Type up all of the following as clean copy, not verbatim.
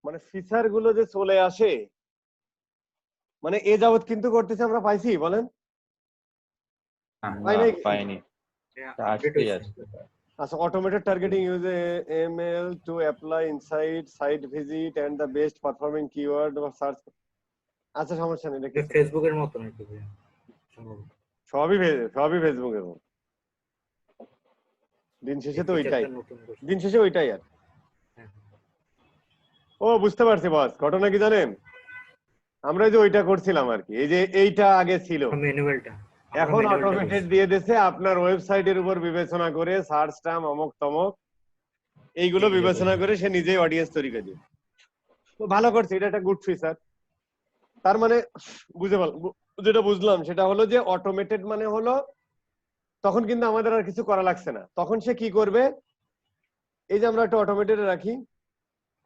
মানে ফিচার গুলো যে চলে আসে, মানে এ যাবত কিন্তু করতেছে আমরা পাইছি বলেন, পাই না, নাই? পাইনি। আপডেট আসতেই হয়েছে। আসতে পারে। আচ্ছা, automated targeting use ML to apply insight site visit and the best performing keyword বা সার্চ। আচ্ছা, সমস্যা নেই, দেখি ফেসবুকের মতো নাকি সম্ভবত। সবই ফেসবুকের মতো। দিন শেষে তো ওইটাই, দিন শেষে ওইটাই আর। ও বুঝতে পারছি বস, ঘটনা কি জানেন, আমরা যে ওইটা করছিলাম আর কি, এই যে এইটা আগে ছিল, ম্যানুয়ালটা এখন অটোমেটেড দিয়ে দিয়েছে আপনার ওয়েবসাইটের উপর বিবেচনা করে সার্চ টার্ম অমুক তমক এইগুলো বিবেচনা করে সে নিজেই অডিয়েন্স তৈরি করে দিবে। তো ভালো করছে, এটা একটা গুড ফিচার। তার মানে যেটা বুঝলাম সেটা হলো যে অটোমেটেড মানে হলো তখন কিন্তু আমাদের আর কিছু করা লাগছে না। তখন সে কি করবে, এই যে আমরা একটা অটোমেটেড রাখি,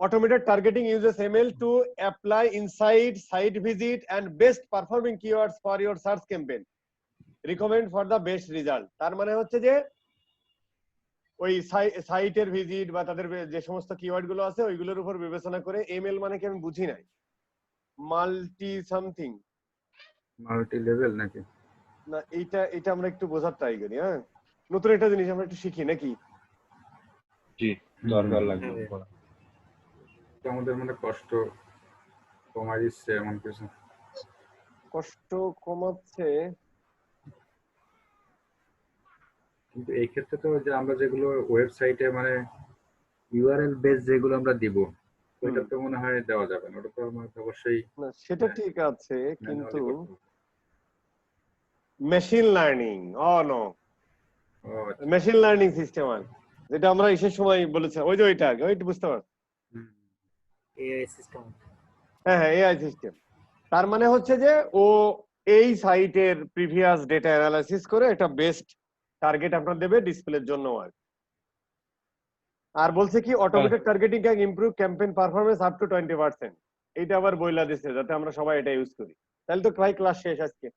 automated targeting uses ML to apply insight, site visit and best performing keywords for your search campaign. Recommend for the best result. তার মানে হচ্ছে যে ওই সাইটের ভিজিট বা তাদের যে সমস্ত কিওয়ার্ড গুলো আছে ওইগুলোর উপর বিবেচনা করে, এমএল মানে কি আমি বুঝি নাই, মাল্টি সামথিং, মাল্টি লেভেল নাকি? না এটা আমরা একটু বোঝার ট্রাই করি। হ্যাঁ, নতুন একটা জিনিস আমরা একটু শিখি নাকি? জি, দরকার লাগবে। আমাদের মানে কষ্ট কমাই দিচ্ছে এমন কিছু? কষ্ট কমাচ্ছে, কিন্তু এই ক্ষেত্রে তো যে আমরা যেগুলো ওয়েবসাইটে মানে ইউআরএল বেস যেগুলো আমরা দিব ওইটা তো মনে হয় দেওয়া যাবে না, ওটা তো আমাদের অবশ্যই। না সেটা ঠিক আছে, কিন্তু machine learning, no machine learning system আর যেটা আমরা ইসের সময় বলেছি, ওই যে ওইটা ওইটা বুঝতে পারছো? AI system. হ্যাঁ হ্যাঁ, এআই সিস্টেম। তার মানে হচ্ছে যে ও এই সাইটের প্রিভিয়াস ডেটা অ্যানালাইসিস করে একটা বেস্ট টার্গেট আপনার দেবে ডিসপ্লের জন্য। আর বলছে কি automated targeting can improve campaign performance up to 20%। এইটা আবার বইলা দিচ্ছে যাতে আমরা সবাই এটা ইউজ করি। তাহলে তো প্রায় ক্লাস শেষ আজকে,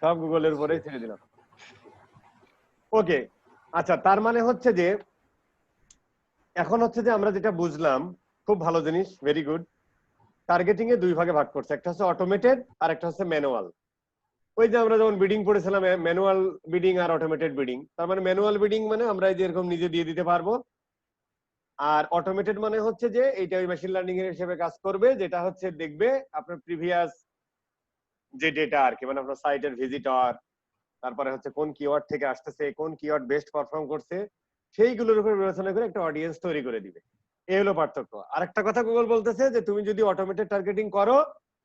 সব গুগলের উপরেই ছেড়ে দিলাম। ওকে, আচ্ছা, তার মানে হচ্ছে যে এখন হচ্ছে যে আমরা যেটা বুঝলাম, খুব ভালো জিনিস, ভেরি গুড। টার্গেটিং এ দুই ভাগে ভাগ করছে, একটা হচ্ছে অটোমেটেড আর একটা হচ্ছে ম্যানুয়াল। ওই যে আমরা যেমন বিডিং পড়েছিলাম, ম্যানুয়াল বিডিং আর অটোমেটেড বিডিং। তার মানে ম্যানুয়াল বিডিং মানে আমরা এই যে এরকম নিজে দিয়ে দিতে পারবো, আর অটোমেটেড মানে হচ্ছে যে এইটা ওই মেশিন লার্নিং এর হিসেবে কাজ করবে, যেটা হচ্ছে দেখবে আপনার প্রিভিয়াস যে ডেটা আর কি, মানে আপনার সাইটের ভিজিটর, তারপরে হচ্ছে কোন কিওয়ার্ড থেকে আসতেছে, কোন কিওয়ার্ড বেস্ট পারফর্ম করছে, সেইগুলোর উপর বিবেচনা করে একটা অডিয়েন্স তৈরি করে দিবে। এই হলো পার্থক্য। আরেকটা কথা গুগল বলতেছে যে তুমি যদি অটোমেটেড টার্গেটিং করো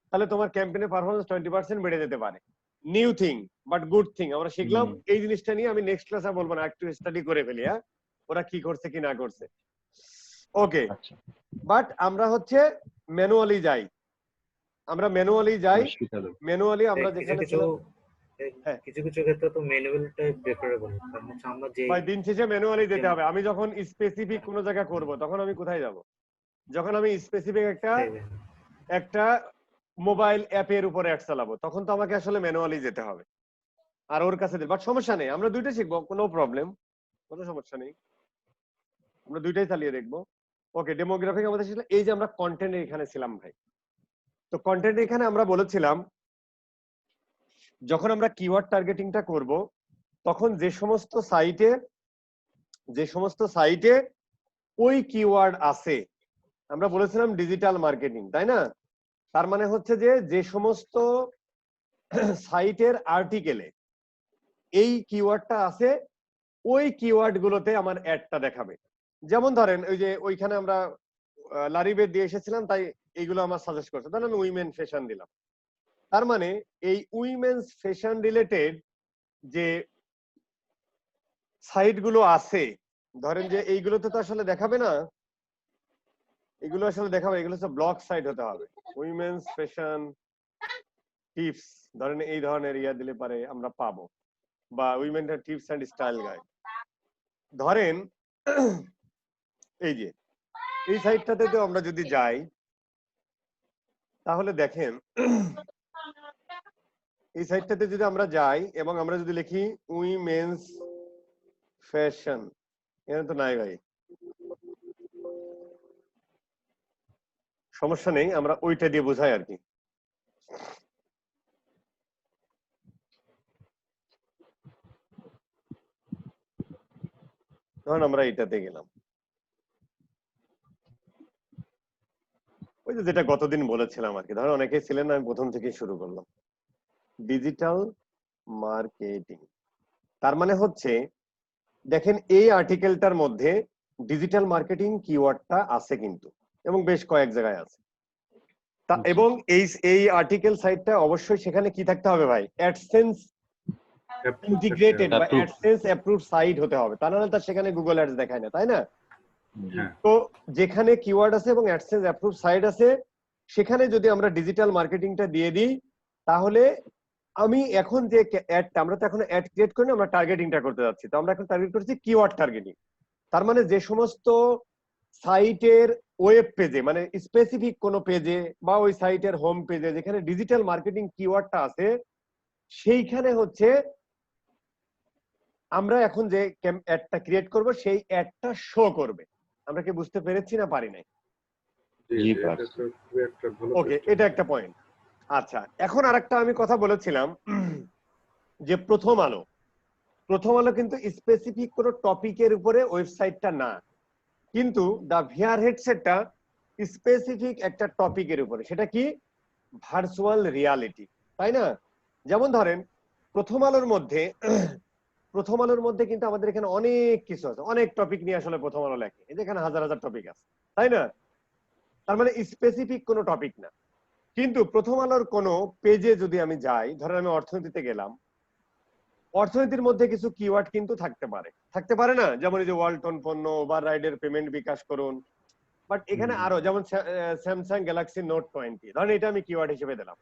তাহলে তোমার ক্যাম্পেইনের পারফরম্যান্স 20% বেড়ে যেতে পারে। New thing but good thing আমরা শিখলাম। এই জিনিসটা নিয়ে আমি নেক্সট ক্লাসে বলবো না, একটু স্টাডি করে ফেলি হ্যাঁ ওরা কি করছে কি না করছে। ওকে, বাট আমরা হচ্ছে ম্যানুয়ালি যাই, আমরা ম্যানুয়ালি আমরা যেখানে কিছু কিছু ক্ষেত্রে তো ম্যানুয়ালটাই প্রেফারেবল, কারণ হচ্ছে আমরা যে ভাই দিন শেষে ম্যানুয়ালি যেতে হবে। আমি যখন স্পেসিফিক কোনো জায়গা করব তখন আমি কোথায় যাব? যখন আমি স্পেসিফিক একটা মোবাইল অ্যাপের উপরে অ্যাড চালাবো তখন তো আমাকে আসলে ম্যানুয়ালি যেতে হবে আর ওর কাছে। বাট সমস্যা নেই, আমরা দুইটাই শিখবো, কোনো প্রবলেম, কোনো সমস্যা নেই, আমরা দুইটাই চালিয়ে দেখবো। ওকে, ডেমোগ্রাফিক আমাদের ছিল। এই যে আমরা কন্টেন্ট এখানে ছিলাম ভাই, তো কন্টেন্ট এখানে আমরা বলেছিলাম যখন আমরা কিওয়ার্ড টার্গেটিংটা করব তখন যে সমস্ত সাইটে ওই কিওয়ার্ড আছে, আমরা বলেছিলাম ডিজিটাল মার্কেটিং, তাই না? তার মানে হচ্ছে যে সমস্ত সাইটের আর্টিকেলে এই কিওয়ার্ডটা আছে ওই কিওয়ার্ড গুলোতে আমার অ্যাডটা দেখাবে। যেমন ধরেন ওই যে ওইখানে আমরা লারিবেদ দিয়ে এসেছিলাম, তাই এইগুলো আমার সাজেস্ট করছে, তাহলে আমি উইমেন ফ্যাশন দিলাম। তার মানে এই উইমেন্স ফ্যাশন রিলেটেড যে সাইট গুলো আছে, ধরেন যে এইগুলোতে তো আসলে দেখাবে না, এগুলো আসলে দেখাবে, এগুলো হচ্ছে ব্লগ সাইট হতে হবে। উইমেন্স ফ্যাশন টিপস ধরেন এই ধরনের ইয়া দিলে পারে আমরা পাবো, বা women tips and style guide. ধরেন এই যে এই সাইটটাতে তো আমরা যদি যাই তাহলে দেখেন এই সাইটটাতে যদি আমরা যাই এবং আমরা যদি লিখি উইমেন্স ফ্যাশন, এখানে তো নাই ভাই, সমস্যা নেই, আমরা ওইটা দিয়ে বোঝাই আর কি। ধরুন আমরা এইটাতে গেলাম, ওই যে যেটা গতদিন বলেছিলাম আর কি। ধরুন অনেকেই ছিলেন, আমি প্রথম থেকেই শুরু করলাম। ডিজিটাল মার্কেটিং, তার মানে হচ্ছে দেখেন এই আর্টিকেলটার মধ্যে ডিজিটাল মার্কেটিং কিওয়ার্ডটা আছে কিন্তু, এবং বেশ কয়েক জায়গায় আছে। এবং এই আর্টিকেল সাইটটা অবশ্যই সেখানে কি থাকতে হবে ভাই, অ্যাডসেন্স ইন্টিগ্রেটেড বা অ্যাডসেন্স অ্যাপ্রুভড সাইট হতে হবে, তা নাহলে তার সেখানে গুগল অ্যাডস দেখায় না, তাই না? তো যেখানে কিওয়ার্ড আছে এবং অ্যাডসেন্স অ্যাপ্রুভড সাইট আছে, সেখানে যদি আমরা ডিজিটাল মার্কেটিংটা দিয়ে দিই, তাহলে আমি এখন যে অ্যাডটা, আমরা তো এখন অ্যাড ক্রিয়েট করি না, আমরা টার্গেটিংটা করতে যাচ্ছি। তো আমরা এখন টার্গেট করছি কিওয়ার্ড টার্গেটিং। তার মানে যে সমস্ত সাইটের ওয়েব পেজে, মানে স্পেসিফিক কোনো পেজে বা ওই সাইটের হোম পেজে যেখানে ডিজিটাল মার্কেটিং কিওয়ার্ডটা আছে, সেইখানে হচ্ছে আমরা এখন যে অ্যাডটা ক্রিয়েট করব, সেই অ্যাডটা শো করবে। আমরা কি বুঝতে পেরেছি না পারি নাই? ওকে, এটা একটা পয়েন্ট। আচ্ছা, এখন আরেকটা আমি কথা বলেছিলাম যে প্রথম আলো কিন্তু স্পেসিফিক কোনো টপিকের উপরে ওয়েবসাইটটা না, কিন্তু দা ভিআর হেডসেটটা স্পেসিফিক একটা টপিকের উপরে। সেটা কি? ভার্চুয়াল রিয়ালিটি, তাই না? যেমন ধরেন প্রথম আলোর মধ্যে কিন্তু আমাদের এখানে অনেক কিছু আছে, অনেক টপিক নিয়ে আসলে প্রথম আলো লেখে, এখানে হাজার হাজার টপিক আছে, তাই না? তার মানে স্পেসিফিক কোনো টপিক না। কিন্তু প্রথম আলোর কোনো পেজে যদি আমি যাই, ধরেন আমি অর্থনীতিতে গেলাম, অর্থনীতির মধ্যে কিছু কিওয়ার্ড কিন্তু থাকতে পারে না? যেমন এই যে ওয়ালটন পণ্য, ওভার রাইডের পেমেন্ট বিকাশ করুন। বাট এখানে আরো যেমন স্যামসাং গ্যালাক্সি নোট 20, ধরেন এটা আমি কিওয়ার্ড হিসেবে দিলাম,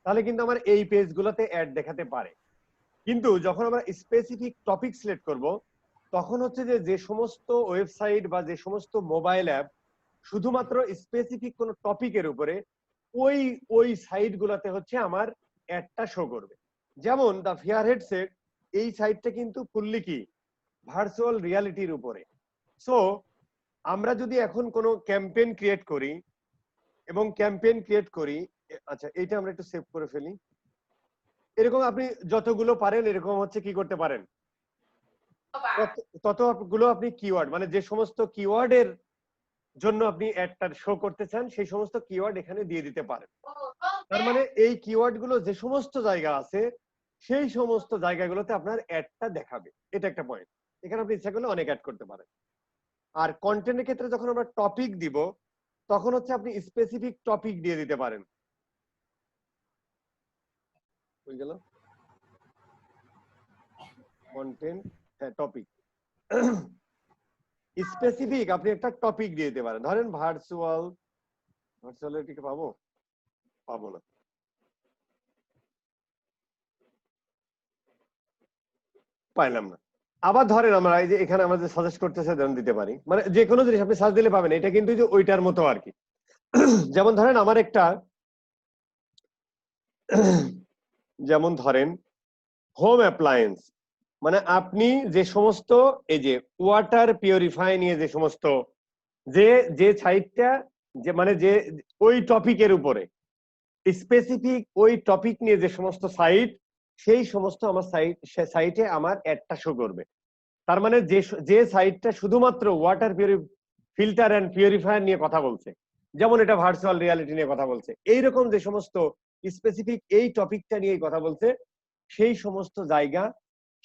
তাহলে কিন্তু আমার এই পেজগুলোতে অ্যাড দেখাতে পারে। কিন্তু যখন আমরা স্পেসিফিক টপিক সিলেক্ট করব, তখন হচ্ছে যে সমস্ত ওয়েবসাইট বা যে সমস্ত মোবাইল অ্যাপ শুধুমাত্র স্পেসিফিক কোনো টপিকের উপরে, ওই সাইট গুলাতে হচ্ছে আমার অ্যাডটা শো করবে। যেমন দা ভিআর হেডসেট, এই সাইটটা কিন্তু ফুললি কি ভার্চুয়াল রিয়ালিটির উপরে। সো আমরা যদি এখন কোনো ক্যাম্পেইন ক্রিয়েট করি আচ্ছা এইটা আমরা একটু সেভ করে ফেলি। এরকম আপনি যতগুলো পারেন এরকম হচ্ছে কি করতে পারেন, ততগুলো আপনি কিওয়ার্ড, মানে যে সমস্ত কিওয়ার্ডের জন্য আপনি অ্যাডটা শো করতে চান, সেই সমস্ত কিওয়ার্ড এখানে দিয়ে দিতে পারেন। তার মানে এই কিওয়ার্ড গুলো যে সমস্ত জায়গা আছে, সেই সমস্ত জায়গাগুলোতে আপনার অ্যাডটা দেখাবে। এটা একটা পয়েন্ট। এখানে আপনি ইচ্ছা করলে অনেক অ্যাড করতে পারেন। আর কন্টেন্টের ক্ষেত্রে যখন আমরা টপিক দিব, তখন হচ্ছে আপনি স্পেসিফিক টপিক দিয়ে দিতে পারেন। হয়ে গেল কন্টেন্ট, হ্যাঁ টপিক স্পেসিফিক আপনি একটা টপিক দিয়ে দিতে পারেন। ধরেন ভার্চুয়ালিটিকে পাবো না, পাইলাম না। আবার ধরেন আমরা এই যে এখানে আমাদের সাজেস্ট করতেছে, ধরেন দিতে পারি, মানে যে কোনো জিনিস আপনি সার্চ দিলে পাবেন। এটা কিন্তু যে ওইটার মতো আর কি। যেমন ধরেন আমার একটা যেমন ধরেন হোম অ্যাপ্লায়েন্স, মানে আপনি যে সমস্ত এই যে ওয়াটার পিউরিফাই নিয়ে যে সমস্ত যে সাইটটা, যে মানে যে ওই টপিকের উপরে স্পেসিফিক ওই টপিক নিয়ে যে সমস্ত সাইট, সেই সমস্ত আমার সাইটে আমার অ্যাডটা শো করবে। তার মানে যে সাইটটা শুধুমাত্র ওয়াটার ফিল্টার এন্ড পিউরিফায়ার নিয়ে কথা বলছে, যেমন এটা ভার্চুয়াল রিয়ালিটি নিয়ে কথা বলছে, এইরকম যে সমস্ত স্পেসিফিক এই টপিকটা নিয়ে কথা বলছে, সেই সমস্ত জায়গা,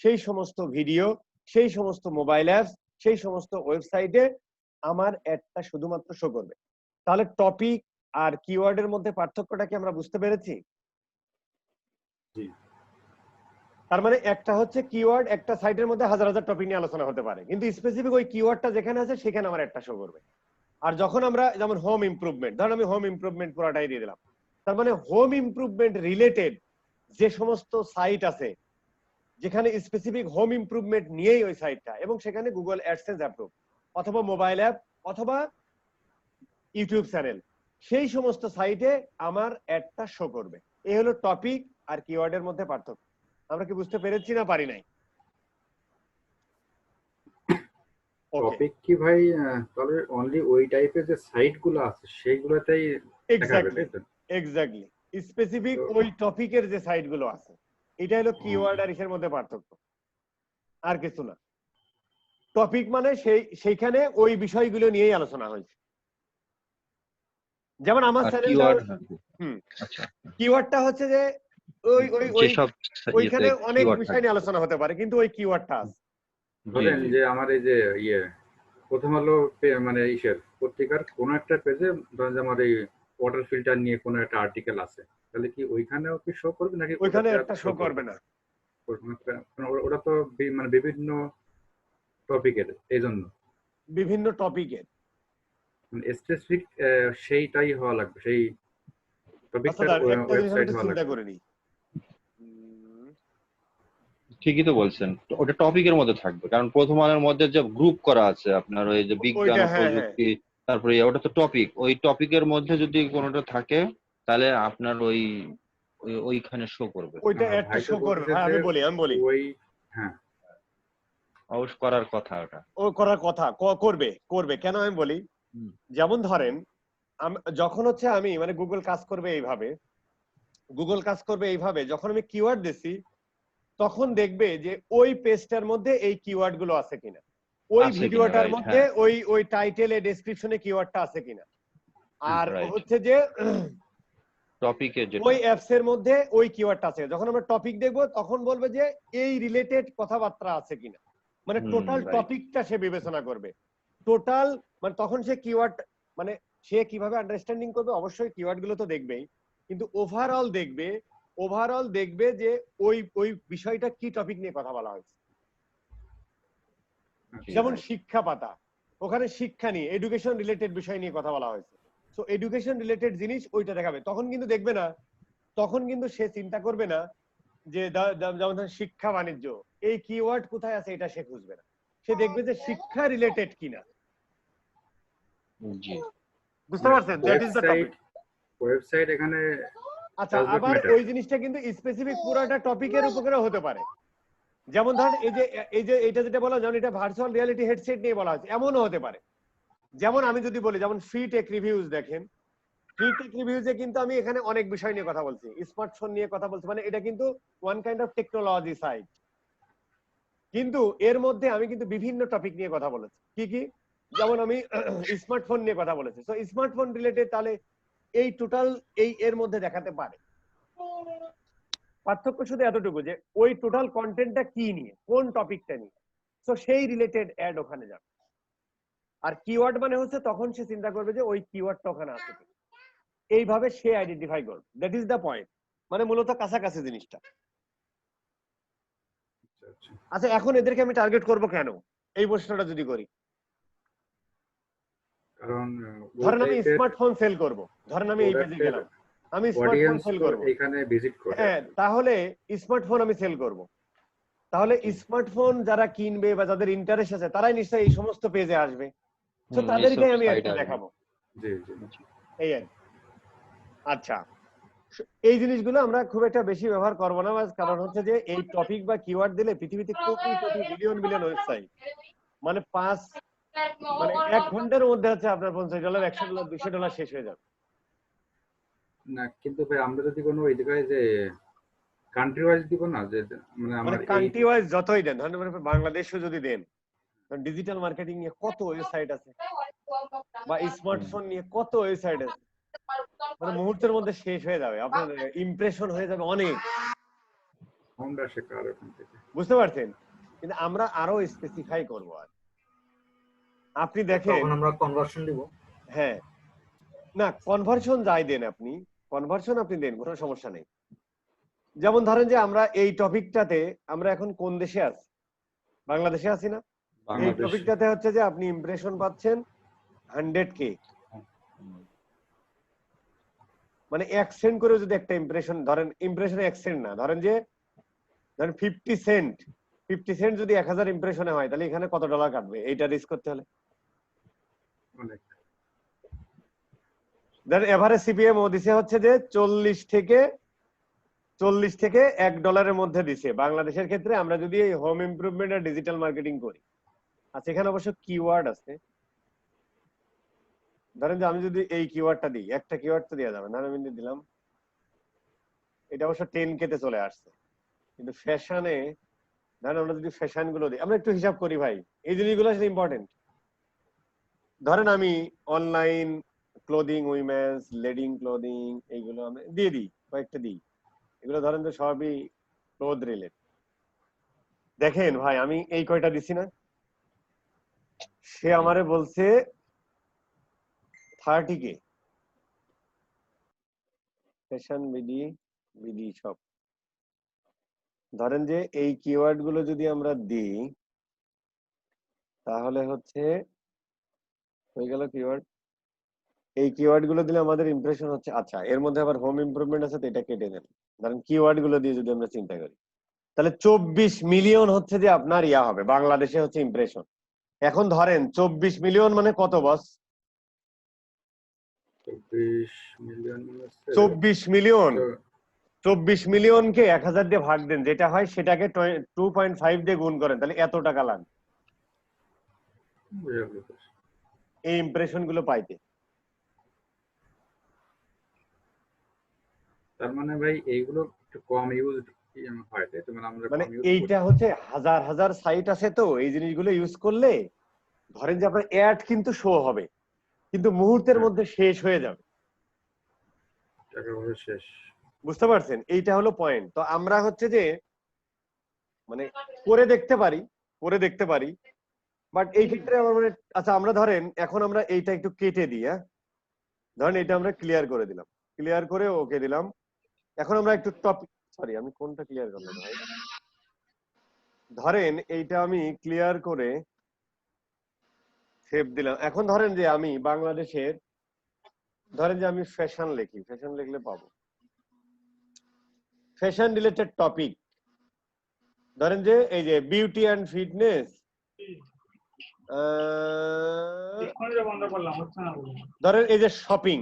সেই সমস্ত ভিডিও, সেই সমস্ত মোবাইল অ্যাপস, সেই সমস্ত ওয়েবসাইটে আমার অ্যাডটা শুধুমাত্র শো করবে। তাহলে টপিক আর কিওয়ার্ডের মধ্যে পার্থক্যটা কি আমরা বুঝতে পেরেছি? তার মানে একটা হচ্ছে কিওয়ার্ড, একটা সাইটের মধ্যে হাজার হাজার টপিক নিয়ে আলোচনা হতে পারে, কিন্তু স্পেসিফিক ওই কিওয়ার্ডটা যেখানে আছে সেখানে আমার একটা শো করবে। আর যখন আমরা যেমন হোম ইমপ্রুভমেন্ট, ধরুন আমি হোম ইমপ্রুভমেন্ট পুরাটাই দিয়ে দিলাম, তার মানে হোম ইমপ্রুভমেন্ট রিলেটেড যে সমস্ত সাইট আছে, যেখানে স্পেসিফিক হোম ইমপ্রুভমেন্ট নিয়েই ওই সাইটটা, এবং সেখানে গুগল অ্যাডসেন্স অ্যাপ্রুভ অথবা মোবাইল অ্যাপ অথবা ইউটিউব চ্যানেল, সেই সমস্ত সাইটে আমার অ্যাডটা শো করবে। এই হলো টপিক আর কিওয়ার্ডের মধ্যে পার্থক্য। আমরা কি বুঝতে পেরেছি না পারি নাই? ওকে, টপিক কি ভাই তাহলে অনলি ওই টাইপের যে সাইট গুলো আছে সেইগুলোতেই দেখাবে, এক্স্যাক্টলি তাই তো? এক্স্যাক্টলি স্পেসিফিক তো ওই টপিকের যে সাইট গুলো আছে, এটা হলো কিওয়ার্ড আর ইসের মধ্যে পার্থক্য, আর কিছু না। টপিক মানে সেইখানে ওই বিষয়গুলো নিয়েই আলোচনা হয়েছে। যেমন আমার আর চ্যানেলটা, কিওয়ার্ড, হুম, আচ্ছা, কিওয়ার্ডটা হচ্ছে যে ওই ওই ওই যেসব ওইখানে অনেক কিওয়ার্ড বিষয় থাকবে। নিয়ে আলোচনা হতে পারে, কিন্তু ওই কিওয়ার্ডটা আছে। জি ধরেন জি যে আমার এই যে প্রথম আলো মানে ইসের পত্রিকার কোনো একটা পেজে ধরেন যে আমার এই ওয়াটার ফিল্টার নিয়ে কোনো একটা আর্টিকেল আছে, তাহলে কি ওইখানেও কি শো করবে নাকি ওইখানে ওটাতে আর একটা শো শো করবে করবে না? না। ওটা তো মানে বিভিন্ন টপিকের, এই জন্য বিভিন্ন টপিকের। স্পেসিফিক সেইটাই হওয়া লাগবে, সেই আচ্ছা, টপিকটার দাঁড়ান, একটা জিনিস আমি ওয়েবসাইট একটু হওয়া চিন্তা লাগবে। করে নিই। উম, ঠিকই তো বলছেন, ওটা টপিকের মধ্যে থাকবে, কারণ প্রথম আলোর মধ্যে যে গ্রুপ করা আছে আপনার ওই যে বিজ্ঞান ওইটা, ও হ্যাঁ হ্যাঁ, প্রযুক্তি, তারপরে ওটা তো টপিক, ওই টপিকের মধ্যে যদি কোনোটা থাকে তাহলে আপনার ওইখানে শো করবে। ওইটা একটা ভাই তো শো করবে। বলতেছে ভাই যে আমি বলি ওই, হ্যাঁ অবশ্য করার কথা ওটা। ও করার কথা, করবে করবে কেন আমি বলি। হুম, যেমন ধরেন, যখন হচ্ছে আমি মানে গুগল কাজ করবে এইভাবে, যখন আমি কিওয়ার্ড দিছি তখন দেখবে যে ওই পেজটার মধ্যে এই কিওয়ার্ড গুলো আছে কিনা, ওই আছে কিনা, ভিডিওটার রাইট, মধ্যে হ্যাঁ, ওই টাইটেলে ডেসক্রিপশনে কিওয়ার্ডটা আছে কিনা। হ্যাঁ আর রাইট, হচ্ছে যে টপিকে যেটা। ওই অ্যাপস এর মধ্যে ওই কিওয়ার্ডটা আছে। যখন আমরা টপিক দেখবো তখন বলবে যে এই রিলেটেড কথাবার্তা আছে কিনা, মানে টোটাল রাইট, টপিকটা সে বিবেচনা করবে। টোটাল মানে তখন সে কিওয়ার্ড মানে সে কিভাবে আন্ডারস্ট্যান্ডিং করবে, অবশ্যই কিওয়ার্ড গুলো তো দেখবেই, কিন্তু ওভারঅল দেখবে যে ওই বিষয়টা কি টপিক নিয়ে কথা বলা হয়েছে। জি, যেমন রাইট, শিক্ষা পাতা, ওখানে শিক্ষা নিয়ে এডুকেশন রিলেটেড বিষয় নিয়ে কথা বলা হয়েছে, তো এডুকেশন রিলেটেড জিনিস ওইটা দেখাবে। তখন কিন্তু দেখবে না, তখন কিন্তু সে চিন্তা করবে না যে যেমন ধরেন শিক্ষা বাণিজ্য, এই কিওয়ার্ড কোথায় আছে এটা সে খুঁজবে না, সে দেখবে যে শিক্ষা রিলেটেড কিনা। জি, বুঝতে পারছেন? That is the topic. Website এখানে আচ্ছা, ডাজ নট আবার ম্যাটার। ওই জিনিসটা কিন্তু স্পেসিফিক পুরোটা টপিকের উপরেও হতে পারে। যেমন ধরেন এই যে এটা যেটা বলা, যেমন এটা ভার্চুয়াল রিয়ালিটি হেডসেট নিয়ে বলা হয়েছে, এমনও হতে পারে। যেমন আমি যদি বলি, যেমন ফ্রি টেক রিভিউজ দেখেন, ফ্রি টেক রিভিউজে কিন্তু আমি এখানে অনেক বিষয় নিয়ে কথা বলছি, স্মার্টফোন নিয়ে কথা বলছি, মানে এটা কিন্তু one kind of technology site, কিন্তু এর মধ্যে আমি কিন্তু বিভিন্ন টপিক নিয়ে কথা বলেছি। কি কি? যেমন আমি স্মার্টফোন নিয়ে কথা বলেছি, তো স্মার্টফোন রিলেটেড তাহলে এই টোটাল এর মধ্যে দেখাতে পারে। পার্থক্য শুধু এতটুকু যে ওই টোটাল কন্টেন্টটা কি নিয়ে, কোন টপিকটা নিয়ে, তো সেই রিলেটেড অ্যাড ওখানে যাবে। আর কিওয়ার্ড মানে হচ্ছে তখন সে চিন্তা করবে যে ওই কিওয়ার্ডটা ওখানে আছে কিনা, এইভাবে সে আইডেন্টিফাই করবে। দ্যাট ইজ দ্য পয়েন্ট, মানে মূলত কাছাকাছি জিনিসটা। আচ্ছা, এখন এদেরকে আমি টার্গেট করব কেন, এই প্রশ্নটা যদি করি। কারণ ওই ধরেন আমি টাইপের স্মার্টফোন সেল করব, ধরেন আমি এই পেজে প্রোডাক্টের গেলাম, আমি স্মার্টফোন অডিয়েন্স সেল তো করব। এখানে ভিজিট করে। হ্যাঁ, তাহলে স্মার্টফোন আমি সেল করব, তাহলে স্মার্টফোন যারা কিনবে বা যাদের ইন্টারেস্ট আছে তারাই নিশ্চয়ই এই সমস্ত পেজে আসবে, তো তাদেরকে এইসব আমি সাইট একটা আসবে। দেখাবো। জি জি। এই আর কি। আচ্ছা, এই জিনিসগুলো আমরা খুব একটা বেশি ব্যবহার করবো না, কারণ হচ্ছে যে এই টপিক বা কিওয়ার্ড দিলে পৃথিবীতে crore crore billion billion website, মানে মানে 1 ঘন্টার মধ্যে হচ্ছে আপনার $50, $100, $200 শেষ হয়ে যাবে। না কিন্তু ভাই আমরা যদি কোনো ওই জায়গায় যে কান্ট্রি ওয়াইজ দিব না, যে মানে মানে আমার এই কান্ট্রি ওয়াইজ যতই দেন, ধরেন বাংলাদেশও যদি দেন, ডিজিটাল মার্কেটিং নিয়ে কত ওয়েবসাইট আছে, বা স্মার্টফোন নিয়ে কত ওয়েবসাইট আছে, মানে মুহূর্তের মধ্যে শেষ হয়ে যাবে, আপনার ইমপ্রেশন হয়ে যাবে অনেক। আমরা শেখার ওখান থেকে। বুঝতে পারছেন? কিন্তু আমরা আরো স্পেসিফাই করবো। আর আপনি দেখেন, তখন আমরা কনভার্সন দিব। হ্যাঁ, না কনভার্সন যাই দেন, আপনি কনভার্সন আপনি দেন, কোনো সমস্যা নেই। যেমন ধরেন যে আমরা এই টপিকটাতে আমরা এখন কোন দেশে আছি, বাংলাদেশে আছি না? এই বাংলাদেশ টপিকটাতে হচ্ছে যে আপনি ইমপ্রেশন পাচ্ছেন 100K, মানে 1 সেন্ট করে যদি একটা ইমপ্রেশন ধরেন, ইমপ্রেশনে 1 সেন্ট না, ধরেন 50 সেন্ট যদি 1000 ইমপ্রেশনে হয়, তাহলে এখানে কত ডলার কাটবে এইটা রিস্ক করতে হলে। অনেক। দেন এভারেজ সিপিএম ও দিছে হচ্ছে যে 40 থেকে $1 মধ্যে দিছে বাংলাদেশের ক্ষেত্রে, আমরা যদি এই হোম ইমপ্রুভমেন্ট আর ডিজিটাল মার্কেটিং করি। আচ্ছা এখানে অবশ্য কিওয়ার্ড আছে। ধরেন যে আমি যদি এই কিওয়ার্ডটা দিই, একটা কিওয়ার্ড তো দেওয়া যাবে, ধরেন আমি দিলাম, এটা অবশ্য 10K তে চলে আসছে, কিন্তু ফ্যাশনে ধরেন আমরা যদি ফ্যাশন গুলো দিই, আমরা একটু হিসাব করি ভাই, এই জিনিসগুলো আসলে ইম্পর্টেন্ট। ধরেন আমি অনলাইন ক্লোদিং, উইমেন্স লেডিং ক্লোদিং, এইগুলো আমি দিয়ে দিই, কয়েকটা দিই, এগুলো ধরেন যে সবই ক্লোথ রিলেটেড। দেখেন ভাই আমি এই কয়টা দিছি না, সে আমারে বলছে 30K ফ্যাশন বিডি বিডি সব। ধরেন যে এই কিওয়ার্ড গুলো যদি আমরা দিই তাহলে হচ্ছে হয়ে গেল কিওয়ার্ড। এই কিওয়ার্ড গুলো দিলে আমাদের ইমপ্রেশন হচ্ছে, আচ্ছা এর মধ্যে আবার হোম ইমপ্রুভমেন্ট আছে তো এটা কেটে দেন। ধরেন কিওয়ার্ড গুলো দিয়ে যদি আমরা চিন্তা করি তাহলে 24 মিলিয়ন হচ্ছে যে আপনার ইয়া হবে বাংলাদেশে হচ্ছে ইমপ্রেশন। এখন ধরেন 24 মিলিয়ন মানে কত বস? 24 মিলিয়ন 24 মিলিয়ন, 24 মিলিয়নকে 1000 দিয়ে ভাগ দেন, যেটা হয় সেটাকে 2.5 দিয়ে গুণ করেন, তাহলে এত টাকা লাগবে এই ইমপ্রেশন গুলো পাইতে। তার মানে ভাই এইগুলো একটু কম ইউজ হয়, তাই তো? মানে আমরা মানে কম ইউজ এইটা হচ্ছে হাজার হাজার সাইট আছে, তো এই জিনিসগুলো ইউজ করলে ধরেন যে আপনার অ্যাড কিন্তু শো হবে, কিন্তু মুহূর্তের মধ্যে শেষ হয়ে যাবে। টাকা পয়সা শেষ। বুঝতে পারছেন? এইটা হলো পয়েন্ট। তো আমরা হচ্ছে যে মানে করে দেখতে পারি, করে দেখতে পারি, বাট এই ক্ষেত্রে আমার মানে আচ্ছা আমরা ধরেন এখন আমরা এইটা একটু কেটে দিই, হ্যাঁ ধরেন এটা আমরা ক্লিয়ার করে দিলাম, ক্লিয়ার করে ওকে দিলাম। এখন আমরা একটু টপিক, সরি আমি কোনটা ক্লিয়ার করলাম ভাই, ধরেন এইটা আমি ক্লিয়ার করে সেভ দিলাম। এখন ধরেন যে আমি বাংলাদেশের, ধরেন যে আমি ফ্যাশন লিখি, ফ্যাশন লিখলে পাবো ফ্যাশন রিলেটেড টপিক। ধরেন যে এই যে বিউটি অ্যান্ড ফিটনেস, ধরেন এই যে শপিং,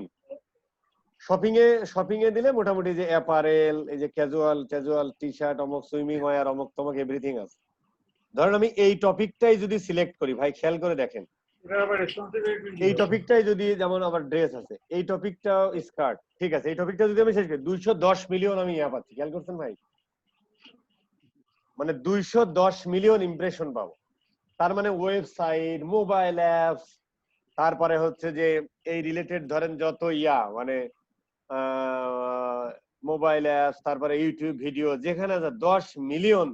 শপিং এ দিলে মোটামুটি যে অ্যাপারেল, এই যে ক্যাজুয়াল ক্যাজুয়াল টি শার্ট, অমুক সুইমিং ওয়্যার, অমুক তমক এভরিথিং আছে। ধরেন আমি এই টপিকটাই যদি সিলেক্ট করি, ভাই খেয়াল করে দেখেন এই টপিকটাই যদি, যেমন আবার ড্রেস আছে, এই টপিকটা স্কার্ট, ঠিক আছে, এই টপিকটা যদি আমি শেষ করি 210 মিলিয়ন আমি ইয়া পাচ্ছি, খেয়াল করছেন ভাই? মানে 210 মিলিয়ন ইমপ্রেশন পাবো। তার মানে ওয়েবসাইট, মোবাইল অ্যাপস, তারপরে হচ্ছে যে এই রিলেটেড ধরেন যত ইয়া মানে মোবাইল অ্যাপস, তারপরে ইউটিউব ভিডিও, যেখানে আছে 10 মিলিয়ন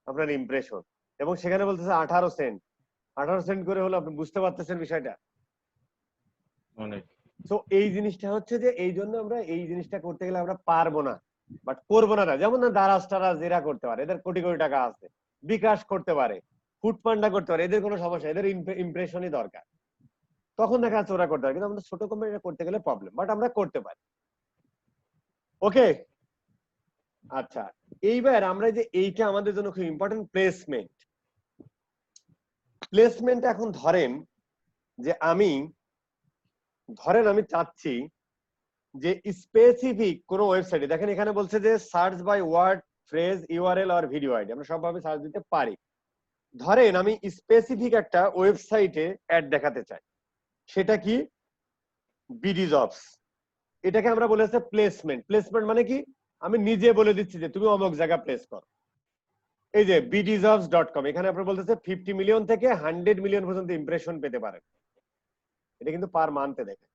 আপনার ইমপ্রেশন, এবং সেখানে বলতেছে 18 সেন্ট, 18 সেন্ট করে হলো। আপনি বুঝতে পারতেছেন বিষয়টা? অনেক। তো এই জিনিসটা হচ্ছে যে এই জন্য আমরা এই জিনিসটা করতে গেলে আমরা পারবো না, বাট করবো না, যেমন দারাজ টারাজ এরা করতে পারে, এদের কোটি কোটি টাকা আছে, বিকাশ করতে পারে, ফুডপান্ডা করতে পারে, এদের কোনো সমস্যা, এদের ইমপ্রেশনই দরকার, তখন দেখা যাচ্ছে ওরা করতে পারে। কিন্তু আমাদের ছোট কোম্পানিটা করতে গেলে প্রবলেম, বাট আমরা করতে পারি। ওকে আচ্ছা, এইবার আমরা যে এইটা আমাদের জন্য খুব ইম্পর্টেন্ট, প্লেসমেন্ট। প্লেসমেন্ট এখন ধরেন যে আমি চাচ্ছি যে স্পেসিফিক কোন ওয়েবসাইটে, দেখেন এখানে বলছে যে search by word, phrase, URL আর ভিডিও আইডি, আমরা সবভাবে সার্চ দিতে পারি। ধরেন আমি স্পেসিফিক একটা ওয়েবসাইটে অ্যাড দেখাতে চাই, সেটা কি? BD jobs. এটাকে আমরা বলেছে প্লেসমেন্ট। প্লেসমেন্ট মানে কি? আমি নিজে বলে দিচ্ছি যে তুমি অমুক জায়গা প্লেস করো। এই যে bdjobs.com, এখানে আপনার বলতেছে 50 মিলিয়ন থেকে 100 মিলিয়ন পর্যন্ত ইমপ্রেশন পেতে পারেন, এটা কিন্তু পার মান্থে দেখে।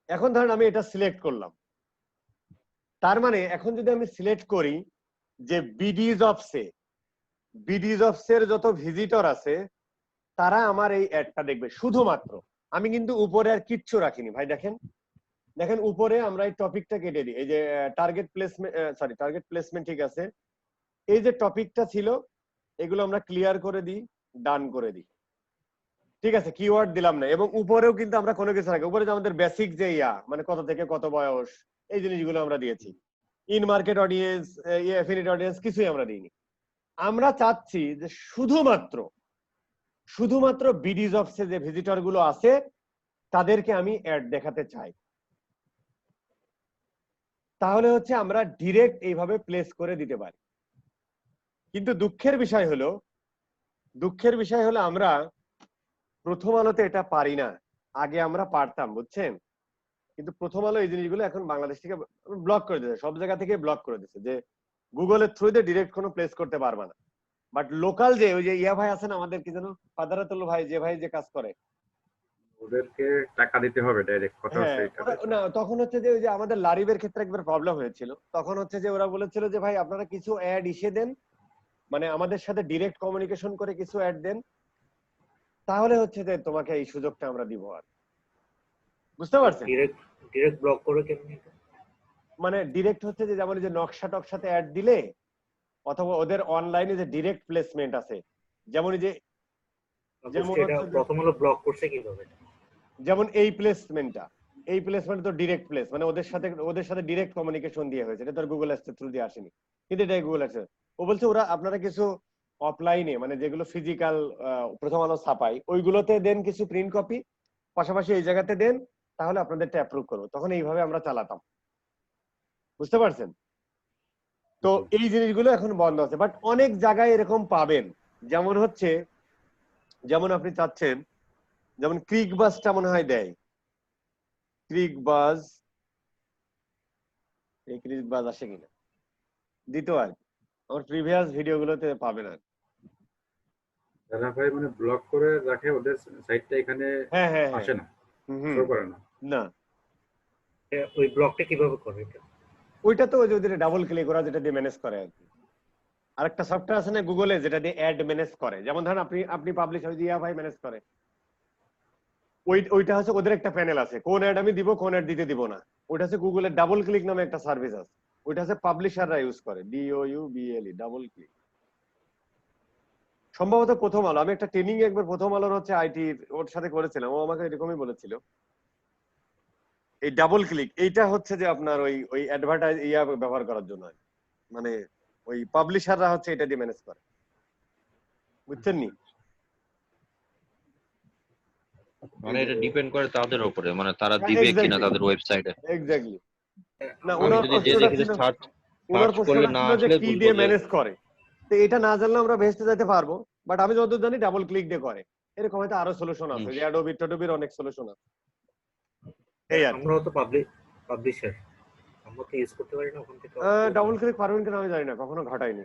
এখন ধরেন আমি এটা সিলেক্ট করলাম, তার মানে এখন যদি আমি সিলেক্ট করি যে বিডি জবসের যত ভিজিটর আছে তারা আমার এই অ্যাডটা দেখবে শুধুমাত্র। আমি কিন্তু উপরে আর কিচ্ছু রাখিনি ভাই, দেখেন দেখেন উপরে আমরা এই টপিকটা কেটে দিই, এই যে টার্গেট প্লেসমেন্ট, ঠিক আছে, এই যে টপিকটা ছিল এগুলো আমরা ক্লিয়ার করে দিই, ডান করে দিই, ঠিক আছে, কিওয়ার্ড দিলাম না। এবং উপরেও কিন্তু আমরা কোনো কিছু রাখি, উপরে যে আমাদের বেসিক যে ইয়া মানে কত থেকে কত বয়স, এই জিনিসগুলো আমরা দিয়েছি। In market audience, affinity audience কিছুই আমরা দিইনি। আমরা চাচ্ছি যে শুধুমাত্র বিডি জবসে যে ভিজিটর গুলো আছে তাদেরকে আমি অ্যাড দেখাতে চাই। তাহলে হচ্ছে আমরা ডিরেক্ট এইভাবে প্লেস করে দিতে পারি। কিন্তু দুঃখের বিষয় হলো দুঃখের বিষয় হলো আমরা প্রথম আলোতে এটা পারি না। আগে আমরা পারতাম, বুঝছেন? কিন্তু প্রথম আলো এই জিনিসগুলো এখন বাংলাদেশ থেকে ব্লক করে দিয়েছে, সব জায়গা থেকে ব্লক করে দিয়েছে, যে গুগলের থ্রুতে ডিরেক্ট কোনো প্লেস করতে পারবে না। বাট লোকাল যে ওই যে ইয়া ভাই আছেন আমাদের, কি যেন ফাদারাতুল ভাই, যে ভাই যে কাজ করে, ওদেরকে টাকা দিতে হবে ডাইরেক্ট, কথা হ্যাঁ হচ্ছে এটা। না তখন হচ্ছে যে ওই যে আমাদের লারিবের ক্ষেত্রে একবার প্রবলেম হয়েছিল, তখন হচ্ছে যে ওরা বলেছিল যে ভাই আপনারা কিছু অ্যাড ইসে দেন, মানে আমাদের সাথে ডিরেক্ট কমিউনিকেশন করে কিছু অ্যাড দেন, তাহলে হচ্ছে যে তোমাকে এই সুযোগটা আমরা দিব। আর বুঝতে পারছেন? ডিরেক্ট ব্লক করে কেমনি? মানে ডিরেক্ট হচ্ছে যে যেমন এই যে নকশা টকশাতে অ্যাড দিলে, অথবা ওদের অনলাইনে যে ডিরেক্ট প্লেসমেন্ট আছে, যেমন এই যে যেমন এটা প্রথম হলো ব্লক করছে কিভাবে? যেমন এই প্লেসমেন্ট তো ডিরেক্ট প্লেস, মানে ওদের সাথে ডিরেক্ট কমিউনিকেশন দিয়ে হয়েছে, এটা তো গুগল অ্যাডসেন্স থ্রু দিয়ে আসেনি, কিন্তু এটা গুগল অ্যাডসেন্স। ও বলছে ওরা আপনারা কিছু অফলাইনে, মানে যেগুলো ফিজিক্যাল প্রথম আলো ছাপাই, ওইগুলোতে দেন কিছু প্রিন্ট কপি, পাশাপাশি এই জায়গাতে দেন, তাহলে আপনাদেরটা অ্যাপ্রুভ করবো। তখন এইভাবে আমরা চালাতাম, বুঝতে পারছেন? তো এই জিনিসগুলো এখন বন্ধ আছে, বাট অনেক জায়গায় এরকম পাবেন। যেমন হচ্ছে, যেমন আপনি চাচ্ছেন, যেমন ক্রিক বাসটা মনে হয় দেয়, ক্রিক বাস, এই ক্রিক বাস আসে কিনা দিত আর কি, আমার প্রিভিয়াস ভিডিওগুলোতে পাবেন আর। দাদা ভাই মানে ব্লক করে রাখে, ওদের সাইটটা এখানে হ্যাঁ হ্যাঁ হ্যাঁ, আসে না, হুম, শো করে না। না ওই ব্লকটা কিভাবে করে এটা? ওইটা তো ওই যে ওদের ডাবল ক্লিক করা, যেটা দিয়ে ম্যানেজ করে আর কি। আরেকটা সফটওয়্যার আছে না গুগলে, যেটা দিয়ে অ্যাড ম্যানেজ করে, যেমন ধরেন আপনি পাবলিশার দিয়া ভাই ম্যানেজ করে, ওইটা হচ্ছে ওদের একটা প্যানেল আছে, কোন অ্যাড আমি দিব, কোন অ্যাড দিতে দিব না। ওইটা হচ্ছে গুগলের ডাবল ক্লিক নামে একটা সার্ভিস আছে, ওইটা হচ্ছে পাবলিশাররা ইউজ করে, DOUBLE, ডাবল ক্লিক। সম্ভবত প্রথম আলো, আমি একটা ট্রেনিং একবার প্রথম আলোর হচ্ছে আইটি ওর সাথে করেছিলাম, ও আমাকে এরকমই বলেছিল। এই ডাবল ক্লিক এইটা হচ্ছে যে আপনার ওই ওই অ্যাডভার্টাইজ ইয়া ব্যবহার করার জন্য, মানে ওই পাবলিশাররা হচ্ছে এটা দিয়ে ম্যানেজ করে, বুঝছেন নি? মানে এটা ডিপেন্ড করে তাদের উপরে, মানে তারা দিবে কিনা তাদের ওয়েবসাইটে। এক্স্যাক্টলি। না আমি ওনার যদি প্রশ্নটা দেখি যে ছিল, সার্চ ওনার করলে প্রশ্নটা না ছিল যে আসলে কি বলবো দিয়ে যে ম্যানেজ করে, তো এটা না জানলে আমরা ভেস্তে যেতে পারবো, বাট আমি যতদূর জানি ডাবল ক্লিক দিয়ে করে। এরকম হয়তো আরো সলিউশন আছে, যে অ্যাডোবির অনেক সলিউশন আছে, এই আর আমরাও তো পাবলিশার, আমরা তো ইউজ করতে পারি না ওখান থেকে। ডাবল ক্লিক পারবেন কিনা আমি জানি না, কখনো ঘটাইনি।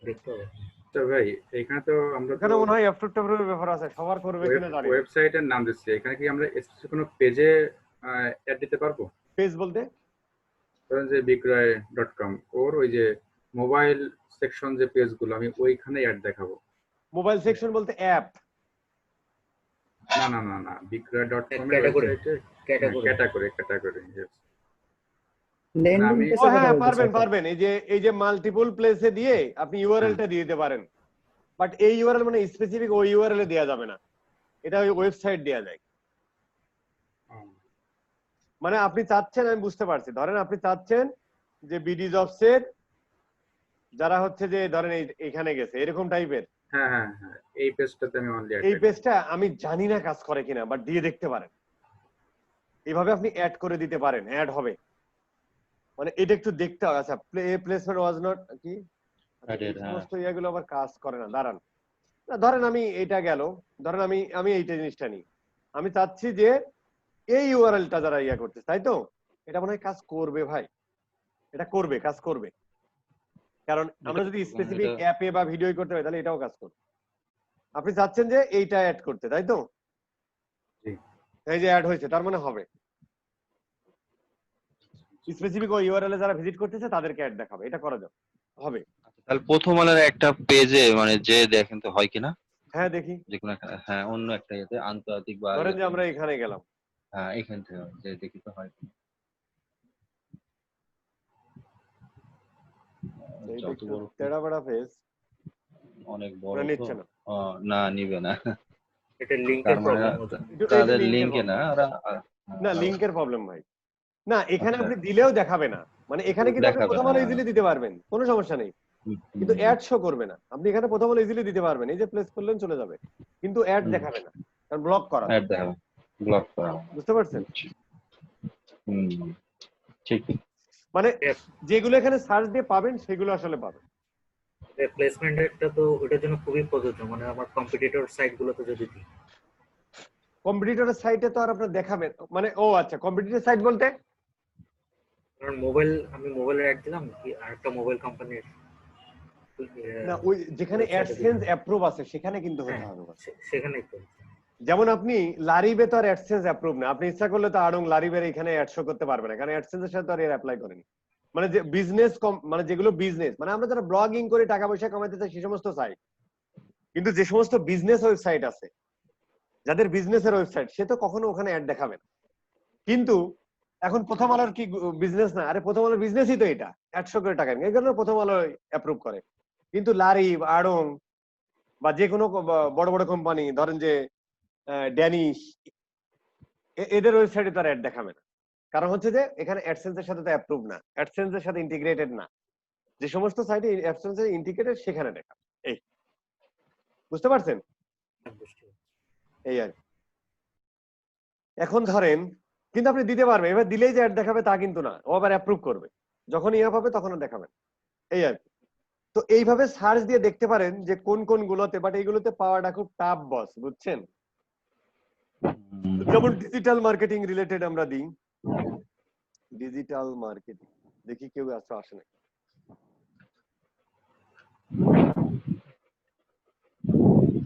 দেখতে হবে। তো ভাই এখানে তো আমরা তো এখানে মনে হয় অ্যাপ্রুভ ব্যাপার আছে, সবার করবে কিনা জানি না। ওয়েবসাইটের নাম দিচ্ছি, এখানে কি আমরা স্পেসিফিক কোনো পেজে অ্যাড দিতে পারবো? পেজ বলতে ধরেন যে bigroy.com, ওর ওই যে মোবাইল সেকশন যে পেজগুলো, আমি ওইখানে অ্যাড দেখাবো? মোবাইল সেকশন বলতে অ্যাপ? না না না না, bigroy.com এর Category. ওয়েবসাইটে ক্যাটাগরি yes। ল্যান্ডিং আমি- পেজে হ্যাঁ পারবেন, এই যে মাল্টিপল প্লেসে দিয়ে আপনি ইউআরএলটা দিয়ে দিতে পারেন, বাট এই ইউআরএল মানে স্পেসিফিক ওই ইউআরএল এ দেওয়া যাবে না, এটা ওই ওয়েবসাইট দেওয়া যায়। মানে আপনি চাচ্ছেন, আমি বুঝতে পারছি, ধরেন আপনি চাচ্ছেন যে বিডি জবসের যারা হচ্ছে যে ধরেন এখানে গেছে এরকম টাইপের, হ্যাঁ হ্যাঁ হ্যাঁ, এই পেজটাতে আমি অনলি এই পেজটা আমি জানি না কাজ করে কিনা, বাট দিয়ে দেখতে পারেন, এইভাবে আপনি অ্যাড করে দিতে পারেন, অ্যাড হবে। মানে এটা একটু দেখতে হবে। আচ্ছা, প্লেসমেন্ট ওয়াজ নট কি, Added, হ্যাঁ। সমস্ত ইয়াগুলো আবার কাজ করে না, দাঁড়ান না, ধরেন আমি এটা গেল, ধরেন আমি এইটা জিনিসটা নিই, আমি চাচ্ছি যে এই ইউআরএলটা যারা ইয়া করছে, তাই তো এটা মনে হয় কাজ করবে ভাই, এটা করবে, কাজ করবে, কারণ আমরা যদি স্পেসিফিক অ্যাপে বা ভিডিও করতে পারি তাহলে এটাও কাজ করবে। আপনি চাচ্ছেন যে এইটা অ্যাড করতে, তাই তো? জি। এই যে অ্যাড হয়েছে, তার মানে হবে স্পেসিফিক ওই ইউআরএল এ যারা ভিজিট করতেছে তাদেরকে অ্যাড দেখাবে, এটা করা যাবে, হবে। তাহলে প্রথম আলোর একটা পেজে মানে যে দেখেন তো হয় কিনা, হ্যাঁ দেখি, যে কোনো একটা, হ্যাঁ অন্য একটা ইয়েতে আন্তর্জাতিক বা ধরেন যে আমরা এখানে গেলাম, হ্যাঁ এখান থেকে যে দেখি তো হয় কিনা। এইটা যত একটু বড় তেড়া বেড়া পেজ, অনেক বড় ওরা তো নিচ্ছে না। না নিবে না, এটা লিংকের তার মানে প্রবলেম। তাদের লিঙ্কে না ওরা না লিংকের প্রবলেম ভাই, না এখানে আপনি দিলেও দেখাবে না, মানে এখানে কিন্তু আপনি দেখাবে প্রথম না, আলো ইজিলি দিতে পারবেন, কোনো সমস্যা নেই, কিন্তু অ্যাড শো করবে না। আপনি এখানে প্রথম আলো ইজিলি দিতে পারবেন, এই যে প্লেস করলেন চলে যাবে, কিন্তু অ্যাড দেখাবে না, কারণ ব্লক করা, অ্যাড দেখাবে, ব্লক করা। বুঝতে পারছেন? ঠিক। মানে যেগুলো এখানে সার্চ দিয়ে পাবেন সেগুলো আসলে পাবেন। প্লেসমেন্টেরটা তো ওটার জন্য খুবই প্রযোজ্য, মানে আমার কম্পিটিটর সাইট গুলোতে যদি দিই। কম্পিটিটরের সাইটে তো আর আপনার দেখাবে মানে, ও আচ্ছা, কম্পিটিটর সাইট বলতে কারণ আমি মোবাইলের অ্যাড দিলাম কি আর একটা মোবাইল কোম্পানির না, ওই যেখানে ওয়েবসাইটে অ্যাডসেন্স দিলাম। অ্যাপ্রুভ আছে সেখানে কিন্তু হতে হ্যাঁ, হবে। সেখানেই তো। যেমন আপনি লারিবে তো আর অ্যাডসেন্স অ্যাপ্রুভ না, আপনি ইচ্ছা করলে তো আড়ং লারিবের এখানে অ্যাড শো করতে পারবেন না, কারণ অ্যাডসেন্সের সাথে তো আর এর অ্যাপ্লাই করেনি। মানে যে বিজনেস মানে যেগুলো বিজনেস, মানে আমরা যারা ব্লগিং করে টাকা পয়সা কামাতে চাই সেই সমস্ত সাইট, কিন্তু যে সমস্ত বিজনেস ওয়েবসাইট আছে, যাদের বিজনেসের ওয়েবসাইট, সে তো কখনো ওখানে অ্যাড দেখাবে না। কিন্তু এখন প্রথম আলোর কি বিজনেস না? আরে প্রথম আলোর বিজনেসই তো এটা, 100 করে টাকা এই কারণে প্রথম আলো অ্যাপ্রুভ করে। কিন্তু লারিব, আড়ং বা যে কোনো বড় বড় কোম্পানি, ধরেন যে ড্যানিশ, এদের ওয়েবসাইটে তো আর অ্যাড দেখাবে না। কারণ হচ্ছে যে এখানে অ্যাডসেন্সের সাথে তো অ্যাপ্রুভ না, অ্যাডসেন্সের সাথে ইন্টিগ্রেটেড না। যে সমস্ত সাইটে অ্যাডসেন্সের ইন্টিগ্রেটেড সেখানে দেখাবে। এই বুঝতে পারছেন? এই আর কি। এখন ধরেন, কিন্তু আপনি দিতে পারবেন, এবার দিলেই যে অ্যাড দেখাবে তা কিন্তু না, ও আবার অ্যাপ্রুভ করবে, যখন ইয়া পাবে তখন দেখাবেন। এই আর কি। তো এইভাবে সার্চ দিয়ে দেখতে পারেন যে কোন কোন গুলোতে, বাট এইগুলোতে পাওয়াটা খুব টাফ বস, বুঝছেন? যেমন ডিজিটাল মার্কেটিং রিলেটেড আমরা দিই, ডিজিটাল মার্কেটিং, দেখি কেউ আসে না।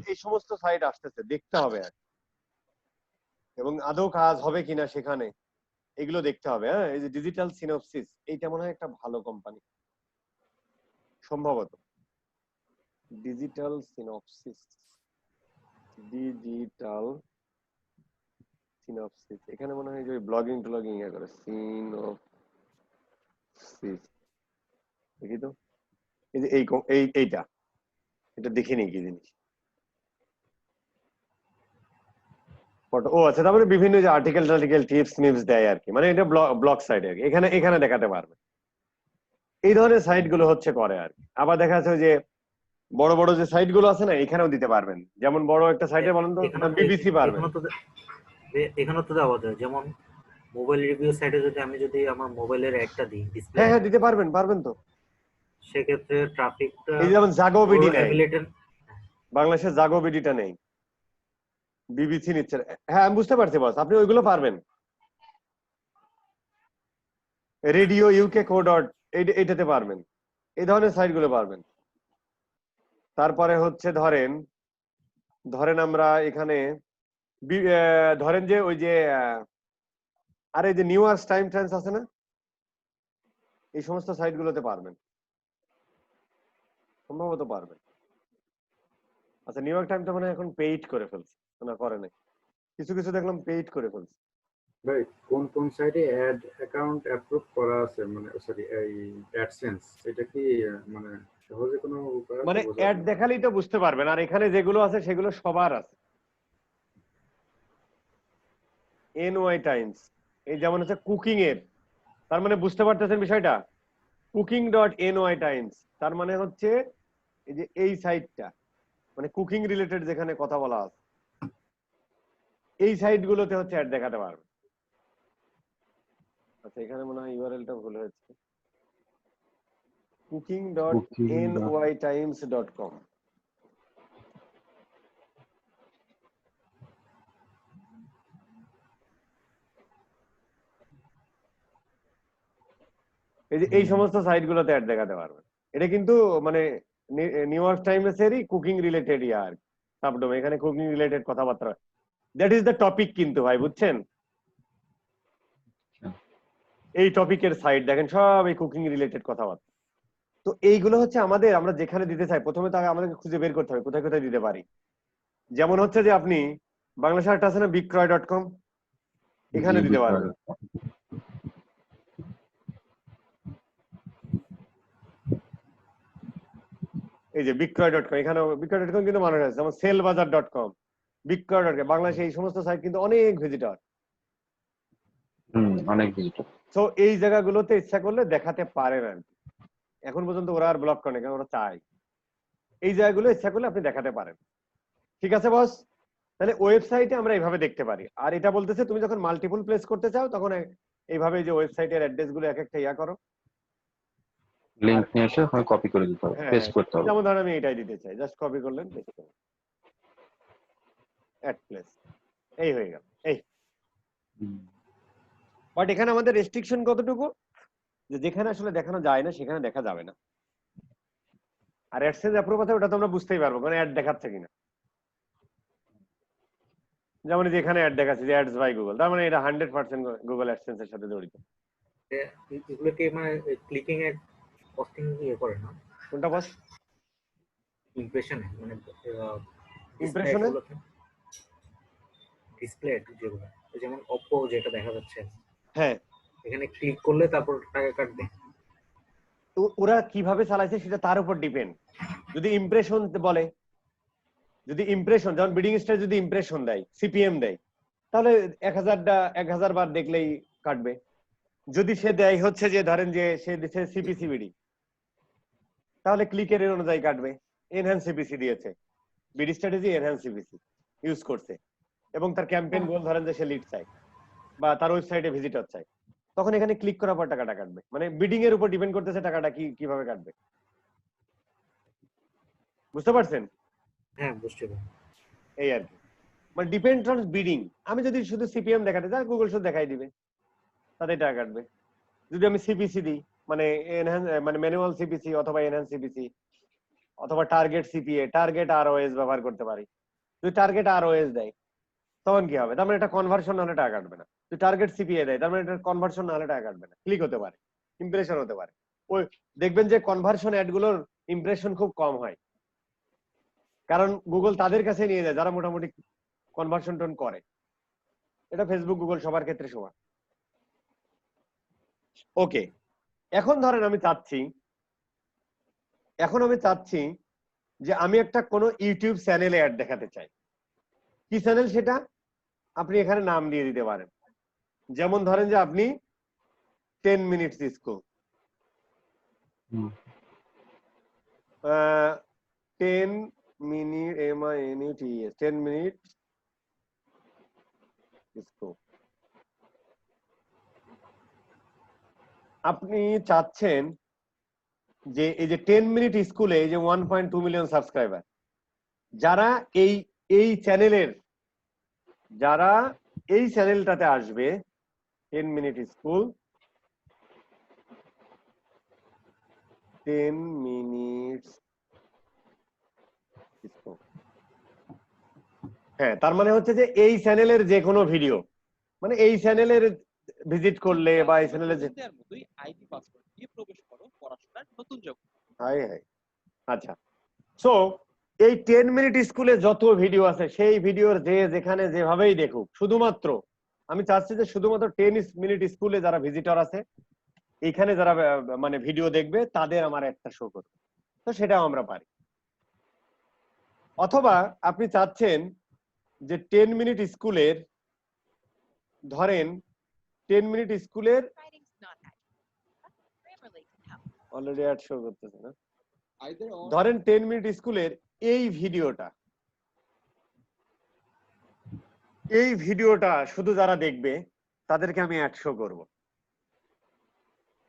এই সমস্ত সাইট আসতেছে, দেখতে হবে আর, এবং আদৌ কাজ হবে কিনা সেখানে, এগুলো দেখতে হবে। হ্যাঁ, এই যে ডিজিটাল সিনপসিস, এইটা মনে হয় একটা ভালো কোম্পানি সম্ভবত। ডিজিটাল সিনপসিস, ডিজিটাল সিনপসিস, এখানে মনে হয় যে ব্লগিং ট্লগিং ইয়া করে, সিনপসিস দেখি তো। এই যে এইটা, এটা দেখিনি কি জিনিস। ফটো, ও আচ্ছা, তারপরে বিভিন্ন যে আর্টিকেল টিপস মিপস দেয় আর কি, মানে এটা ব্লগ সাইট আর কি, এখানে দেখাতে পারবে। এই ধরনের সাইট গুলো হচ্ছে করে আর কি। আবার দেখা যাচ্ছে যে বড় বড় যে সাইট গুলো আছে না, এখানেও দিতে পারবেন। যেমন বড় একটা সাইটে বলেন তো, বিবিসি পারবেন। এখানে তো দেওয়া যায়, যেমন মোবাইল রিভিউ সাইটে যদি আমি আমার মোবাইলের একটা দিই ডিসপ্লে, হ্যাঁ হ্যাঁ, দিতে পারবেন তো। সেক্ষেত্রে ট্রাফিকটা এই যেমন জাগো বিডি নেই, অ্যাফিলিয়েটেড। বাংলাদেশের জাগো বিডিটা নেই, বিবিসি নিচ্ছে। হ্যাঁ আমি বুঝতে পারছি বস, আপনি ওইগুলো পারবেন। রেডিও ইউকে কো ডট, এইটাতে পারবেন, এই ধরনের সাইট গুলো পারবেন। তারপরে হচ্ছে ধরেন আমরা এখানে ধরেন যে ওই যে আরে যে নিউ ইয়র্ক টাইমস আছে না, এই সমস্ত সাইট গুলোতে পারবেন, সম্ভবত পারবেন। আচ্ছা, নিউ ইয়র্ক টাইমটা মানে এখন পেইড করে ফেলছে, না করে নাই, কিছু কিছু দেখলাম পেইড করে ফেলছে। ভাই কোন কোন সাইটে অ্যাড অ্যাকাউন্ট অ্যাপ্রুভ করা আছে, মানে সরি এই অ্যাডসেন্স, এটা কি মানে সহজে কোনো উপায় আছে মানে বোঝার? অ্যাড দেখালেই তো বুঝতে পারবেন, আর এখানে যেগুলো আছে সেগুলো সবার আছে। এনওয়াই টাইমস, এই যেমন হচ্ছে কুকিং এর, তার মানে বুঝতে পারতেছেন বিষয়টা, cooking.ny টাইমস, তার মানে হচ্ছে এই যে এই সাইটটা, মানে কুকিং রিলেটেড যেখানে কথা বলা আছে, এই সাইট গুলোতে হচ্ছে অ্যাড দেখাতে পারবে। আচ্ছা, এখানে মনে হয় ইউআরএলটা ভুল হয়েছে, cooking.nytimes.com। এই যে এই সমস্ত সাইট গুলোতে অ্যাড দেখাতে পারবে। এটা কিন্তু মানে নিউ ইয়র্ক টাইমস এরই কুকিং রিলেটেড আর সাবডোম, এখানে কুকিং রিলেটেড কথাবার্তা, দ্যাট ইজ দ্য টপিক কিন্তু ভাই, বুঝছেন? এই টপিকের সাইট দেখেন সব এই কুকিং রিলেটেড কথাবার্তা। তো এইগুলো হচ্ছে আমরা যেখানে দিতে চাই, প্রথমে তাকে আমাদেরকে খুঁজে বের করতে হবে কোথায় কোথায় দিতে পারি। যেমন হচ্ছে যে আপনি বাংলাদেশে একটা আছে না বিক্রয়.com, এখানে দিতে পারবেন। এই যে বিক্রয়.com, এখানে বিক্রয়.com কিন্তু মানুষ আছে, যেমন সেলবাজার.com, বিক্রয়.com, বাংলাদেশে এই সমস্ত সাইট কিন্তু অনেক ভিজিটর। অনেক ভিজিটর। তো এই জায়গাগুলোতে ইচ্ছা করলে দেখাতে পারেন আর কি। এখন পর্যন্ত ওরা আর ব্লক করে না, কারণ ওরা চায়। এই জায়গাগুলো ইচ্ছা করলে আপনি দেখাতে পারেন। ঠিক আছে বস, তাহলে ওয়েবসাইটে আমরা এইভাবে দেখতে পারি। আর এটা বলতেছে তুমি যখন মাল্টিপল প্লেস করতে চাও তখন এইভাবে যে ওয়েবসাইটের অ্যাড্রেস গুলো এক একটা ইয়া করো, লিংক নিয়ে এসে ওখানে কপি করে দিতে হবে, হ্যাঁ পেস্ট করতে হবে। যেমন ধরেন আমি এটাই দিতে চাই, জাস্ট কপি করলেন, পেস্ট করলেন, অ্যাড প্লেস, এই হয়ে গেল। এই বাট এখানে আমাদের রেস্ট্রিকশন কতটুকু, যে যেখানে আসলে দেখানো যায় না সেখানে দেখা যাবে না। আর অ্যাডসেন্স অ্যাপ্রুভ আছে ওটা তো আমরা বুঝতেই পারবো কারণ অ্যাড দেখাচ্ছে কিনা। যেমন এই যে এখানে অ্যাড দেখাচ্ছে যে অ্যাডস বাই গুগল, তার মানে এটা 100% গুগল অ্যাডসেন্স এর সাথে জড়িত। এগুলোকে মানে ক্লিকিং এর কস্টিং ইয়ে করে না, কোনটা বস? ইমপ্রেশনে মানে ইমপ্রেশনে ডিসপ্লে যেগুলো, যেমন Oppo যেটা দেখা যাচ্ছে, হ্যাঁ, এখানে ক্লিক করলে তারপর টাকা কাটবে। তো ওরা কিভাবে চালাইছে সেটা তার উপর ডিপেন্ড। যদি ইমপ্রেশন বলে, যদি ইমপ্রেশন যেমন বিডিং স্টার যদি ইমপ্রেশন দেয়, সিপিএম দেয়, তাহলে 1000 বার দেখলেই কাটবে। যদি সে দেয় হচ্ছে যে ধরেন যে সে দিচ্ছে সিপিসিবিডি, তাহলে ক্লিকের অনুযায়ী কাটবে। এনহ্যান্স সিপিসি দিয়েছে, BD strategy enhance CPC use করছে, এবং তার ক্যাম্পেইন গোল ধরেন যে সে লিড চায় বা তার ওয়েবসাইটে ভিজিটর চায়, তখন এখানে ক্লিক করার পর টাকাটা কাটবে। মানে বিডিং এর উপর ডিপেন্ড করতেছে টাকাটা কিভাবে কাটবে। বুঝতে পারছেন? হ্যাঁ বুঝতে পারি। এই আর কি, মানে ডিপেন্ড অন বিডিং। আমি যদি শুধু সিপিএম দেখাতে চাই, গুগল শুধু দেখাই দিবে, তাতে টাকা কাটবে। যদি আমি সিপিসি দিই, মানে এনহ্যান্স মানে ম্যানুয়াল সিপিসি অথবা এনহ্যান্স সিপিসি অথবা টার্গেট সিপিএ, টার্গেট আরওএস ব্যবহার করতে পারি। যদি টার্গেট আরওএস দেয় তখন কি হবে, তার মানে এটা কনভার্সন না হলে টাকা কাটবে না। যদি টার্গেট সিপিএ দেয় তার মানে এটা কনভার্সন না হলে টাকা কাটবে না, ক্লিক হতে পারে, ইমপ্রেশন হতে পারে। ওই দেখবেন যে কনভার্সন অ্যাড গুলোর ইমপ্রেশন খুব কম হয়, কারণ গুগল তাদের কাছে নিয়ে যায় যারা মোটামুটি কনভার্সন টোন করে। এটা ফেসবুক গুগল সবার ক্ষেত্রে সমান। ওকে, এখন ধরেন আমি চাচ্ছি যে আমি একটা কোনো ইউটিউব চ্যানেলে অ্যাড দেখাতে চাই। কি চ্যানেল সেটা আপনি এখানে নাম দিয়ে দিতে পারেন। যেমন ধরেন যে আপনি 10 minutes school, 10 minute MINUTS 10 minute school. আপনি চাচ্ছেন যে এই যে 10 মিনিট স্কুলে এই যে 1.2 মিলিয়ন সাবস্ক্রাইবার, যারা এই চ্যানেলটাতে আসবে, 10 মিনিট স্কুল, 10 মিনিটস স্কুল, হ্যাঁ, তার মানে হচ্ছে যে এই চ্যানেলের যে কোনো ভিডিও, মানে এই চ্যানেলের ভিজিট করলে বা এই চ্যানেলে যে মতোই আইডি পাসওয়ার্ড দিয়ে প্রবেশ করো পড়াশোনার নতুন জগৎ। High high. আচ্ছা, সো এই 10 মিনিট স্কুলে যত ভিডিও আছে সেই ভিডিওর যে যেখানে যেভাবেই দেখুক, শুধুমাত্র আমি চাচ্ছি যে শুধুমাত্র 10 মিনিট স্কুলে যারা ভিজিটর আছে এখানে যারা মানে ভিডিও দেখবে তাদের আমার একটা শো করবে, তো সেটাও আমরা পারি। অথবা আপনি চাচ্ছেন যে 10 মিনিট স্কুলের, ধরেন 10 মিনিট স্কুলের অলরেডি অ্যাড শো করতেছে না, ধরেন 10 মিনিট স্কুলের এই ভিডিওটা শুধু যারা দেখবে তাদেরকে আমি অ্যাড শো করব।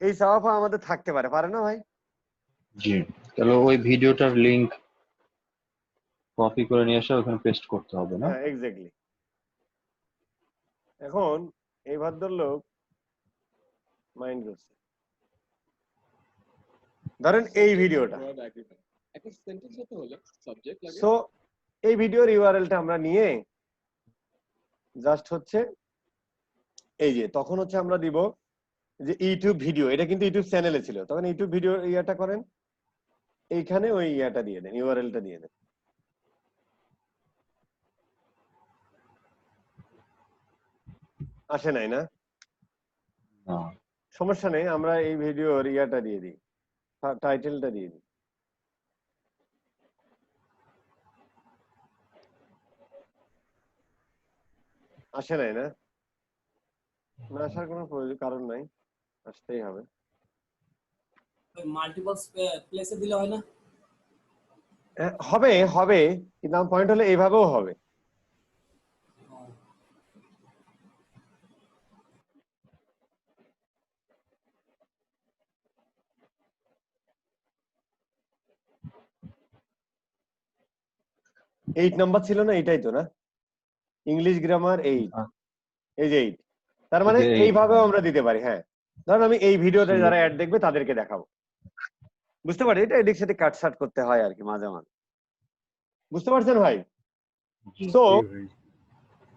এই চাওয়া আমাদের থাকতে পারে না ভাই? জি, তাহলে ওই ভিডিওটার লিংক কপি করে নিয়ে এসে ওখানে পেস্ট করতে হবে না? হ্যাঁ এক্স্যাক্টলি। এখন এই ভদ্রলোক মাইন্ড করছে, ধরেন এই ভিডিওটা, সো এই ভিডিওর ইউআরএলটা আমরা নিয়ে জাস্ট হচ্ছে এই যে তখন হচ্ছে আমরা দিব যে ইউটিউব ভিডিও, এটা কিন্তু ইউটিউব চ্যানেলে ছিল, তখন ইউটিউব ভিডিও ইয়াটা করেন, এইখানে ওই ইয়াটা দিয়ে দেন, ইউআরএলটা দিয়ে দেন। আসে নাই না? সমস্যা নেই, আমরা এই ভিডিওর ইয়াটা দিয়ে দিই, টাইটেলটা দিয়ে দিই। আসে নাই না? না আসার কোনো কারণ নাই, আসতেই হবে। মাল্টিপল প্লেসে দিলে হয় না? হবে কিন্তু আমার পয়েন্ট হলো এইভাবেও হবে। 8 নাম্বার ছিল না, এটাই তো না? ইংলিশ গ্রামার 8, এই যে 8। তার মানে এই যে 8, এইভাবেও আমরা দিতে পারি। হ্যাঁ, ধরুন আমি এই ভিডিওতে সুন্দর। যারা অ্যাড দেখবে তাদেরকে দেখাবো। বুঝতে পারি, এটা এদিক সেদিক কাটছাট করতে হয় আর কি মাঝে মাঝে। বুঝতে পারছেন ভাই? তো জি ভাই।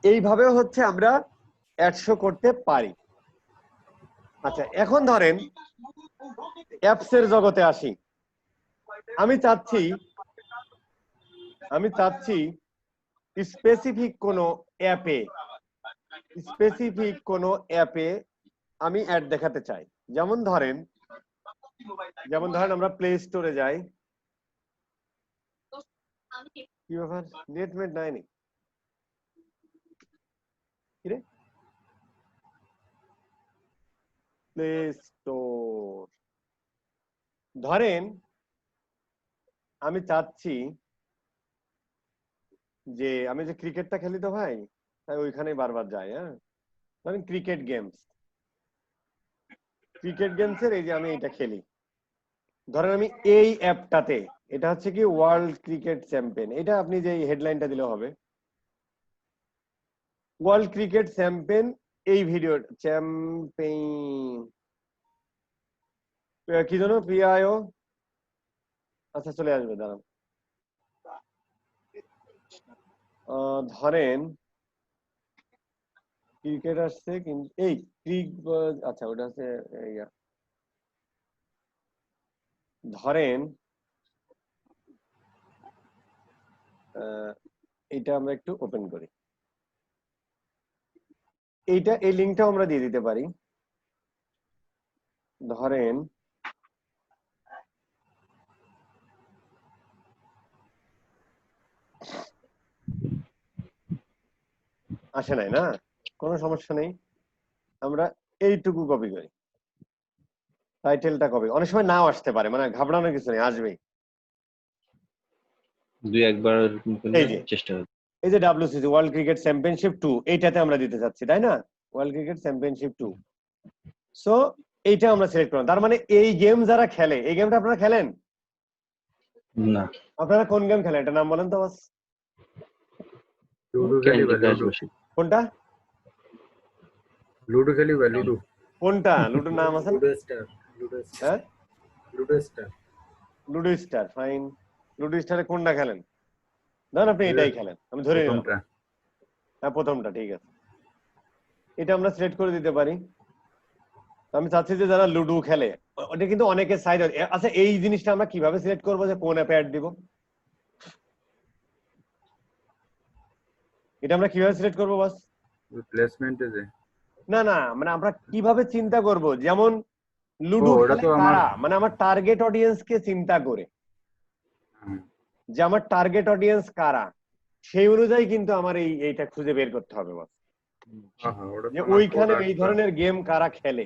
এইভাবেও হচ্ছে আমরা অ্যাড শো করতে পারি। আচ্ছা, এখন ধরেন অ্যাপস এর জগতে আসি। আমি চাচ্ছি স্পেসিফিক কোনো অ্যাপে আমি অ্যাড দেখাতে চাই। যেমন ধরেন আমরা প্লে স্টোরে যাই। কি ব্যাপার, নেট নাই নি? কিরে, প্লে স্টোর। ধরেন আমি চাচ্ছি যে আমি যে ক্রিকেটটা খেলি তো ভাই, তাই ওইখানেই বারবার যাই। হ্যাঁ, ধরেন ক্রিকেট গেমসের এই যে আমি এটা খেলি। ধরেন আমি এই অ্যাপটাতে, এটা হচ্ছে কি ওয়ার্ল্ড ক্রিকেট চ্যাম্পিয়ন, এটা আপনি যে হেডলাইনটা দিলে হবে ওয়ার্ল্ড ক্রিকেট চ্যাম্পিয়ন। এই ভিডিও চ্যাম্পিয়ন কি জানো, পিআইও। আচ্ছা, চলে আসবে, দাঁড়ান। ধরেন ক্রিকেট আসছে, কিন্তু এই আচ্ছা ওটা হচ্ছে ধরেন এটা আমরা একটু ওপেন করি। এই লিঙ্কটাও আমরা দিয়ে দিতে পারি। ধরেন আসে নাই না, কোনো সমস্যা নেই, আমরা এইটুকু কপি করি, টাইটেলটা কপি। অনেক সময় নাও আসতে পারে, মানে ঘাবড়ানোর কিছু নেই, আসবেই। দুই একবার এই যে চেষ্টা করব। এই যে WCC ওয়ার্ল্ড ক্রিকেট চ্যাম্পিয়নশিপ 2, এইটাতে আমরা দিতে চাচ্ছি, তাই না? World cricket championship 2। সো এইটা আমরা সিলেক্ট করলাম। তার মানে এই গেম যারা খেলে, এই গেমটা আপনারা খেলেন না, আপনারা কোন গেম খেলেন, এটা নাম বলেন তো বাস। লুডো খেলি ক্যান্ডি ভাই, ক্রাশ লুডো। বেশি। কোনটা লুডো খেলি ভাই, লুডো। কোনটা লুডোর নাম আছে? Ludo Star. হ্যাঁ, Ludo Star. Ludo Star, fine. Ludo স্টারে কোনটা খেলেন? ধরেন আপনি এটাই খেলেন, আমি ধরে নিলাম। প্রথমটা। হ্যাঁ, প্রথমটা, ঠিক আছে। এটা আমরা সিলেক্ট করে দিতে পারি। আমি চাচ্ছি যে যারা লুডো খেলে, ওটা কিন্তু অনেকের সাইড। আচ্ছা, এই জিনিসটা আমরা কিভাবে সিলেক্ট করবো যে কোন অ্যাপে অ্যাড দিব? এটা আমরা কিভাবে সিলেক্ট করবো বাস? প্লেসমেন্টে যে। না না, মানে আমরা কিভাবে চিন্তা করব, যেমন লুডো ওটা খেলে তো আমার। কারা, মানে আমার টার্গেট অডিয়েন্স কে চিন্তা করে যে আমার টার্গেট অডিয়েন্স কারা, সেই অনুযায়ী কিন্তু আমার এইটা খুঁজে বের করতে হবে বাস, ওটা যে তো আমার ওইখানে product এই ধরনের গেম কারা খেলে।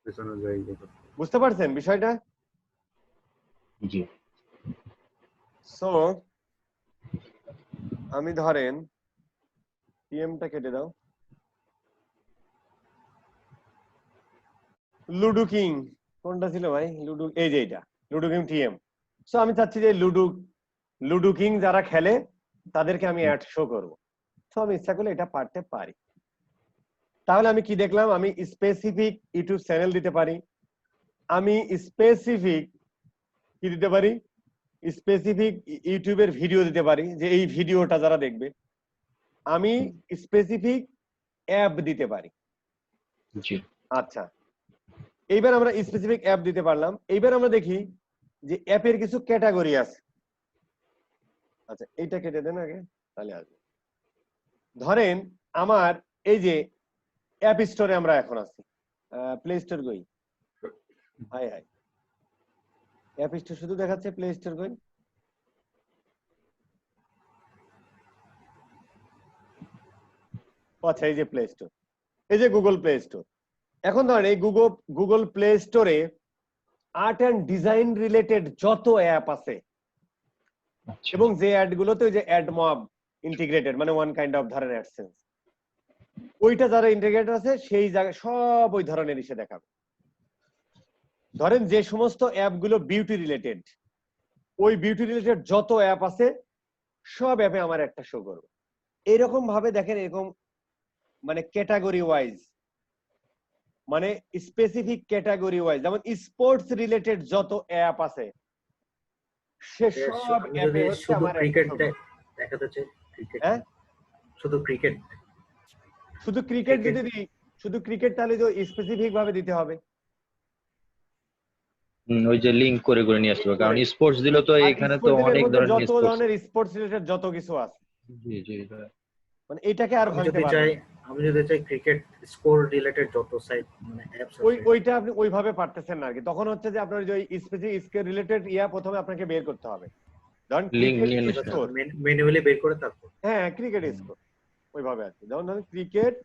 পেছনে যাই দেখো। বুঝতে পারছেন বিষয়টা? জি। সো আমি ধরেন টিএমটা কেটে দাও, লুডো কিং কোনটা ছিল ভাই? লুডো, এই যে এটা লুডো কিং টিএম। সো আমি চাচ্ছি যে লুডো কিং যারা খেলে তাদেরকে আমি অ্যাড শো করব। সো আমি ইচ্ছা করলে এটা পারতে পারি। তাহলে আমি কি দেখলাম, আমি স্পেসিফিক ইউটিউব চ্যানেল দিতে পারি, আমি স্পেসিফিক কি দিতে পারি, স্পেসিফিক ইউটিউবের ভিডিও দিতে পারি, যে এই ভিডিওটা যারা দেখবে। আমি স্পেসিফিক অ্যাপ দিতে পারি। জি। আচ্ছা, এইবার আমরা স্পেসিফিক অ্যাপ দিতে পারলাম। এইবার আমরা দেখি যে অ্যাপের কিছু ক্যাটাগরি আছে। আচ্ছা, এইটা কেটে দেন আগে, তাহলে আসবে। ধরেন আমার এই যে অ্যাপ স্টোরে আমরা এখন আছি, প্লে স্টোর গই, হাই হাই, অ্যাপ স্টোর শুধু দেখাচ্ছে, প্লে স্টোর গই। আচ্ছা, এই যে প্লে স্টোর, এই যে গুগল প্লে স্টোর। এখন ধরেন এই গুগল প্লে স্টোরে আর্ট এন্ড ডিজাইন রিলেটেড যত অ্যাপ আছে, এবং যে অ্যাড গুলোতে ওই যে অ্যাড মব ইন্টিগ্রেটেড, মানে ওয়ান কাইন্ড অফ ধরেন অ্যাডসেন্স, ওইটা যারা ইন্টিগ্রেটেড আছে সেই জায়গায় সব ওই ধরনের এসে দেখাবে। ধরেন যে সমস্ত অ্যাপ গুলো বিউটি রিলেটেড, ওই বিউটি রিলেটেড যত অ্যাপ আছে সব অ্যাপে আমার একটা শো করবে। এরকম ভাবে দেখেন, এরকম মানে ক্যাটাগরি ওয়াইজ, মানে স্পেসিফিক ক্যাটাগরি ওয়াইজ, যেমন স্পোর্টস রিলেটেড যত অ্যাপ আছে সেসব আমি অ্যাপে যদি হচ্ছে শুধু আমার একটা ক্রিকেট show করবে। দেখাতে চাই, ক্রিকেট হ্যাঁ, শুধু ক্রিকেট শুধু ক্রিকেট ক্রিকেট যদি দিই, শুধু ক্রিকেট, তাহলে তো স্পেসিফিক ভাবে দিতে হবে। ওই যে লিংক করে করে নিয়ে আসতে হবে, কারণ করে। স্পোর্টস দিলে তো আর এখানে তো স্পোর্টস এর অনেক মধ্যে ধরনের যত স্পোর্টস। ধরনের স্পোর্টস রিলেটেড যত কিছু আছে, জি জি হ্যাঁ। মানে এটাকে আর আমি ভাঙতে যদি পারবে চাই, না। আমি যদি চাই ক্রিকেট স্কোর রিলেটেড যত সাইট মানে অ্যাপস আছে, ওইটা আপনি ওইভাবে পারতেছেন না আর কি। তখন হচ্ছে যে আপনার যে স্পেসিফিক স্কেল রিলেটেড প্রথমে আপনাকে বের করতে হবে। ধরুন লিংক ক্রিকেট নিয়ে ঠিক নিতে আছে, স্কোর, ম্যানুয়ালি বের করে তারপর হ্যাঁ ক্রিকেট স্কোর ওইভাবে আছে। যেমন ধরুন ক্রিকেট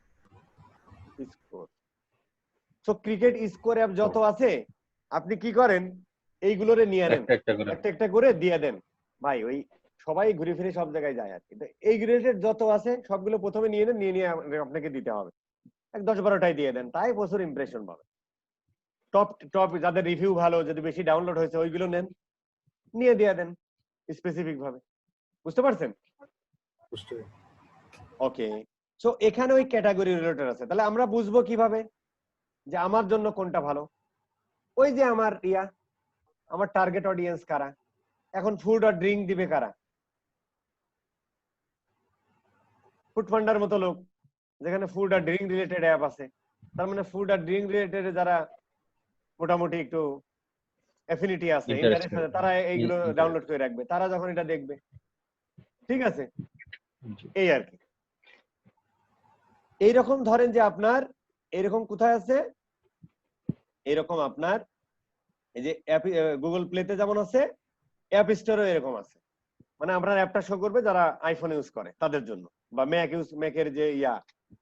স্কোর, তো ক্রিকেট স্কোর অ্যাপ যত আছে আপনি কি করেন, এইগুলোরে নিয়ে নেন, একটা একটা করে। একটা একটা করে দিয়ে দেন। ভাই ওই সবাই ঘুরে ফিরে সব জায়গায় যায় আর কি। তো এই রিলেটেড যত আছে সবগুলো প্রথমে নিয়ে নেন, নিয়ে আপনাকে দিতে হবে। 10-12টাই দিয়ে দেন, তাই প্রচুর ইমপ্রেশন পাবে। টপ টপ যাদের রিভিউ ভালো, যদি বেশি ডাউনলোড হয়েছে ওইগুলো নেন, নিয়ে দিয়ে দেন স্পেসিফিক ভাবে। বুঝতে পারছেন? বুঝতে পারি। ওকে, সো এখানে ওই ক্যাটাগরি রিলেটেড আছে। তাহলে আমরা বুঝবো কিভাবে যে আমার জন্য কোনটা ভালো? ওই যে আমার আমার টার্গেট অডিয়েন্স কারা, এখন ফুড আর ড্রিঙ্ক দিবে কারা? ফুড ফান্ডার মতো লোক, যেখানে ফুড আর ড্রিঙ্ক রিলেটেড অ্যাপ আছে, তার মানে ফুড আর ড্রিঙ্ক রিলেটেড যারা মোটামুটি একটু অ্যাফিনিটি আছে, ইন্টারেস্ট আছে, তারা এইগুলো ডাউনলোড করে রাখবে, তারা যখন এটা দেখবে। ঠিক আছে, এই আর কি। এইরকম ধরেন যে আপনার এরকম কোথায় আছে, এরকম আপনার এই যে গুগল প্লেতে যেমন আছে, অ্যাপ স্টোরেও এরকম আছে। মানে আপনার অ্যাপটা শো করবে যারা আইফোন ইউজ করে তাদের জন্য, বা ম্যাকের যে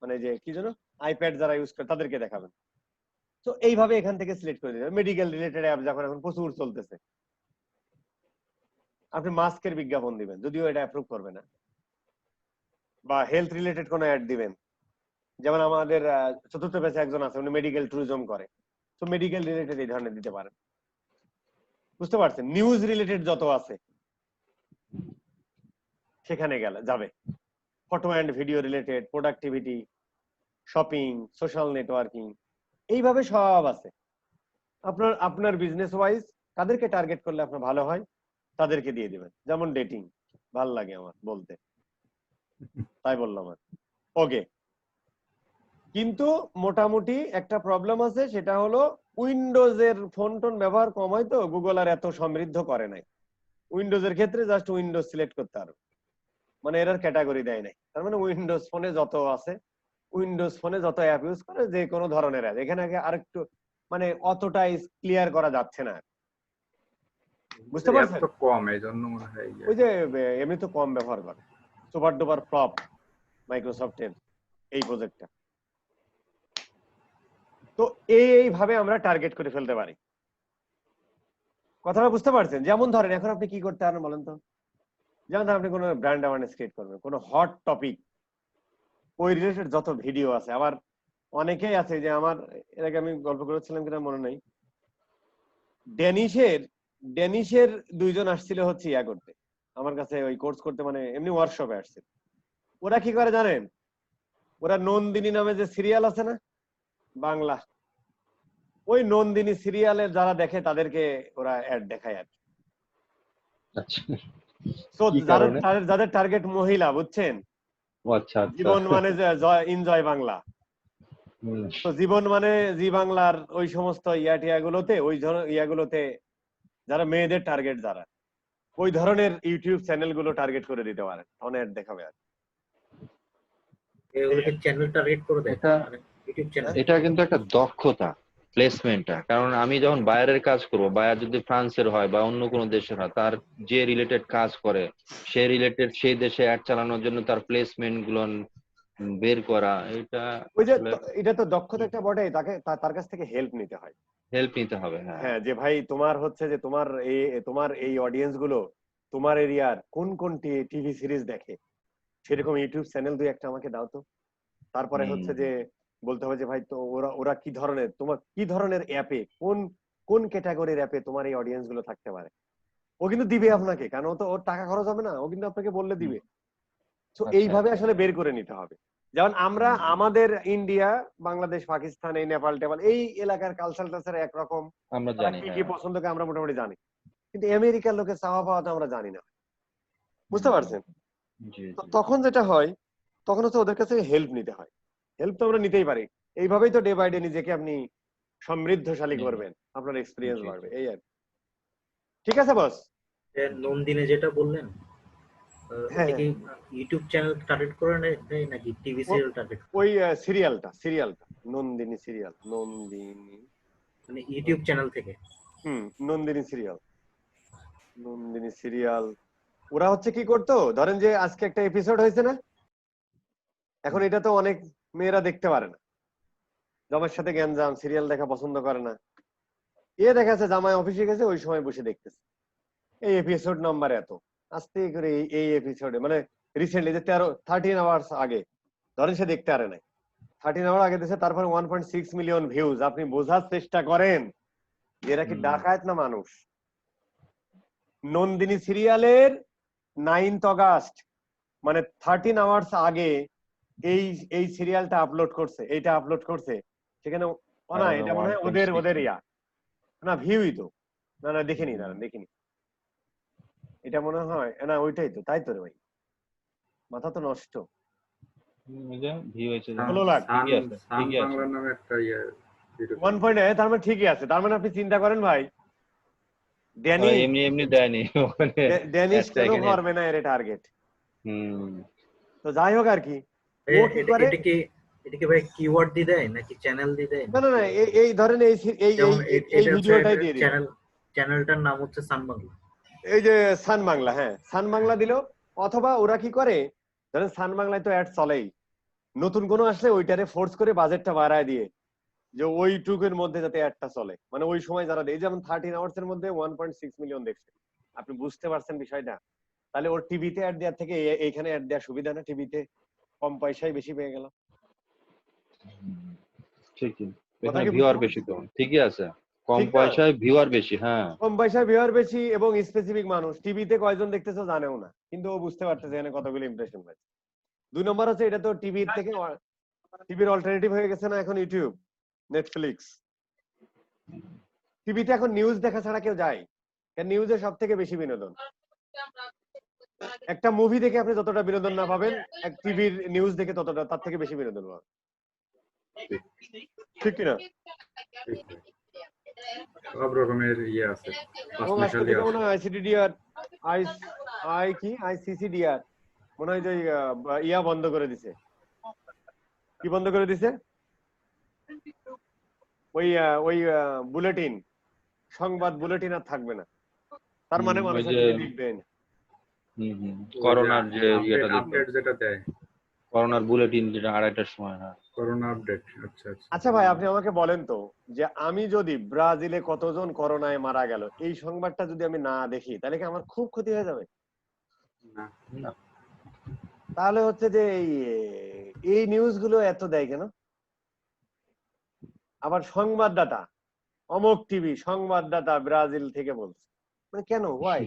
মানে যে কি জানো আইপ্যাড যারা ইউজ করে তাদেরকে দেখাবেন। তো এইভাবে এখান থেকে সিলেক্ট করে দিবেন। মেডিকেল রিলেটেড অ্যাপ যখন এখন প্রচুর চলতেছে, আপনি মাস্কের বিজ্ঞাপন দিবেন, যদিও এটা অ্যাপ্রুভ করবে না। বা হেলথ রিলেটেড কোনো অ্যাড দিবেন, যেমন আমাদের চতুর্থ পেজে একজন আছে, উনি মেডিকেল ট্যুরিজম করে, তো মেডিকেল রিলেটেড এই ধরনের দিতে পারেন। বুঝতে পারছেন? নিউজ রিলেটেড যত আছে সেখানে যাবে। Photo and video related, productivity, shopping, social networking, এইভাবে সব আছে। আপনার বিজনেস ওয়াইজ কাদেরকে টার্গেট করলে আপনার ভালো হয় তাদেরকে দিয়ে দিবেন। যেমন ডেটিং ভাল লাগে আমার বলতে, তাই বললাম আর। ওকে, কিন্তু মোটামুটি একটা প্রবলেম আছে, সেটা হলো উইন্ডোজের ফোন টোন ব্যবহার কম হয়, তো গুগল আর এত সমৃদ্ধ করে নাই। উইন্ডোজের ক্ষেত্রে জাস্ট উইন্ডোজ সিলেক্ট করতে পারো, মানে এর ক্যাটাগরি দেয় নাই। তার মানে উইন্ডোজ ফোনে যত আছে, উইন্ডোজ ফোনে যত অ্যাপ ইউজ করে যে কোনো ধরনের অ্যাপ, এখানে আরেকটু মানে অতটা ক্লিয়ার করা যাচ্ছে না। বুঝতে অ্যাপ পারছেন? তো কম, এই জন্য মনে হয় ওই যে এমনি তো কম ব্যবহার করে, সুপার ডুপার ফ্লপ মাইক্রোসফটের এই প্রজেক্টটা। তো এইভাবে আমরা টার্গেট করে ফেলতে পারি। কথাটা বুঝতে পারছেন? যেমন ধরেন এখন আপনি কি করতে পারেন বলেন তো? যেমন ধরেন আপনি কোনো ব্র্যান্ড অ্যাওয়ারনেস ক্রিয়েট করবেন, কোনো হট টপিক, ওই রিলেটেড যত ভিডিও আছে। আবার অনেকেই আছে যে আমার, এর আগে আমি গল্প করেছিলাম কিনা মনে নাই, ডেনিশের দুইজন আসছিল হচ্ছে করতে আমার কাছে, ওই কোর্স করতে, মানে এমনি ওয়ার্কশপে আসছে। ওরা কি করে জানেন? ওরা নন্দিনী নামে যে সিরিয়াল আছে না বাংলা, ওই নন্দিনী সিরিয়ালের যারা দেখে তাদেরকে ওরা অ্যাড দেখায় আর কি। আচ্ছা তো কি কারণে? যাদের টার্গেট মহিলা, বুঝছেন, ও আচ্ছা আচ্ছা। জীবন মানে এনজয় বাংলা, তো জীবন মানে জি বাংলার ওই সমস্ত টিয়াগুলোতে, ওই ইয়াগুলোতে যারা মেয়েদের টার্গেট, যারা ওই ধরনের ইউটিউব চ্যানেল গুলো টার্গেট করে দিতে পারেন, অনেক দেখাবে আর। এগুলোকে চ্যানেল টার্গেট করে দেয়, এটা মানে ইউটিউব চ্যানেল। এটা কিন্তু একটা দক্ষতা প্লেসমেন্টটা। কারণ আমি যখন বায়ারের কাজ করব, বায়ার যদি ফ্রান্সের হয় বা অন্য কোনো দেশের হয়, তার যে রিলেটেড কাজ করে সে রিলেটেড সেই দেশে অ্যাড চালানোর জন্য তার প্লেসমেন্ট গুলো বের করা, এটা ওই যে আসলে এটা তো দক্ষতা একটা বটে, তার কাছ থেকে হেল্প নিতে হয়। হেল্প নিতে হবে। হ্যাঁ হ্যাঁ, যে ভাই তোমার হচ্ছে যে তোমার এই অডিয়েন্স গুলো তোমার এরিয়ার কোন কোন টিভি সিরিজ দেখে, সেরকম ইউটিউব চ্যানেল দুই একটা আমাকে দাও তো। তারপরে হচ্ছে যে বলতে হবে যে ভাই তো ওরা কি ধরনের, তোমার কি ধরনের অ্যাপে, কোন কোন ক্যাটাগরির অ্যাপে তোমার এই অডিয়েন্স গুলো থাকতে পারে, ও কিন্তু দিবে আপনাকে, কারণ ও তো ওর টাকা খরচ হবে না, ও কিন্তু আপনাকে বললে দিবে। তো আচ্ছা। এইভাবে আসলে বের করে নিতে হবে। যেমন আমরা আমাদের ইন্ডিয়া, বাংলাদেশ, পাকিস্তান, এই নেপাল টেপাল এই এলাকার কালচার টালচার একরকম, আমরা তারা জানি, কি কি হ্যাঁ। পছন্দ করে আমরা মোটামুটি জানি, কিন্তু আমেরিকার লোকের চাওয়া পাওয়া তো আমরা জানি না। বুঝতে পারছেন? জি, তো জি। তখন যেটা হয়, তখন হচ্ছে ওদের কাছে হেল্প নিতে হয়। হেল্প তো আমরা নিতেই পারি, এইভাবেই তো ডে বাই ডে নিজেকে আপনি সমৃদ্ধশালী করবেন, আপনার এক্সপিরিয়েন্স জি, বাড়বে, জি। এই আর কি। ঠিক আছে বস? নন্দিনে যেটা বললেন, হ্যাঁ ওটা হ্যাঁ, কি ইউটিউব চ্যানেল টার্গেট করে নেয় নাকি টিভি সিরিয়াল টার্গেট করে? ওই সিরিয়ালটা নন্দিনী সিরিয়াল, নন্দিনী, মানে ইউটিউব চ্যানেল থেকে? Nandini serial, Nandini serial. ওরা হচ্ছে কি করতো, ধরেন যে আজকে একটা এপিসোড হয়েছে না, এখন এটা তো অনেক মেয়েরা দেখতে পারে না, জামাইয়ের সাথে গ্যাঞ্জাম, সিরিয়াল দেখা পছন্দ করে না, এ দেখা যাচ্ছে জামাই অফিসে গেছে ওই সময় বসে দেখতেছে, এই এপিসোড নাম্বার এত, আস্তে করে এই এপিসোডে মানে রিসেন্টলি যে 13 আওয়ার্স আগে, ধরেন সে দেখতে পারে নাই, 13 আওয়ার আগে দিয়েছে, তারপরে 1.6 মিলিয়ন ভিউজ। আপনি বোঝার চেষ্টা করেন যে এরা কি ডাকাত না মানুষ। নন্দিনী সিরিয়ালের 9th অগাস্ট মানে 13 আওয়ার্স আগে এই এই সিরিয়ালটা আপলোড করছে, এইটা আপলোড করছে, সেখানে না এটা মনে হয় ওদের 1.6 ওদের ইয়া, না ভিউই তো, না দেখিনি, দাঁড়ান দেখিনি, এটা মনে হয় না ওইটাই তো, তাই তো রে ভাই, মাথা তো নষ্ট। ওই যে ভিউ হয়েছে যে। 16 লাখ, সান ঠিকই আছে, সান ঠিকই আছে। বাংলা নামে একটা ভিডিও। 1.8, তার মানে ঠিকই আছে। তার মানে আপনি চিন্তা করেন ভাই, ওরা ড্যানি এমনি এমনি দেয়নি ওখানে, ড্যানিশ কেন এখানে। পারবে না এর টার্গেট? হুম। তো যাই হোক আর কি, ও কি এটা করে, এটা কি এটা কি ভাই কিওয়ার্ড দিয়ে দেয় নাকি চ্যানেল দিয়ে দেয় না নাকি? এই ধরেন এই এই এই যেমন এই এটা হচ্ছে ভিডিওটাই দিয়ে দিল, চ্যানেলটার নাম হচ্ছে সান বাংলা। এই যে সান বাংলা, হ্যাঁ সান বাংলা দিল। অথবা ওরা কি করে, ধরেন সান বাংলায় তো অ্যাড চলেই, নতুন কোনো আসলে ওইটারে ফোর্স করে বাজেটটা বাড়ায় দিয়ে, যে ওইটুকুর মধ্যে যাতে অ্যাডটা চলে, মানে ওই সময় যারা দেয়, যেমন 13 আওয়ার্স এর মধ্যে 1.6 মিলিয়ন দেখছে। আপনি বুঝতে পারছেন বিষয়টা? তাহলে ওর টিভিতে অ্যাড দেওয়ার থেকে এইখানে অ্যাড দেওয়ার সুবিধা না? টিভিতে কম পয়সায় বেশি পেয়ে গেল। ঠিকই, কথা এখানে কি বুঝতে ভিউয়ার বেশি পারছেন? তো, ঠিকই আছে। কম ঠিক না? পয়সায় ভিউয়ার বেশি, হ্যাঁ। কম পয়সায় ভিউয়ার বেশি এবং স্পেসিফিক মানুষ, টিভিতে কয়জন দেখতেছে জানেও না, কিন্তু ও বুঝতে পারতেছে এখানে কতগুলো ইমপ্রেশন পাচ্ছে। 2 নম্বর হচ্ছে, এটা তো টিভির থেকে, টিভির অল্টারনেটিভ হয়ে গেছে না এখন ইউটিউব, নেটফ্লিক্স। টিভিতে এখন নিউজ দেখা ছাড়া কেউ যায়, কারণ নিউজে সব থেকে বেশি বিনোদন। একটা মুভি দেখে আপনি যতটা বিনোদন না পাবেন, এক টিভির নিউজ দেখে ততটা, তার থেকে বেশি বিনোদন পাবেন। ঠিক কিনা? সব রকমের আছে, এবং আজকে পাঁচমিশালি থেকে মনে আছে। হয় আইসিডিডিআর, আই আই কি আইসিসিডিআর মনে হয় যে ইয়া বন্ধ করে দিছে। কি বন্ধ করে দিছে? ওই বুলেটিন, সংবাদ বুলেটিন আর থাকবে না। তার মানে ওই মানুষ যে টিভি দেখবে না। করোনার যে আপডেট ইয়েটা দিত, আপডেট যেটা দেয়, করোনার বুলেটিন যেটা 2:30টার সময়, হ্যাঁ। Corona update. আচ্ছা আচ্ছা। আচ্ছা ভাই, আপনি আমাকে বলেন তো, যে আমি যদি ব্রাজিলে কতজন করোনায় মারা গেল এই সংবাদটা যদি আমি না দেখি, তাহলে কি আমার খুব ক্ষতি হয়ে যাবে? না, না। তাহলে হচ্ছে যে এই নিউজ গুলো এত দেয় কেন? আবার সংবাদদাতা, অমুক টিভি সংবাদদাতা ব্রাজিল থেকে বলছে, মানে কেন, ওয়াই?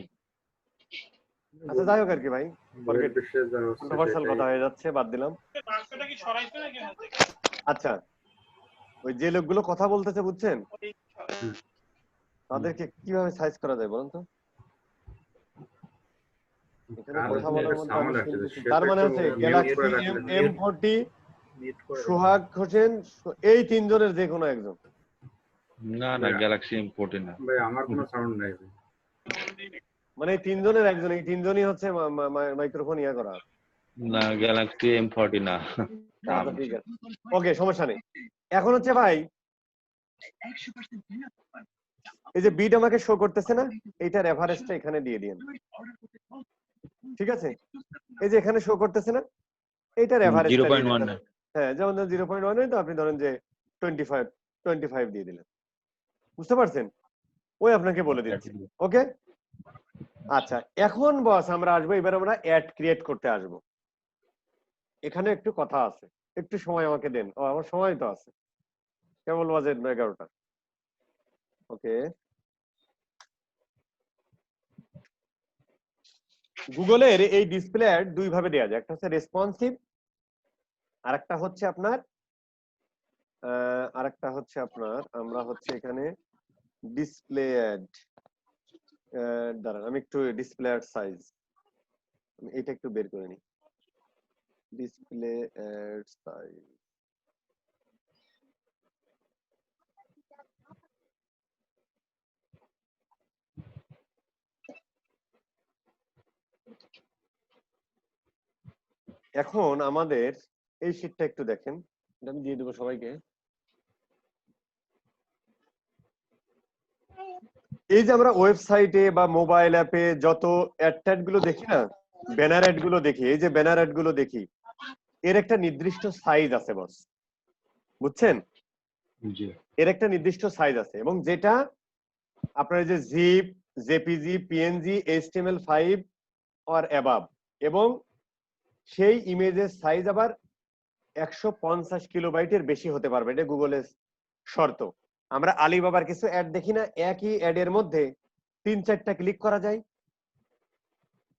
আচ্ছা যাই হোক আর কি ভাই, বহির্বিশ্বে যা হচ্ছে কন্ট্রোভার্সিয়াল সেটাই। কথা হয়ে যাচ্ছে, বাদ দিলাম। আচ্ছা, ওই যে লোকগুলো কথা বলতেছে বুঝছেন, তাদেরকে কিভাবে সাইজ করা যায় বলুন তো? এখানে কার কথা বলার মধ্যে সাউন্ড আমি আসছে, শুনতেছি, সেটা তার মানে একটু হচ্ছে মিউট গ্যালাক্সি করে রাখলে। M40, মিউট করে সোহাগ হোসেন, এই তিনজনের যে কোনো একজন। না না, গ্যালাক্সি M40 না। ভাই আমার কোনো সাউন্ড নাই ভাই। মানে এই তিনজনের একজন, এই তিনজনই হচ্ছে মাইক্রোফোন ইয়া করা। না, গ্যালাক্সি M40 না। আচ্ছা ঠিক আছে, ওকে, সমস্যা নেই। এখন হচ্ছে ভাই, এই যে বিট আমাকে শো করতেছে না, এইটার এভারেজটা এখানে দিয়ে দিন, ঠিক আছে? এই যে এখানে শো করতেছে না, এইটার এভারেজটা দিয়ে দিন। 0.1 না। হ্যাঁ, যেমন 0.1, তো আপনি ধরেন যে 25 দিয়ে দিলেন। বুঝতে পারছেন? ওই আপনাকে বলে দিচ্ছি, ওকে? আচ্ছা, এখন বস আমরা আসবো, এবার আমরা অ্যাড ক্রিয়েট করতে আসবো। এখানে একটু কথা আছে, একটু সময় আমাকে দেন। ও আমার সময় তো আছে, কেবল বাজে 11টা। ওকে, গুগলের এই ডিসপ্লে অ্যাড দুই ভাবে দেওয়া যায়, একটা হচ্ছে রেসপন্সিভ, আরেকটা হচ্ছে আপনার আমরা হচ্ছে এখানে ডিসপ্লে অ্যাড। দাঁড়ান আমি একটু ডিসপ্লে অ্যাড সাইজ এটা একটু বের করে নিই। ডিসপ্লে অ্যাড সাইজ এখন আমাদের এই শীটটা একটু দেখেন, এটা আমি দিয়ে দেবো সবাইকে। এই যে আমরা ওয়েবসাইটে বা মোবাইল অ্যাপে যত অ্যাড গুলো দেখি না, ব্যানার অ্যাড গুলো দেখি, এই যে ব্যানার অ্যাড গুলো দেখি, এর একটা নির্দিষ্ট সাইজ আছে বস, বুঝছেন? জি এর একটা নির্দিষ্ট সাইজ আছে, এবং যেটা আপনার যে zip, JPG, PNG, HTML5 or above, এবং সেই ইমেজের সাইজ আবার 150 কিলোবাইটের বেশি হতে পারবে, এটা গুগলের শর্ত। আমরা আলিবাবার কিছু অ্যাড দেখি না, একই অ্যাডের মধ্যে 3-4টা ক্লিক করা যায়,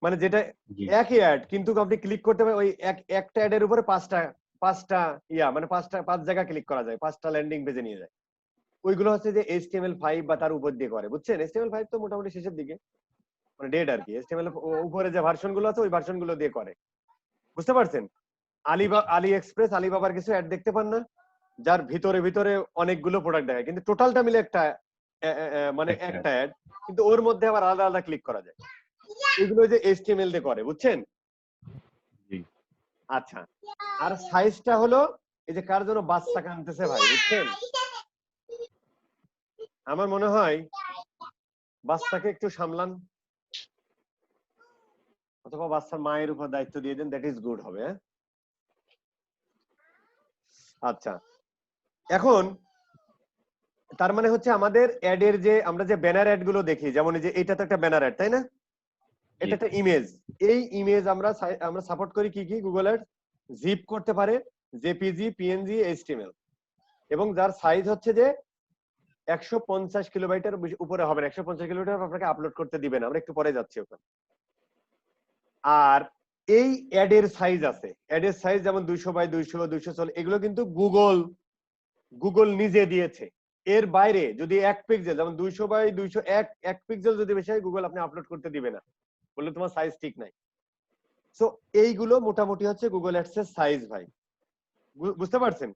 মানে যেটা জি একই অ্যাড কিন্তু আপনি ক্লিক করতে পারেন ওই একটা অ্যাডের উপরে পাঁচটা মানে পাঁচ জায়গা ক্লিক করা যায়, 5টা ল্যান্ডিং পেজে নিয়ে যায়। ওইগুলো হচ্ছে যে HTML5 বা তার উপর দিয়ে করে, বুঝছেন? HTML5 তো মোটামুটি শেষের দিকে, মানে ডেড আর কি। HTML উপরে যে ভার্সন গুলো আছে ওই ভার্সন গুলো দিয়ে করে, বুঝতে পারছেন? আলি এক্সপ্রেস, আলিবাবার কিছু অ্যাড দেখতে পান না, যার ভিতরে ভিতরে অনেকগুলো প্রোডাক্ট দেখায়, কিন্তু টোটালটা মিলে একটা মানে একটা অ্যাড, কিন্তু ওর মধ্যে আবার আলাদা আলাদা ক্লিক করা যায়। এগুলো যে HTML দিয়ে করে, বুঝছেন? জি আচ্ছা, আর সাইজটা হলো এই যে কার জন্য বাচ্চা কাঁদতেছে ভাই, বুঝছেন? আমার মনে হয় বাচ্চাকে একটু সামলান, অথবা বাচ্চার মায়ের উপর দায়িত্ব দিয়ে দেন, দ্যাট ইজ গুড হবে। আচ্ছা, এখন তার মানে হচ্ছে আমাদের অ্যাডের যে আমরা যে ব্যানার অ্যাড গুলো দেখি, যেমন এই যে এটা তো একটা ব্যানার অ্যাড, তাই না? এটা একটা ইমেজ, এই ইমেজ আমরা সাপোর্ট করি কি কি? গুগল অ্যাড জিপ করতে পারে, জেপিজি, পিএনজি, HTML, এবং যার সাইজ হচ্ছে যে 150 কিলোবাইটের উপরে হবে না, 150 কিলোমিটার আপনাকে আপলোড করতে দিবে না, আমরা একটু পরে যাচ্ছি ওখানে। আর এই অ্যাডের সাইজ আছে, অ্যাডের সাইজ যেমন 200 বাই 200, 240, এগুলো কিন্তু গুগল নিজে দিয়েছে। এর বাইরে যদি 1 পিক্সেল, যেমন 200 বাই 200 এক পিক্সেল যদি বেশি হয়, গুগল আপনি আপলোড করতে দিবে না, বললে তোমার সাইজ ঠিক নাই। সো এইগুলো মোটামুটি হচ্ছে গুগল অ্যাডস এর সাইজ ভাই, বুঝতে পারছেন?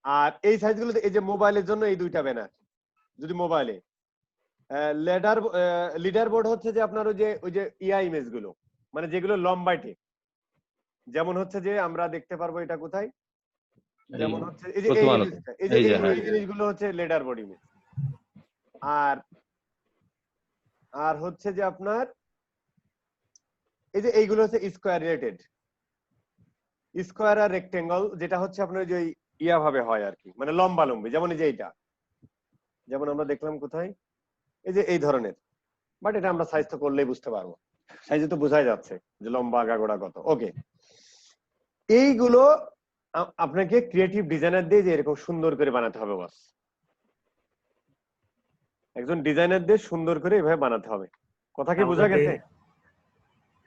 আর এই সাইজগুলো, এই যে মোবাইলের জন্য এই দুইটা ব্যানার, যদি মোবাইলে লিডার বোর্ড হচ্ছে যে আপনার ওই যে ইমেজ গুলো, মানে যেগুলো লম্বাটে, যেমন হচ্ছে যে আমরা দেখতে পারবো এটা কোথায়, যেমন হচ্ছে এই যে এই প্রথমানত ইমেজটা, এই যে এই জিনিসগুলো হচ্ছে লিডার বোর্ড ইমেজ। আর হচ্ছে যে আপনার এই যে এইগুলো হচ্ছে স্কোয়ার রিলেটেড, স্কোয়ার আর রেক্টেঙ্গল, যেটা হচ্ছে আপনার ওই যে ভাবে হয় আর কি, মানে লম্বা লম্বি, যেমন এই যে এইটা, যেমন আমরা দেখলাম কোথায়, এই যে এই ধরনের, বাট এটা আমরা সাইজ তো করলেই বুঝতে পারবো, সাইজে তো বোঝাই যাচ্ছে যে লম্বা আগাগোড়া কত। ওকে, এইগুলো আপনাকে ক্রিয়েটিভ ডিজাইনার দিয়ে যে এরকম সুন্দর করে বানাতে হবে বস, একজন ডিজাইনার দিয়ে সুন্দর করে এভাবে বানাতে হবে। কথা কি বোঝা গেছে?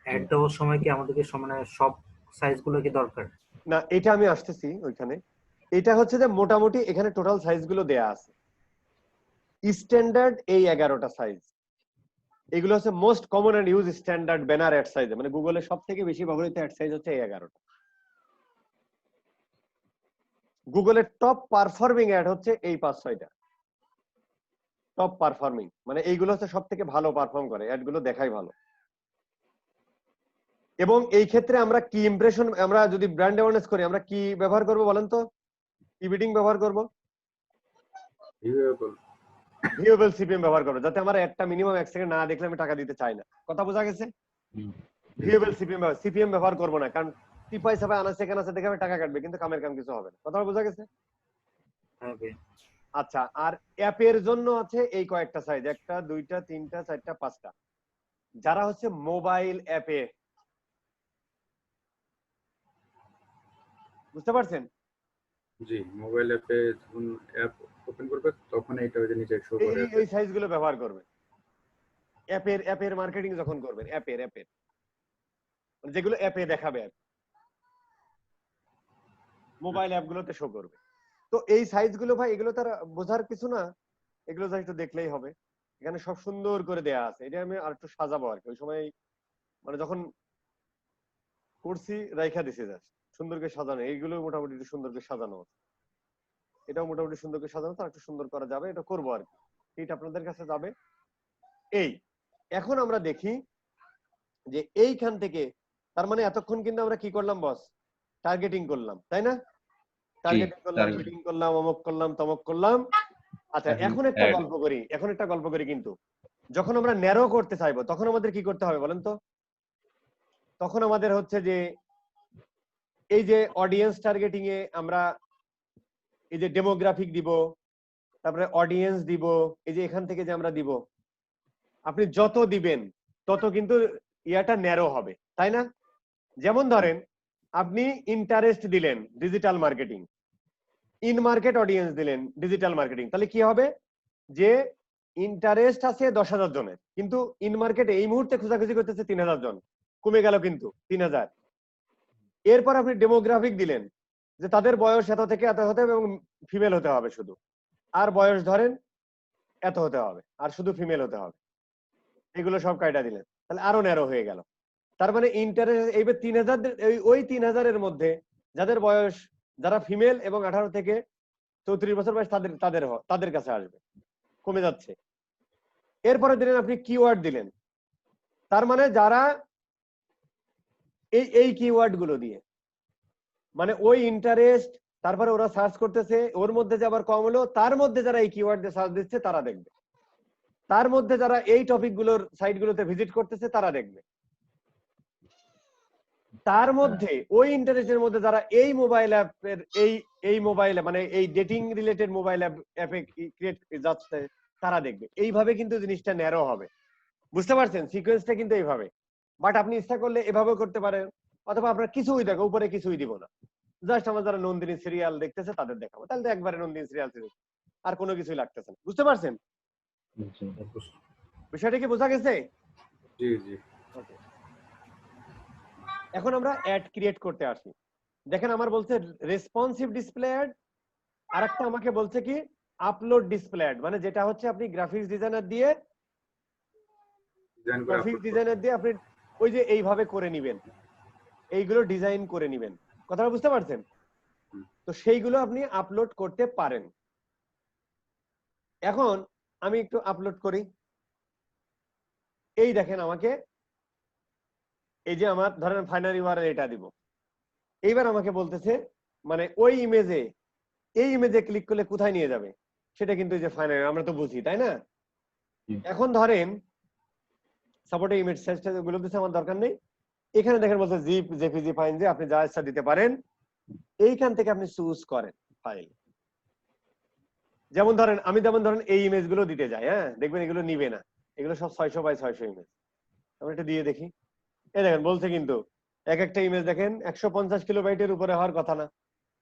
অ্যাড দেওয়ার সময় কি আমাদেরকে মানে সব সাইজ গুলো কি দরকার? না, এটা আমি আসতেছি ওইখানে। এটা হচ্ছে যে মোটামুটি এখানে টোটাল সাইজ গুলো দেয়া আছে, স্ট্যান্ডার্ড এই 11টা সাইজ। এগুলো হচ্ছে most common and use standard banner ad size, মানে গুগলের সবথেকে বেশি ব্যবহৃত অ্যাড সাইজ হচ্ছে এই 11টা। গুগলের টপ পারফর্মিং অ্যাড হচ্ছে এই 5-6টা, টপ পারফর্মিং, মানে এইগুলো হচ্ছে সবথেকে ভালো পারফর্ম করে, অ্যাড গুলো দেখাই ভালো। এবং এই ক্ষেত্রে আমরা কি ইমপ্রেশন, আমরা যদি ব্র্যান্ড অ্যাওয়ারনেস করি, আমরা কি ব্যবহার করব বলেন তো? কি বিডিং ব্যবহার করব? ভিউয়েবল সিপিএম ব্যবহার করব, যাতে আমার একটা মিনিমাম 1 সেকেন্ড না দেখলে আমি টাকা দিতে চাই না। কথা বোঝা গেছে? ভিউয়েবল সিপিএম ব্যবহার করব না, কারণ টিপাই সাপাই আনা সেকেন্ড আছে দেখে আমি টাকা কাটবে, কিন্তু কামের কাম কিছু হবে না। কথা বোঝা গেছে? আচ্ছা, আর অ্যাপের জন্য আছে এই কয়েকটা সাইজ, 1টা 2টা 3টা 4টা 5টা, যারা হচ্ছে মোবাইল অ্যাপে, বুঝতে পারছেন? জি, মোবাইল অ্যাপে যখন অ্যাপ ওপেন করবে তখন এইটা ওই যে নিচে শো করে এই সাইজগুলো ব্যবহার করবে। অ্যাপের মার্কেটিং যখন করবেন, অ্যাপের যেগুলো অ্যাপে দেখাবে, মোবাইল অ্যাপগুলোতে শো করবে। তো এই সাইজগুলো ভাই, এগুলো তার বোঝার কিছু না, এগুলো যা একটু দেখলেই হবে। এখানে সব সুন্দর করে দেয়া আছে, এটা আমি আর একটু সাজাবো আর কি। ওই সময় মানে যখন করছি রাইখা দিছি, জাস্ট সুন্দর করে সাজানো, এইগুলো মোটামুটি একটু সুন্দর করে সাজানো আছে, এটাও মোটামুটি সুন্দর করে সাজানো, তো একটু সুন্দর করা যাবে, এটা করবো আর কি, এটা আপনাদের কাছে যাবে। এই এখন আমরা দেখি যে এইখান থেকে, তার মানে এতক্ষণ কিন্তু আমরা কি করলাম বস, টার্গেটিং করলাম, তাই না? টার্গেটিং করলাম, মিটিং করলাম, অমুক করলাম, তমক করলাম। আচ্ছা এখন একটা গল্প করি, কিন্তু যখন আমরা ন্যারো করতে চাইবো তখন আমাদের কি করতে হবে বলেন তো? তখন আমাদের হচ্ছে যে এই যে অডিয়েন্স টার্গেটিং এ আমরা এই যে ডেমোগ্রাফিক দিব, তারপরে অডিয়েন্স দিব, এই যে এখান থেকে যে আমরা দিব, আপনি যত দিবেন তত কিন্তু ইয়াটা ন্যারো হবে, তাই না? যেমন ধরেন আপনি ইন্টারেস্ট দিলেন digital marketing, in market audience দিলেন ডিজিটাল মার্কেটিং, তাহলে কি হবে যে ইন্টারেস্ট আছে 10,000 জনের, কিন্তু ইন মার্কেটে এই মুহূর্তে খোঁজাখুঁজি করতেছে 3,000 জন, কমে গেল কিন্তু 3,000। এরপর আপনি ডেমোগ্রাফিক দিলেন যে তাদের বয়স এত থেকে এত হতে হবে এবং ফিমেল হতে হবে শুধু, আর বয়স ধরেন এত হতে হবে আর শুধু ফিমেল হতে হবে, এগুলো সব কায়দা দিলেন, তাহলে আরো ন্যারো হয়ে গেল। তার মানে ইন্টারেস্ট এইবার 3,000, ওই 3,000-এর মধ্যে যাদের বয়স, যারা ফিমেল এবং 18 থেকে 34 বছর বয়স, তাদের কাছে আসবে, কমে যাচ্ছে। এরপরে দিলেন আপনি কিওয়ার্ড দিলেন, তার মানে যারা এই কিওয়ার্ড গুলো দিয়ে, মানে ওই ইন্টারেস্ট, তারপরে ওরা সার্চ করতেছে, ওর মধ্যে যে আবার কম হলো, তার মধ্যে যারা এই কিওয়ার্ড দিয়ে সার্চ দিচ্ছে তারা দেখবে, তার মধ্যে যারা এই টপিক গুলোর সাইট গুলোতে ভিজিট করতেছে তারা দেখবে, তার মধ্যে ওই ইন্টারেস্টের মধ্যে যারা এই মোবাইল অ্যাপের এই মোবাইলে মানে এই ডেটিং রিলেটেড মোবাইল অ্যাপে ক্রিয়েট যাচ্ছে তারা দেখবে। এইভাবে কিন্তু জিনিসটা ন্যারো হবে, বুঝতে পারছেন? সিকোয়েন্সটা কিন্তু এইভাবে। বাট আপনি ইচ্ছা করলে এভাবেও করতে পারেন, অথবা আপনার কিছুই দেখো, উপরে কিছুই দিব না, জাস্ট আমার যারা নন্দিনী সিরিয়াল দেখতেছে তাদের দেখাবো, তাহলে তো একবারে নন্দিনী সিরিয়াল আর কোনো কিছুই লাগতেছে না, বুঝতে পারছেন বিষয়টা কি? বোঝা গেছে? জি জি। ওকে, এখন আমরা অ্যাড ক্রিয়েট করতে আসি। দেখেন আমার বলছে রেসপন্সিভ ডিসপ্লে অ্যাড, আর একটা আমাকে বলছে কি আপলোড ডিসপ্লে অ্যাড, মানে যেটা হচ্ছে আপনি গ্রাফিক্স ডিজাইনার দিয়ে আপনি ওই যে এইভাবে করে নিবেন, এইগুলো ডিজাইন করে নিবেন, কথাটা বুঝতে পারছেন? তো সেইগুলো আপনি আপলোড করতে পারেন। এখন আমি একটু আপলোড করি, এই দেখেন আমাকে, এই যে আমার ধরেন ফাইনাল ইউআরএল এটা দিব, এইবার আমাকে বলতেছে মানে ওই ইমেজে, এই ইমেজে ক্লিক করলে কোথায় নিয়ে যাবে সেটা কিন্তু এই যে ফাইনাল, আমরা তো বুঝি তাই না? এখন ধরেন সাপোর্ট ইমেজ সাইজটা গুলো দিতে আমার দরকার নেই, এখানে দেখেন বলছে জিপ জেপিজি ফাইন, যে আপনি যা ইচ্ছা দিতে পারেন, এইখান থেকে আপনি চুজ করেন ফাইল। যেমন ধরেন আমি এই ইমেজ গুলো দিতে যাই, হ্যাঁ দেখবেন এগুলো নিবে না, এগুলো সব 600 বাই 600 ইমেজ। আমরা এটা দিয়ে দেখি, এই দেখেন বলছে কিন্তু এক একটা ইমেজ দেখেন 150 কিলোবাইটের উপরে হওয়ার কথা না,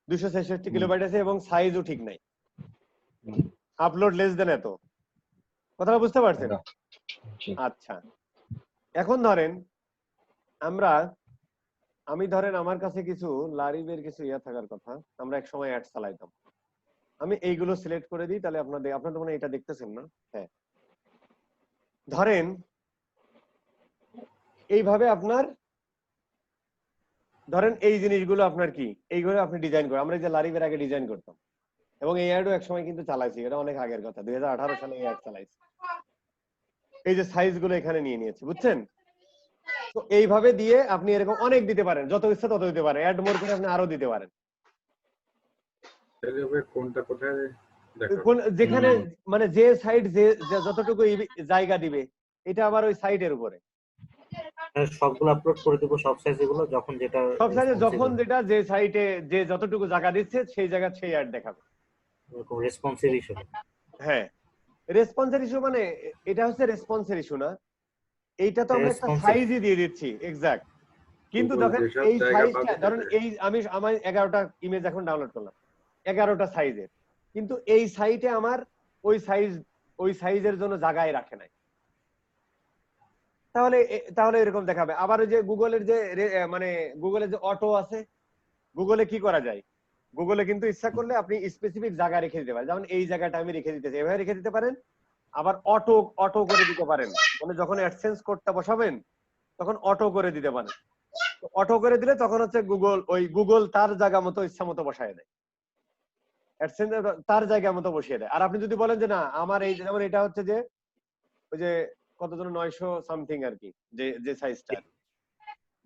266 কিলোবাইট আছে এবং সাইজও ঠিক নাই, আপলোড লেস দেন এত, কথাটা বুঝতে পারছেন? আচ্ছা এখন ধরেন আমি ধরেন আমার কাছে কিছু লারিবের কিছু ইয়া থাকার কথা, আমরা এক সময় অ্যাড চালাইতাম, আমি এইগুলো সিলেক্ট করে দিই, তাহলে আপনারা তো মানে এটা দেখতেছেন না, হ্যাঁ ধরেন এইভাবে আপনার ধরেন এই জিনিসগুলো আপনার কি এইগুলো আপনি ডিজাইন করেন, আমরা যে লারিবের আগে ডিজাইন করতাম এবং এই অ্যাডও এক সময় কিন্তু চালাইছি, এটা অনেক আগের কথা, 2018 সালে এই অ্যাড চালাইছি, এই যে সাইজ গুলো এখানে নিয়ে নিয়েছি, বুঝছেন? তো এইভাবে দিয়ে আপনি এরকম অনেক দিতে পারেন, যত ইচ্ছা তত দিতে পারেন, অ্যাড মোর করে আপনি আরো দিতে পারেন, কোনটা কোথায় যেখানে মানে যে সাইট যে যতটুকু জায়গা দিবে, এটা আবার ওই সাইটের উপরে সবগুলো আপলোড করে দেবো, সব সাইজ গুলো যখন যেটা সব সাইজে যখন যেটা যে সাইটে যে যতটুকু জায়গা দিচ্ছে সেই জায়গা সেই অ্যাড দেখাবে, রেসপন্সিভ ইস্যু। হ্যাঁ রেসপন্সের ইস্যু, মানে এটা হচ্ছে রেসপন্সের ইস্যু না, এইটা তো আমরা একটা সাইজই দিয়ে দিচ্ছি এক্সাক্ট, কিন্তু দেখেন এই সাইজটা ধরেন আমি 11টা ইমেজ এখন ডাউনলোড করলাম 11টা সাইজের, কিন্তু এই সাইটে আমার ওই সাইজের জন্য জায়গায় রাখে নাই, তাহলে এরকম দেখাবে। আবার ওই যে গুগলের যে মানে গুগলের যে অটো আছে, গুগলে কি করা যায়, গুগলে কিন্তু ইচ্ছা করলে আপনি স্পেসিফিক জায়গা রেখে দিতে পারেন, যেমন এই জায়গাটা আমি রেখে দিতেছি, এভাবে রেখে দিতে পারেন। আবার অটো অটো করে দিতে পারেন, মানে যখন অ্যাডসেন্স কোডটা বসাবেন তখন অটো করে দিতে পারেন। অটো করে দিলে তখন হচ্ছে গুগল তার জায়গা মতো ইচ্ছা মতো বসায় দেয়, অ্যাডসেন্স তার জায়গা মতো বসিয়ে দেয়। আর আপনি যদি বলেন যে না আমার এই, যেমন এটা হচ্ছে যে ওই যে কত জন 900 সামথিং আর কি, যে সাইজটা,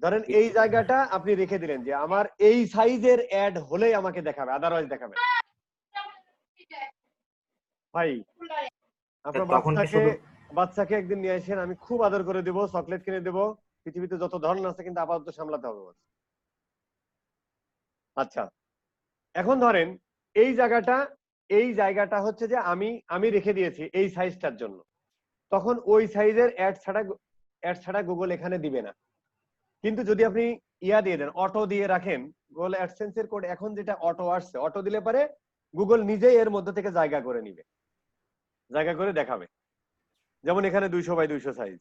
ধরেন এই জায়গাটা আপনি রেখে দিলেন যে আমার এই সাইজের অ্যাড হলেই আমাকে দেখাবে, আদারওয়াইজ দেখাবে না। ভাই আপনার তখন কি শুধু বাচ্চাকে একদিন নিয়ে আসেন, আমি খুব আদর করে দেবো, চকলেট কিনে দেবো, পৃথিবীতে যত ধরন আছে, কিন্তু আপাতত সামলাতে হবে। আচ্ছা, এখন ধরেন এই জায়গাটা হচ্ছে যে আমি রেখে দিয়েছি এই সাইজটার জন্য, তখন ওই সাইজের অ্যাড ছাড়া গুগল এখানে দিবে না। কিন্তু যদি আপনি ইয়া দিয়ে দেন, অটো দিয়ে রাখেন, গুগল অ্যাডসেন্সের কোড এখন যেটা অটো আসছে, অটো দিলে পারে গুগল নিজেই এর মধ্যে থেকে জায়গা করে নিবে, জায়গা করে দেখাবে। যেমন এখানে 200 বাই 200 সাইজ,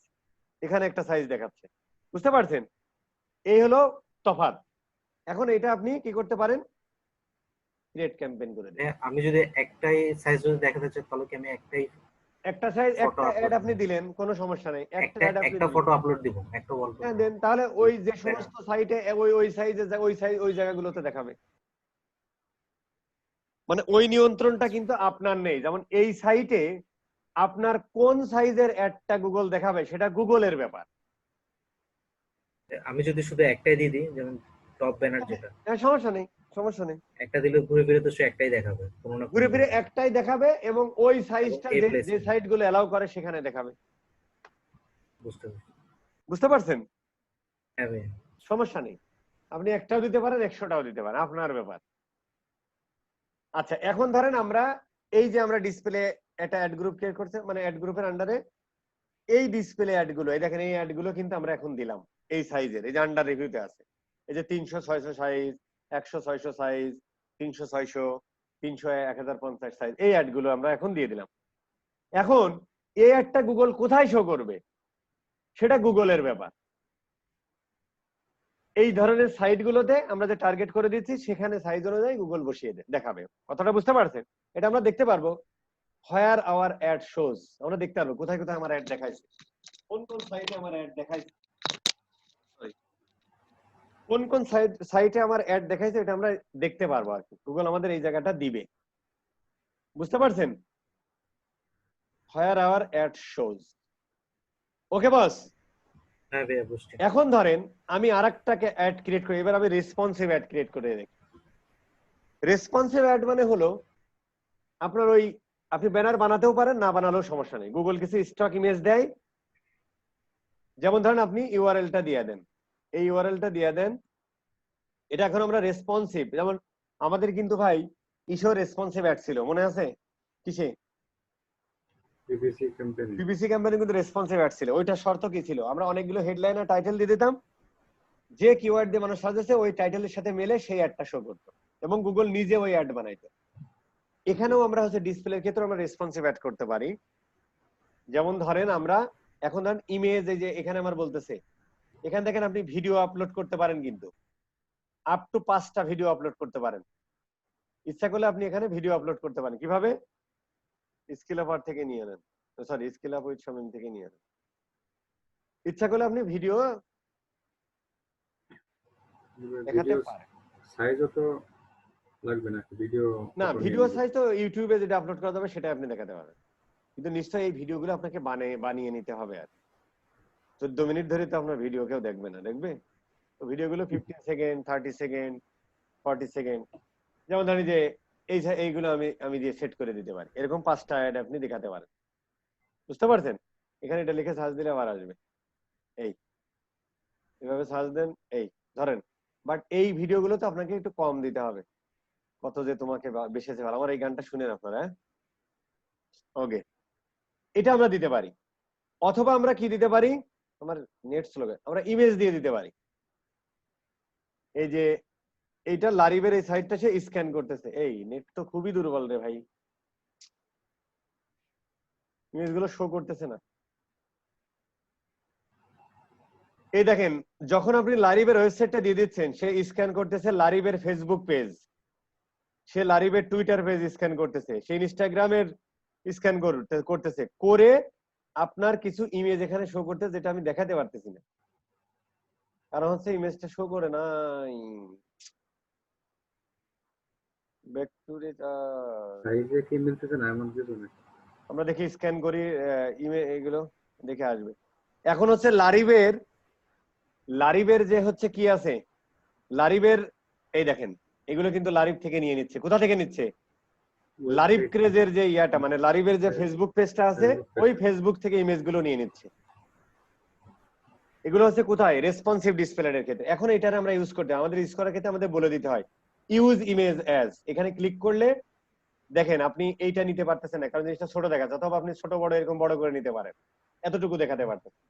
এখানে একটা সাইজ দেখাচ্ছে, বুঝতে পারছেন? এই হলো তফাৎ। এখন এটা আপনি কি করতে পারেন, ক্রিয়েট ক্যাম্পেইন করে দেন। আমি যদি একটাই সাইজ যদি দেখাতে চাই, তাহলে কি আমি একটা সাইজ Photo একটা upload অ্যাড আপনি দিবেন। দিলেন, কোনো সমস্যা নেই, একটা অ্যাড আপনি একটা দিলেন, ফটো আপলোড দিব, একটা গল্প হ্যাঁ দেন, তাহলে ওই যে সমস্ত সাইটে ওই সাইজে ওই জায়গাগুলোতে দেখাবে। মানে ওই নিয়ন্ত্রণটা কিন্তু আপনার নেই। যেমন এই সাইটে আপনার কোন সাইজের অ্যাডটা গুগল দেখাবে সেটা গুগলের ব্যাপার। আমি যদি শুধু একটাই দিয়ে দিই, যেমন টপ ব্যানার যেটা, হ্যাঁ, সমস্যা নেই, সমস্যা নেই। একটা দিলে ঘুরে ফিরে তো সে একটাই দেখাবে, কোনো না ঘুরে কোনো ফিরে একটাই দেখাবে, এবং ওই সাইজটা এই যে placement। সাইট গুলো অ্যালাউ করে সেখানে দেখাবে। বুঝতে পারছি। বুঝতে পারছেন? হ্যাঁ ভাই। সমস্যা নেই, আপনি একটাও দিতে পারেন, 100টাও দিতে পারেন, আপনার ব্যাপার। আচ্ছা, এখন ধরেন আমরা এই যে আমরা ডিসপ্লে একটা অ্যাড গ্রুপ ক্রিয়েট করছে, মানে অ্যাড গ্রুপের আন্ডারে এই ডিসপ্লে অ্যাড গুলো, এই দেখেন এই অ্যাড গুলো কিন্তু আমরা এখন দিলাম এই সাইজের, এই যে আন্ডার রিভিউতে আছে, এই যে 300 600 সাইজ, 100 600 সাইজ, 300 600, 300 1050 সাইজ, এই অ্যাড গুলো আমরা এখন দিয়ে দিলাম। এখন এই অ্যাডটা গুগল কোথায় শো করবে সেটা গুগলের ব্যাপার। এই ধরনের সাইট গুলোতে আমরা যে টার্গেট করে দিচ্ছি সেখানে সাইজ অনুযায়ী গুগল বসিয়ে দেখাবে। কথাটা বুঝতে পারছেন? এটা আমরা দেখতে পারবো হোয়ার আওয়ার অ্যাড শোজ, আমরা দেখতে পারবো কোথায় কোথায় আমার অ্যাড দেখাইছে, কোন কোন সাইটে আমার অ্যাড দেখাইছে, কোন কোন সাইটে আমার অ্যাড দেখাইছে, এটা আমরা দেখতে পারবো আর কি, গুগল আমাদের এই জায়গাটা দিবে। বুঝতে পারছেন? হোয়ার আওয়ার অ্যাড শোজ। ওকে বস? হ্যাঁ ভাইয়া, বুঝছি। এখন ধরেন আমি আরেকটাকে অ্যাড ক্রিয়েট করি, এবার আমি রেসপন্সিভ অ্যাড ক্রিয়েট করে দেখি। রেসপন্সিভ অ্যাড মানে হলো আপনার ওই, আপনি ব্যানার বানাতেও পারেন, না বানালেও সমস্যা নেই, গুগল কিছু স্টক ইমেজ দেয়। যেমন ধরেন আপনি ইউআরএলটা দিয়ে দেন, এই ইউআরএলটা দিয়ে দেন, এটা এখন আমরা রেসপন্সিভ, যেমন আমাদের কিন্তু ভাই ইসো রেসপন্সিভ অ্যাড ছিল, মনে আছে? কিসে? পিপিসি ক্যাম্পেইনে কিন্তু রেসপন্সিভ অ্যাড ছিল। ওইটা শর্ত কি ছিল? আমরা অনেকগুলো হেডলাইন আর টাইটেল দিয়ে দিতাম, যে কিওয়ার্ড দিয়ে মানুষ সাজেছে ওই টাইটেলের সাথে মেলে সেই অ্যাডটা শো করতো, এবং গুগল নিজে ওই অ্যাড বানাইতো। এখানেও আমরা হচ্ছে ডিসপ্লের ক্ষেত্রে আমরা রেসপন্সিভ অ্যাড করতে পারি। যেমন ধরেন আমরা এখন ধরেন ইমেজ, এই যে এখানে আমার বলতেছে, এখান থেকে আপনি ভিডিও আপলোড করতে পারেন, কিন্তু আপ টু 5টা ভিডিও আপলোড করতে পারেন। ইচ্ছা করলে আপনি এখানে ভিডিও আপলোড করতে পারেন। কিভাবে? স্কিল আপ থেকে নিয়ে নেন, sorry skill up with Shamim থেকে নিয়ে নেন। ইচ্ছা করলে আপনি ভিডিও দেখাতে পারেন। সাইজও তো লাগবে না ভিডিও, না, ভিডিও সাইজ তো ইউটিউবে যেটা আপলোড করা যাবে সেটা আপনি দেখাতে পারেন, কিন্তু নিশ্চয়ই এই ভিডিওগুলো আপনাকে বানিয়ে নিতে হবে। আর 14 মিনিট ধরে তো আপনার ভিডিও কেউ দেখবে না, দেখবে তো ভিডিওগুলো 15 সেকেন্ড, 30 সেকেন্ড, 40 সেকেন্ড। যেমন ধরেন যে এইগুলো আমি দিয়ে সেট করে দিতে পারি, এরকম 5টা অ্যাড আপনি দেখাতে পারেন। বুঝতে পারছেন? এখানে এটা লিখে সার্চ দিলে আবার আসবে, এই এভাবে সার্চ দেন, এই ধরেন। বাট এই ভিডিওগুলো তো আপনাকে একটু কম দিতে হবে, কত যে তোমাকে বেশিছে ভালো। আমার এই গানটা শুনেন আপনারা, হ্যাঁ? ওকে, এটা আমরা দিতে পারি। অথবা আমরা কি দিতে পারি, আমার নেট স্লো, আমরা ইমেজ দিয়ে দিতে পারি। এই যে এইটা লারিবের এই সাইটটা সে স্ক্যান করতেছে, এই নেট তো খুবই দুর্বল রে ভাই, ইমেজ গুলো শো করতেছে না। এই দেখেন, যখন আপনি লারিবের ওয়েবসাইটটা দিয়ে দিচ্ছেন, সে স্ক্যান করতেছে লারিবের ফেসবুক পেজ, সে লারিবের টুইটার পেজ স্ক্যান করতেছে, সে ইনস্টাগ্রামের স্ক্যান করতেছে করে আপনার কিছু ইমেজ এখানে শো করতে, যেটা আমি দেখাতে পারতেছি না, কারণ হচ্ছে ইমেজটা শো করে নাই। ব্যাক টু সাইজে কি মিলতেছে না এমন কিছু না। আমরা দেখি স্ক্যান করি ইমেজ, এগুলো দেখে আসবে। এখন হচ্ছে লারিবের যে হচ্ছে কি আছে, লারিবের এই দেখেন, এগুলো কিন্তু লারিব থেকে নিয়ে নিচ্ছে। কোথা থেকে নিচ্ছে? লারিব ক্রেজের যে ইয়াটা, মানে লারিবের যে ফেসবুক পেজটা আছে, ওই ফেসবুক থেকে ইমেজ গুলো নিয়ে নিচ্ছে। এগুলো হচ্ছে কোথায়? রেসপন্সিভ ডিসপ্লের ক্ষেত্রে। এখন এটার আমরা ইউজ করতে, আমাদের ইউজ করার ক্ষেত্রে আমাদের বলে দিতে হয় ইউজ ইমেজ অ্যাজ। এখানে ক্লিক করলে দেখেন আপনি এইটা নিতে পারতেছেন না, কারণ জিনিসটা ছোট দেখাচ্ছে, অথবা আপনি ছোট বড় এরকম বড় করে নিতে পারেন, এতটুকু দেখাতে পারতেছেন।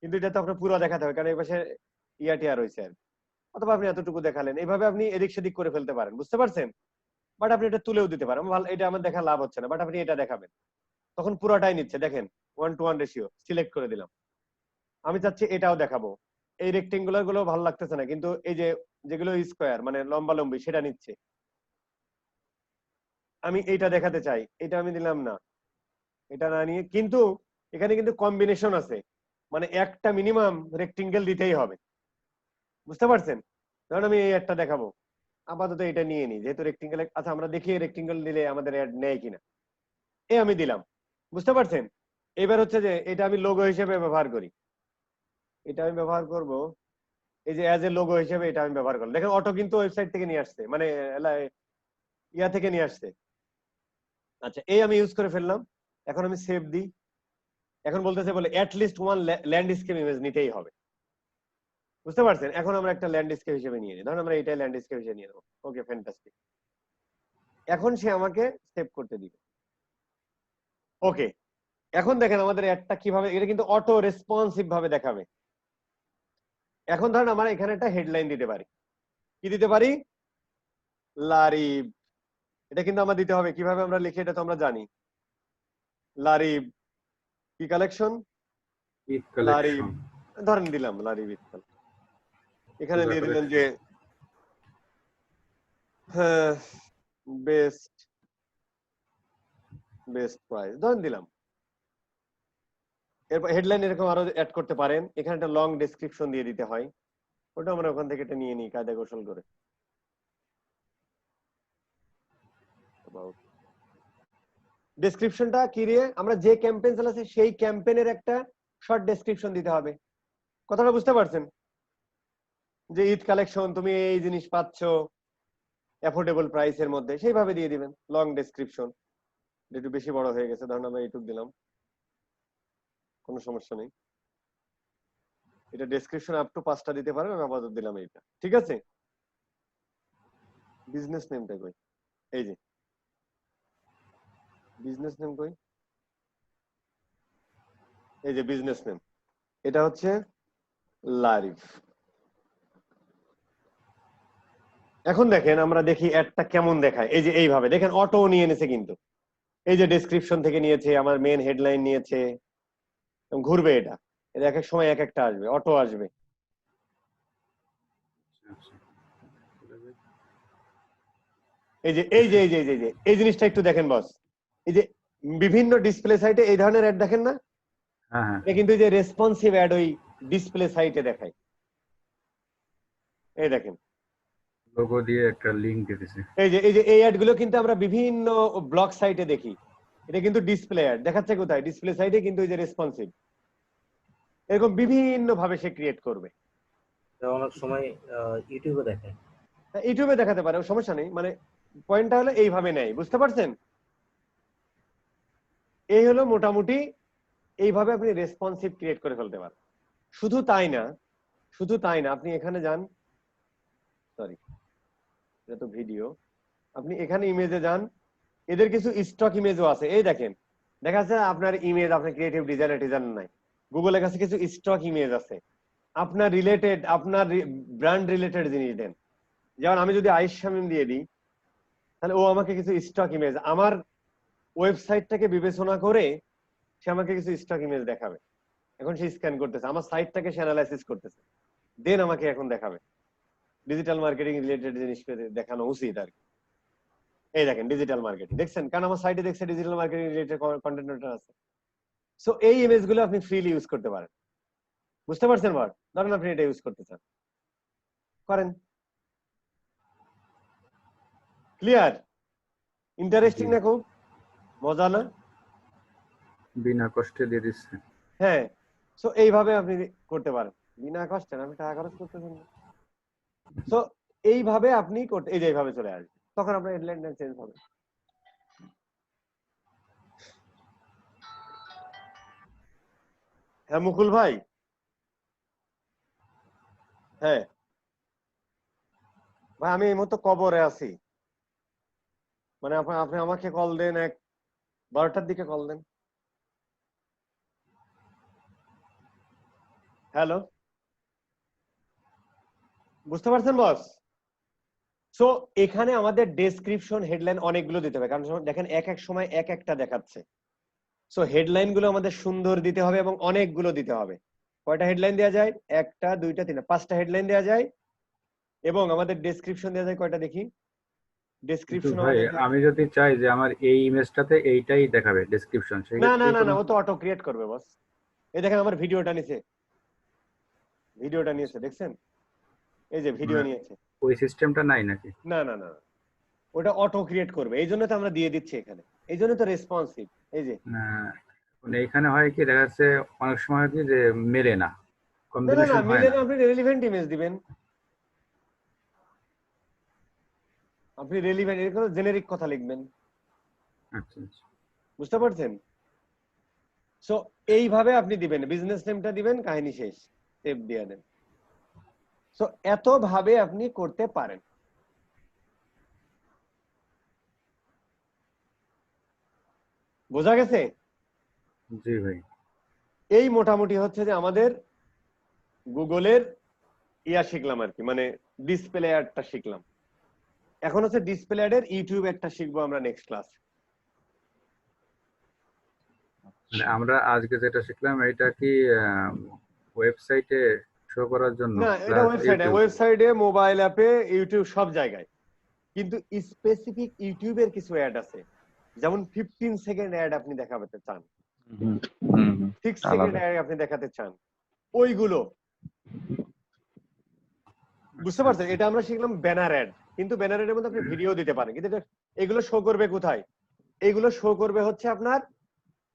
কিন্তু এটা তো আপনার পুরো দেখাতে হবে, কারণ এই পাশে ইয়াটিয়া রয়েছে আর কি। অথবা আপনি এতটুকু দেখালেন, এইভাবে আপনি এদিক সেদিক করে ফেলতে পারেন, বুঝতে পারছেন? বাট আপনি এটা তুলেও দিতে পারেন। ভালো, এটা আমার দেখা লাভ হচ্ছে না, বাট আপনি এটা দেখাবেন, তখন পুরোটাই নিচ্ছে। দেখেন 1:1 রেশিও সিলেক্ট করে দিলাম। আমি চাচ্ছি এটাও দেখাবো, এই রেক্টেঙ্গুলার গুলো ভালো লাগতেছে না, কিন্তু এই যে যেগুলো স্কোয়ার মানে লম্বা লম্বি সেটা নিচ্ছে। আমি এইটা দেখাতে চাই, এটা আমি দিলাম না, এটা না নিয়ে, কিন্তু এখানে কিন্তু কম্বিনেশন আছে, মানে একটা মিনিমাম রেক্টেঙ্গেল দিতেই হবে, বুঝতে পারছেন? ধরুন আমি এই একটা দেখাবো, আপাতত এটা নিয়ে নিই, যেহেতু রেক্টেঙ্গেল। আচ্ছা আমরা দেখি রেক্টেঙ্গেল দিলে আমাদের অ্যাড নেয় কিনা। আমি দিলাম, বুঝতে পারছেন? এবার হচ্ছে যে এটা আমি লোগো হিসেবে ব্যবহার করি, এটা আমি ব্যবহার করব, এই যে অ্যাজ এ লোগো হিসেবে এটা আমি ব্যবহার করলাম। দেখেন অটো কিন্তু ওয়েবসাইট থেকে নিয়ে আসছে, মানে ইয়া থেকে নিয়ে আসছে। আচ্ছা, এই আমি ইউজ করে ফেললাম। এখন আমি সেভ দিই। এখন বলতেছে বলে at least one landscape image নিতেই হবে, বুঝতে পারছেন? এখন আমরা একটা ল্যান্ডস্কেপ হিসেবে নিয়ে নিই, ধরুন আমরা এটাই ল্যান্ডস্কেপ হিসেবে নিয়ে নেবো। ওকে, ফ্যান্টাস্টিক। এখন সে আমাকে সেভ করতে দিবে। ওকে, এখন দেখেন আমাদের অ্যাডটা কিভাবে, এটা কিন্তু অটো রেসপন্সিভ ভাবে দেখাবে। এখন ধরেন আমরা এখানে একটা হেডলাইন দিতে পারি। কি দিতে পারি? লারিব। এটা কিন্তু আমরা দিতে হবে, কিভাবে আমরা লিখি এটা তো আমরা জানি। লারিব কি কালেকশন, ঈদ লারিব কালেকশন। ধরেন দিলাম লারিব ঈদ কালেকশন। এখানে দিয়ে দিলেন যে বেস্ট প্রাইস ধরেন দিলাম। এরপর হেডলাইন এরকম আরো অ্যাড করতে পারেন। এখানে একটা লং ডেসক্রিপশন দিয়ে দিতে হয়, ওটা আমরা ওখান থেকে এটা নিয়ে নিই কায়দা কৌশল করে। ডেসক্রিপশনটা কি দিয়ে, আমরা যে ক্যাম্পেইন চালাচ্ছি সেই ক্যাম্পেইনের একটা শর্ট ডেসক্রিপশন দিতে হবে। কথাটা বুঝতে পারছেন? যে ঈদ কালেকশন, তুমি এই জিনিস পাচ্ছো অ্যাফোর্ডেবল প্রাইসের মধ্যে, সেইভাবে দিয়ে দিবেন লং ডেসক্রিপশন। একটু বেশি বড় হয়ে গেছে, ধরুন আমরা এইটুক দিলাম, কোনো সমস্যা নেই। এটা ডেসক্রিপশন আপ টু 5টা দিতে পারেন, আমি আপাতত দিলাম এইটা, ঠিক আছে? বিজনেস নেমটা কই? এই যে বিজনেস নেম কই, এই যে বিজনেস নেম, এটা হচ্ছে লারিফ। এখন দেখেন আমরা দেখি অ্যাডটা কেমন দেখায়। এই যে এইভাবে দেখেন অটো নিয়ে নিয়েছে, কিন্তু এই যে ডেসক্রিপশন থেকে নিয়েছে, আমার মেন হেডলাইন নিয়েছে, ঘুরবে এটা, এটা এক এক সময় এক একটা আসবে, অটো আসবে। এই যে এই যে এই যে এই যে এই জিনিসটা একটু দেখেন বস, এই যে বিভিন্ন ডিসপ্লে সাইটে এই ধরনের অ্যাড দেখেন না? হ্যাঁ এটা কিন্তু এই যে রেসপন্সিভ অ্যাড ওই ডিসপ্লে সাইটে দেখায়। এই দেখেন লোগো দিয়ে একটা লিংক দিয়ে দিছে। এই যে এই অ্যাড গুলো কিন্তু আমরা বিভিন্ন ব্লগ সাইটে দেখি। এটা কিন্তু ডিসপ্লে অ্যাড দেখাচ্ছে কোথায়? ডিসপ্লে সাইটে, কিন্তু এই যে রেসপন্সিভ, এরকম বিভিন্ন ভাবে সে ক্রিয়েট করবে। অনেক সময় ইউটিউবে দেখায়। ইউটিউবে দেখাতে পারে, সমস্যা নেই, মানে পয়েন্টটা হলো এইভাবে নেয়, বুঝতে পারছেন? এই হলো মোটামুটি এইভাবে আপনি রেসপন্সিভ ক্রিয়েট করে ফেলতে পারেন। শুধু তাই না, আপনি এখানে যান, সরি এটা তো ভিডিও, আপনি এখানে ইমেজে যান, এদের কিছু স্টক ইমেজও আছে। এই দেখেন, দেখা যাচ্ছে আপনার ইমেজ, আপনার ক্রিয়েটিভ ডিজাইন নাই, গুগলের কাছে কিছু স্টক ইমেজ আছে আপনার রিলেটেড, আপনার ব্র্যান্ড রিলেটেড জিনিস দেন। যেমন আমি যদি আয়েশ শামীম দিয়ে দিই, তাহলে ও আমাকে কিছু স্টক ইমেজ, আমার ওয়েবসাইটটাকে বিবেচনা করে সে আমাকে কিছু স্টক ইমেজ দেখাবে। এখন সে স্ক্যান করতেছে, আমার সাইটটাকে সে অ্যানালাইসিস করতেছে, দেন আমাকে এখন দেখাবে। ডিজিটাল মার্কেটিং রিলেটেড জিনিস দেখানো উচিত আর কি। এই দেখেন ডিজিটাল মার্কেটিং দেখছেন, কারণ আমার সাইটে দেখছে ডিজিটাল মার্কেটিং রিলেটেড কন্টেন্ট আছে। সো এই ইমেজ গুলো আপনি ফ্রিলি ইউজ করতে পারেন। বুঝতে পারছেন বাট? ধরেন আপনি এটা ইউজ করতে চান, করেন। ক্লিয়ার? ইন্টারেস্টিং না? খুব মজা না? বিনা কষ্টে দিয়ে দিচ্ছে। হ্যাঁ, সো এইভাবে আপনি করতে পারেন বিনা কষ্টে, আমি টাকা খরচ করতেছেন না। সো এইভাবে আপনি করতে, এই যে এইভাবে চলে আসবে, তখন আপনার হেডলাইনটা চেঞ্জ হবে। হ্যাঁ মুকুল ভাই, হ্যাঁ ভাই আমি এই মতো কবরে আছি, মানে আপনি আমাকে কল দেন 12টার দিকে কল দেন। হ্যালো, বুঝতে পারছেন বস? সো এখানে আমাদের ডেসক্রিপশন হেডলাইন অনেকগুলো দিতে হবে, কারণ দেখেন এক এক সময় এক একটা দেখাচ্ছে। সো হেডলাইন গুলো আমাদের সুন্দর দিতে হবে এবং অনেকগুলো দিতে হবে। কয়টা হেডলাইন দেওয়া যায়? 1টা 2টা 3টা 5টা হেডলাইন দেওয়া যায়। এবং আমাদের ডেসক্রিপশন দেওয়া যায় কয়টা দেখি? কিন্তু ডেসক্রিপশন ভাই আমাদের আমি যদি চাই যে আমার এই ইমেজটাতে এইটাই দেখাবে ডেসক্রিপশন, সেই না না ক্ষেত্রে না না, ও তো অটো ক্রিয়েট করবে বস। এই দেখেন আমার ভিডিওটা নিয়েছে দেখছেন, এই যে ভিডিও নিয়েছে। ওই সিস্টেমটা নাই নাকি? না না না, ওটা অটো ক্রিয়েট করবে, এই জন্য তো আমরা দিয়ে দিচ্ছি এখানে, এই জন্য তো রেসপন্সিভ। এই যে মানে এখানে হয় কি দেখা যাচ্ছে অনেক সময় হয় কি যে মেলে না, না না না, কম্বিনেশন হয় মিলে না। না, আপনি রেলিভেন্ট ইমেজ দিবেন, আপনি রেলিভেন্ট, এর কোনো জেনেরিক কথা লিখবেন। আচ্ছা আচ্ছা। বুঝতে পারছেন? সো এইভাবে আপনি দিবেন, বিজনেস নেমটা দিবেন, কাহিনী শেষ, সেভ দিয়ে দেন। সো এত ভাবে আপনি করতে পারেন। বোঝা গেছে? জি ভাই। এই মোটামুটি হচ্ছে যে আমাদের গুগলের শিখলাম আর কি, মানে ডিসপ্লে অ্যাডটা শিখলাম। এখন হচ্ছে ডিসপ্লে অ্যাডের ইউটিউব একটা শিখবো আমরা নেক্সট ক্লাস। মানে আমরা আজকে যেটা শিখলাম এটা কি ওয়েবসাইটে শো করার জন্য না, এটা প্লাস ওয়েবসাইটে মোবাইল অ্যাপে ইউটিউব সব জায়গায়, কিন্তু স্পেসিফিক ইউটিউবের কিছু অ্যাড আছে, যেমন 15 সেকেন্ড অ্যাড আপনি দেখাতে চান, 6 সেকেন্ড আলাদা। অ্যাড আপনি দেখাতে চান, ওইগুলো। বুঝতে পারছেন? এটা আমরা শিখলাম ব্যানার অ্যাড, কিন্তু ব্যানার অ্যাডের মধ্যে আপনি ভিডিও দিতে পারেন, কিন্তু এগুলো শো করবে কোথায়? এগুলো শো করবে হচ্ছে আপনার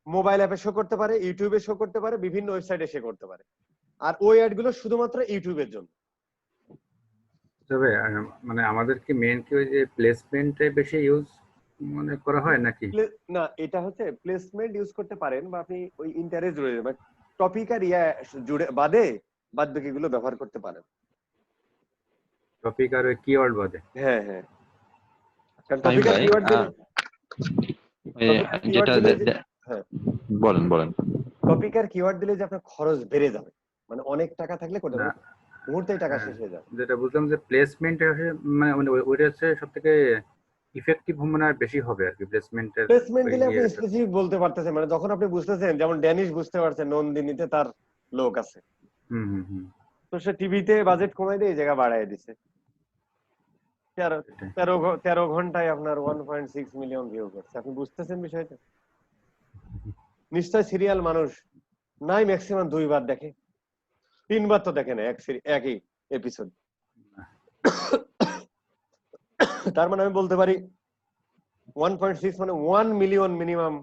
মোবাইল অ্যাপে শো করতে পারে, ইউটিউবে শো করতে পারে, বিভিন্ন ওয়েবসাইটে শো করতে পারে। আর ওই অ্যাড গুলো শুধুমাত্র ইউটিউবের জন্য। তবে মানে আমাদের কি মেইন কি ওই যে প্লেসমেন্টে বেশি ইউজ মানে করা হয় নাকি? না, এটা হচ্ছে প্লেসমেন্ট ইউজ করতে পারেন, বা আপনি ওই ইন্টারেস্ট জুড়ে দেবেন, টপিক আর জুড়ে বাদ বাকিগুলো ব্যবহার করতে পারেন। টপিক আর ওই কিওয়ার্ড বাদে। হ্যাঁ হ্যাঁ, কারণ আমি টপিক আর ভাই কিওয়ার্ড দিলে, যেটা হ্যাঁ বলেন বলেন। টপিক আর কিওয়ার্ড দিলে যে আপনার খরচ বেড়ে যাবে, মানে অনেক টাকা থাকলে করতে না, পারবেন, মুহূর্তেই টাকা শেষ হয়ে যাবে। যেটা বুঝলাম যে প্লেসমেন্ট মানে ওইটা হচ্ছে সব থেকে ইফেক্টিভ মানে আর বেশি হবে আর কি প্লেসমেন্টের। প্লেসমেন্ট দিলে আপনি স্পেসিফিক বলতে পারতেছেন, মানে যখন আপনি বুঝতেছেন, যেমন ড্যানিশ বুঝতে পারছেন নন্দিনীতে তার লোক আছে, হুম হুম হুম। তো সে টিভিতে বাজেট কমাই দিয়ে এই জায়গা বাড়ায় দিছে, 13 ঘন্টায় আপনার 1.6 মিলিয়ন ভিউ করছে। আপনি বুঝতেছেন বিষয়টা? নিশ্চয় সিরিয়াল মানুষ নাই ম্যাক্সিমাম 2 বার দেখে, 3 বার তো দেখে না একই এপিসোড। তার মানে আমি বলতে পারি 1.6 মানে 1 মিলিয়ন মিনিমাম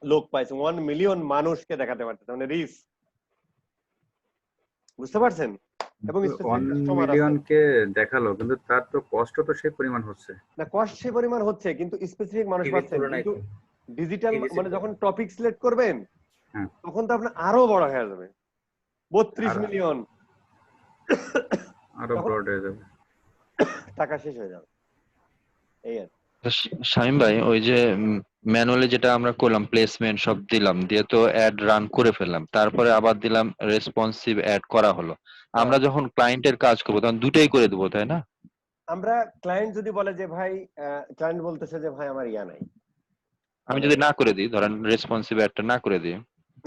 লোক পাইছে, 1 মিলিয়ন মানুষকে দেখাতে পারতেছে, মানে রিচ। বুঝতে পারছেন? এবং 1 মিলিয়ন কে দেখালো, কিন্তু তার তো কষ্ট তো সেই পরিমাণ হচ্ছে না, কষ্ট সেই পরিমাণ হচ্ছে, কিন্তু স্পেসিফিক মানুষ পাচ্ছেন। কিন্তু ডিজিটাল মানে যখন টপিক সিলেক্ট করবেন, হ্যাঁ। তখন তো আপনার আরো বড় হয়ে যাবে, 32 মিলিয়ন, আরো ব্রড হয়ে যাবে, টাকা শেষ হয়ে যাবে। এই আর শামীম ভাই, ওই যে ম্যানুয়ালি যেটা আমরা করলাম, প্লেসমেন্ট সব দিলাম, দিয়ে তো অ্যাড রান করে ফেললাম, তারপরে আবার দিলাম রেসপন্সিভ অ্যাড করা হলো। আমরা যখন ক্লায়েন্টের কাজ করবো তখন দুটাই করে দেবো, তাই না? আমরা ক্লায়েন্ট যদি বলে যে ভাই, ক্লায়েন্ট বলতেছে যে ভাই আমার নাই, আমি যদি না করে দিই, ধরেন রেসপন্সিভ অ্যাডটা না করে দিই,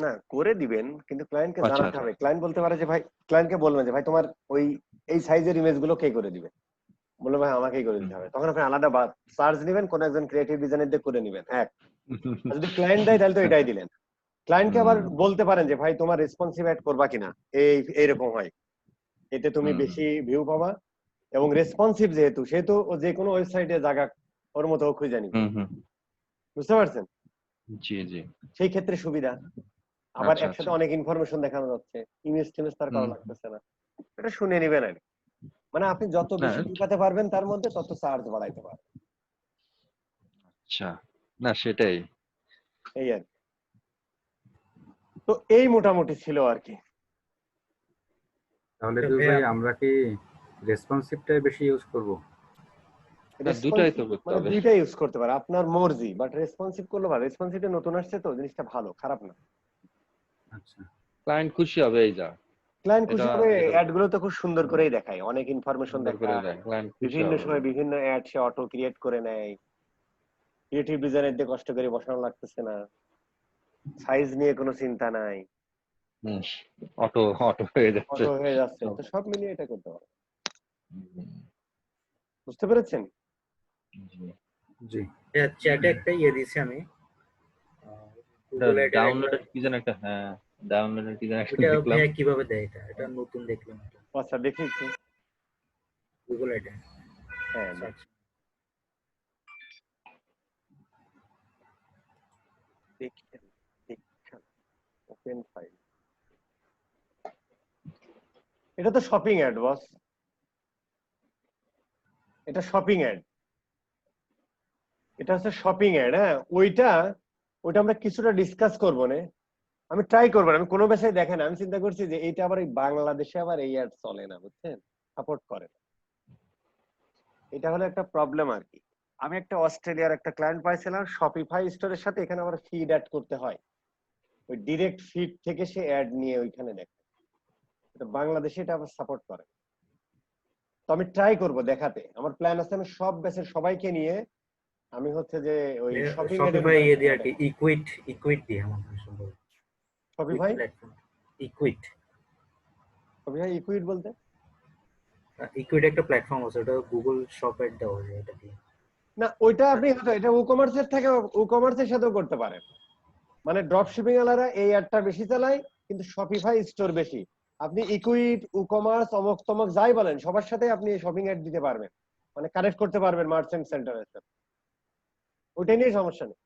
না করে দিবেন, কিন্তু ক্লায়েন্টকে আচ্ছা জানাতে আচ্ছা হবে। ক্লায়েন্ট বলতে পারে যে ভাই, ক্লায়েন্টকে বলবেন যে ভাই তোমার ওই এই সাইজের ইমেজ গুলো কে করে দিবে, বললো ভাই আমাকেই করে দিতে হবে। তখন আপনি আলাদা চার্জ নেবেন, কোন একজন ক্রিয়েটিভ ডিজাইনার দিয়ে করে নেবেন এক। আর যদি ক্লায়েন্ট দেয় তাহলে তো এটাই দিলেন। ক্লায়েন্টকে আবার বলতে পারেন যে ভাই তোমার রেসপন্সিভ অ্যাড করবা কিনা, এইরকম হয়, এতে তুমি বেশি ভিউ পাবা, এবং রেসপন্সিভ যেহেতু সেহেতু ও যে কোনো ওয়েবসাইটে জায়গা ওর মতো ও খুঁজে নিবে। বুঝতে পারছেন? জি জি। সেই ক্ষেত্রে সুবিধা। আবার আচ্ছা একসাথে আচ্ছা অনেক ইনফরমেশন দেখানো যাচ্ছে, ইমেজ টিমেজ তার করা লাগতেছে না, এটা শুনে নিবেন আর কি। মানে আপনি যত না বেশি ঢুকাতে পারবেন তার মধ্যে তত চার্জ বাড়াইতে পারবেন, আচ্ছা না সেটাই। এই আর কি। তো এই মোটামুটি ছিল আর কি। তাহলে আচ্ছা দুই ভাইয়া, ভাই আমরা কি রেসপন্সিভটাই বেশি ইউজ করব? না দুটাই তো রেসপন্সিভ করতে মানে হবে। দুইটাই ইউজ করতে পারে, আপনার মর্জি, বাট রেসপন্সিভ করলে ভালো। রেসপন্সিভটা নতুন আসছে তো জিনিসটা ভালো, খারাপ না। আচ্ছা, ক্লায়েন্ট খুশি হবে এই যা। ক্লায়েন্ট এটা খুশি হবে, এটা অ্যাড গুলো তো খুব সুন্দর করেই দেখায়, অনেক ইনফরমেশন সুন্দর করে দেখায়, দেয়, ক্লায়েন্ট খুশি বিভিন্ন হবে। সময় বিভিন্ন অ্যাড সে অটো ক্রিয়েট করে নেয়, ক্রিয়েটিভ ডিজাইনার দিয়ে কষ্ট করে বসানো লাগতেছে না, সাইজ নিয়ে কোনো চিন্তা নাই, হুম অটো অটো হয়ে যাচ্ছে অটো হয়ে যাচ্ছে, সব। তো সব মিলিয়ে এটা করতে পারে। হুম, বুঝতে পেরেছেন? জি। জি। চ্যাটে একটা দিছি আমি, এটা গুগল এর একটা। ডাউনলোডের কি যেন একটা, হ্যাঁ ডাউনলোডের কি যেন একটা ওইটা দেখলাম। ভাইয়া কিভাবে দেয়? এটা নতুন দেখলাম, এটা আচ্ছা দেখি একটু। গুগল এর হ্যাঁ সার্চ। দেখি, ওপেন ফাইল। এটা তো শপিং অ্যাড বস, এটা শপিং অ্যাড, এটা হচ্ছে শপিং অ্যাড। হ্যাঁ ওইটা ওইটা আমরা কিছুটা ডিসকাস করবো না, আমি ট্রাই করবো না, আমি কোনো বিষয়ে দেখেন আমি চিন্তা করছি যে এইটা আবার এই বাংলাদেশে আবার এই অ্যাড চলে না, বুঝছেন, সাপোর্ট করে না, এটা হলো একটা প্রবলেম আর কি। আমি একটা অস্ট্রেলিয়ার একটা ক্লায়েন্ট পাইছিলাম শপিফাই স্টোরের সাথে, এখানে আবার ফিড অ্যাড করতে হয়, ওই ডিরেক্ট ফিড থেকে সে অ্যাড নিয়ে ওইখানে দেখে, এটা বাংলাদেশে এটা আবার সাপোর্ট করে। তো আমি ট্রাই করব দেখাতে, আমার প্ল্যান আছে আমি সব ব্যাচের সবাইকে নিয়ে আমি হচ্ছে যে ওই শপিং অ্যাড এর শপিফাই উপরে দিয়ে আর কি, ইকুইট দিয়ে আমার মনে হয় সম্ভব। শপিফাই ইকুইট শপিফাই ইকুইড বলতে ইকুইট একটা প্ল্যাটফর্ম আছে, ওটা গুগল শপ এর দেওয়া যায় এটা দিয়ে। না, ওইটা আপনি হয়তো এটা ই-কমার্সের থেকে ই-কমার্সের সাথেও করতে পারেন, মানে ড্রপ শিপিং ওয়ালারা এই অ্যাডটা বেশি চালায়, কিন্তু শপিফাই স্টোর বেশি। আপনি ইকুইড, ই-কমার্স, অমক তমক যাই বলেন সবার সাথে আপনি শপিং অ্যাড দিতে পারবেন, মানে কানেক্ট করতে পারবেন মার্চেন্ট সেন্টারের সাথে, ওইটা নিয়ে সমস্যা নেই।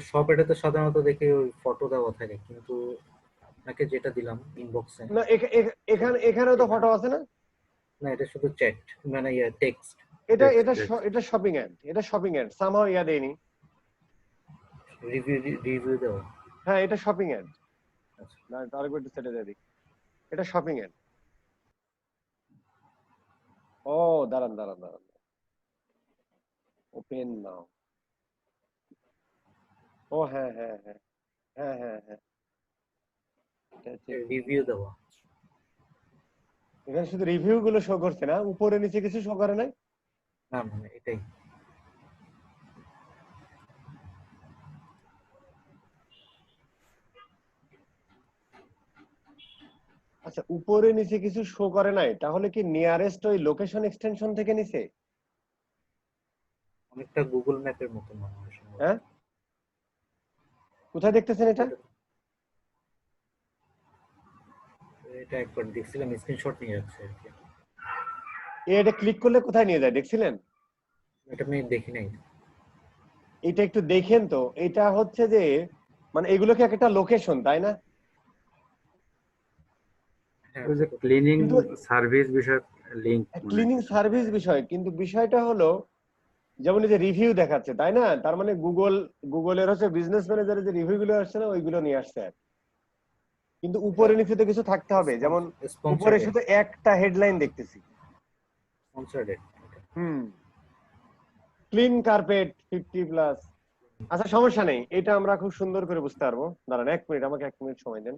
শপ এটাতে সাধারণত দেখি ওই ফটো দেওয়া থাকে, কিন্তু আপনাকে যেটা দিলাম ইনবক্সে, না এখানে এখানেও তো ফটো আছে না, না এটা শুধু চ্যাট, মানে টেক্সট। এটা Text, এটা text. এটা শপিং অ্যাড, এটা শপিং অ্যাড সামহাও ইয়া দেয়নি। রিভিউ দেওয়া। হ্যাঁ এটা শপিং অ্যাড, আচ্ছা, না আরেকবার একটু সেটা দিয়ে দিই, এটা শপিং অ্যাড। ও দাঁড়ান দাঁড়ান দাঁড়ান, ওপেন নাও। ও হ্যাঁ হ্যাঁ হ্যাঁ হ্যাঁ হ্যাঁ হ্যাঁ, এটা হচ্ছে রিভিউ দেওয়া। এখানে শুধু রিভিউ গুলো শো করছে না, উপরে নিচে কিছু শো করে নাই। না মানে এটাই। আচ্ছা উপরে নিচে কিছু শো করে নাই, তাহলে কি নিয়ারেস্ট ওই লোকেশন এক্সটেনশন থেকে নিছে? অনেকটা গুগল ম্যাপের মতো মনে হয় সম্ভবত। হ্যাঁ কোথায় দেখতেছেন এটা? এটা একবার দেখছিলাম, স্ক্রিনশট নিয়ে রাখছে আর কি। এটা ক্লিক করলে কোথায় নিয়ে যায় দেখছিলেন? এটা আমি দেখি নাই। এটা একটু দেখেন তো, এটা হচ্ছে যে মানে এগুলো কি একটা লোকেশন তাই না? হ্যাঁ, ওই যে ক্লিনিং কিন্তু সার্ভিস বিষয়ক লিংক ক্লিনিং সার্ভিস বিষয়, কিন্তু বিষয়টা হলো যেমন এই যে রিভিউ দেখাচ্ছে তাই না, তার মানে গুগলের হচ্ছে বিজনেস ম্যানেজারের যে রিভিউ গুলো আসছে না ওইগুলো নিয়ে আসছে আর। কিন্তু উপরে নিচে তো কিছু থাকতে হবে, যেমন উপরে স্পন্সর্ড শুধু একটা হেডলাইন দেখতেছি, স্পন্সর্ড। হুম, ক্লিন কার্পেট 50+। আচ্ছা সমস্যা নেই, এটা আমরা খুব সুন্দর করে বুঝতে পারবো, দাঁড়ান 1 মিনিট, আমাকে 1 মিনিট সময় দেন।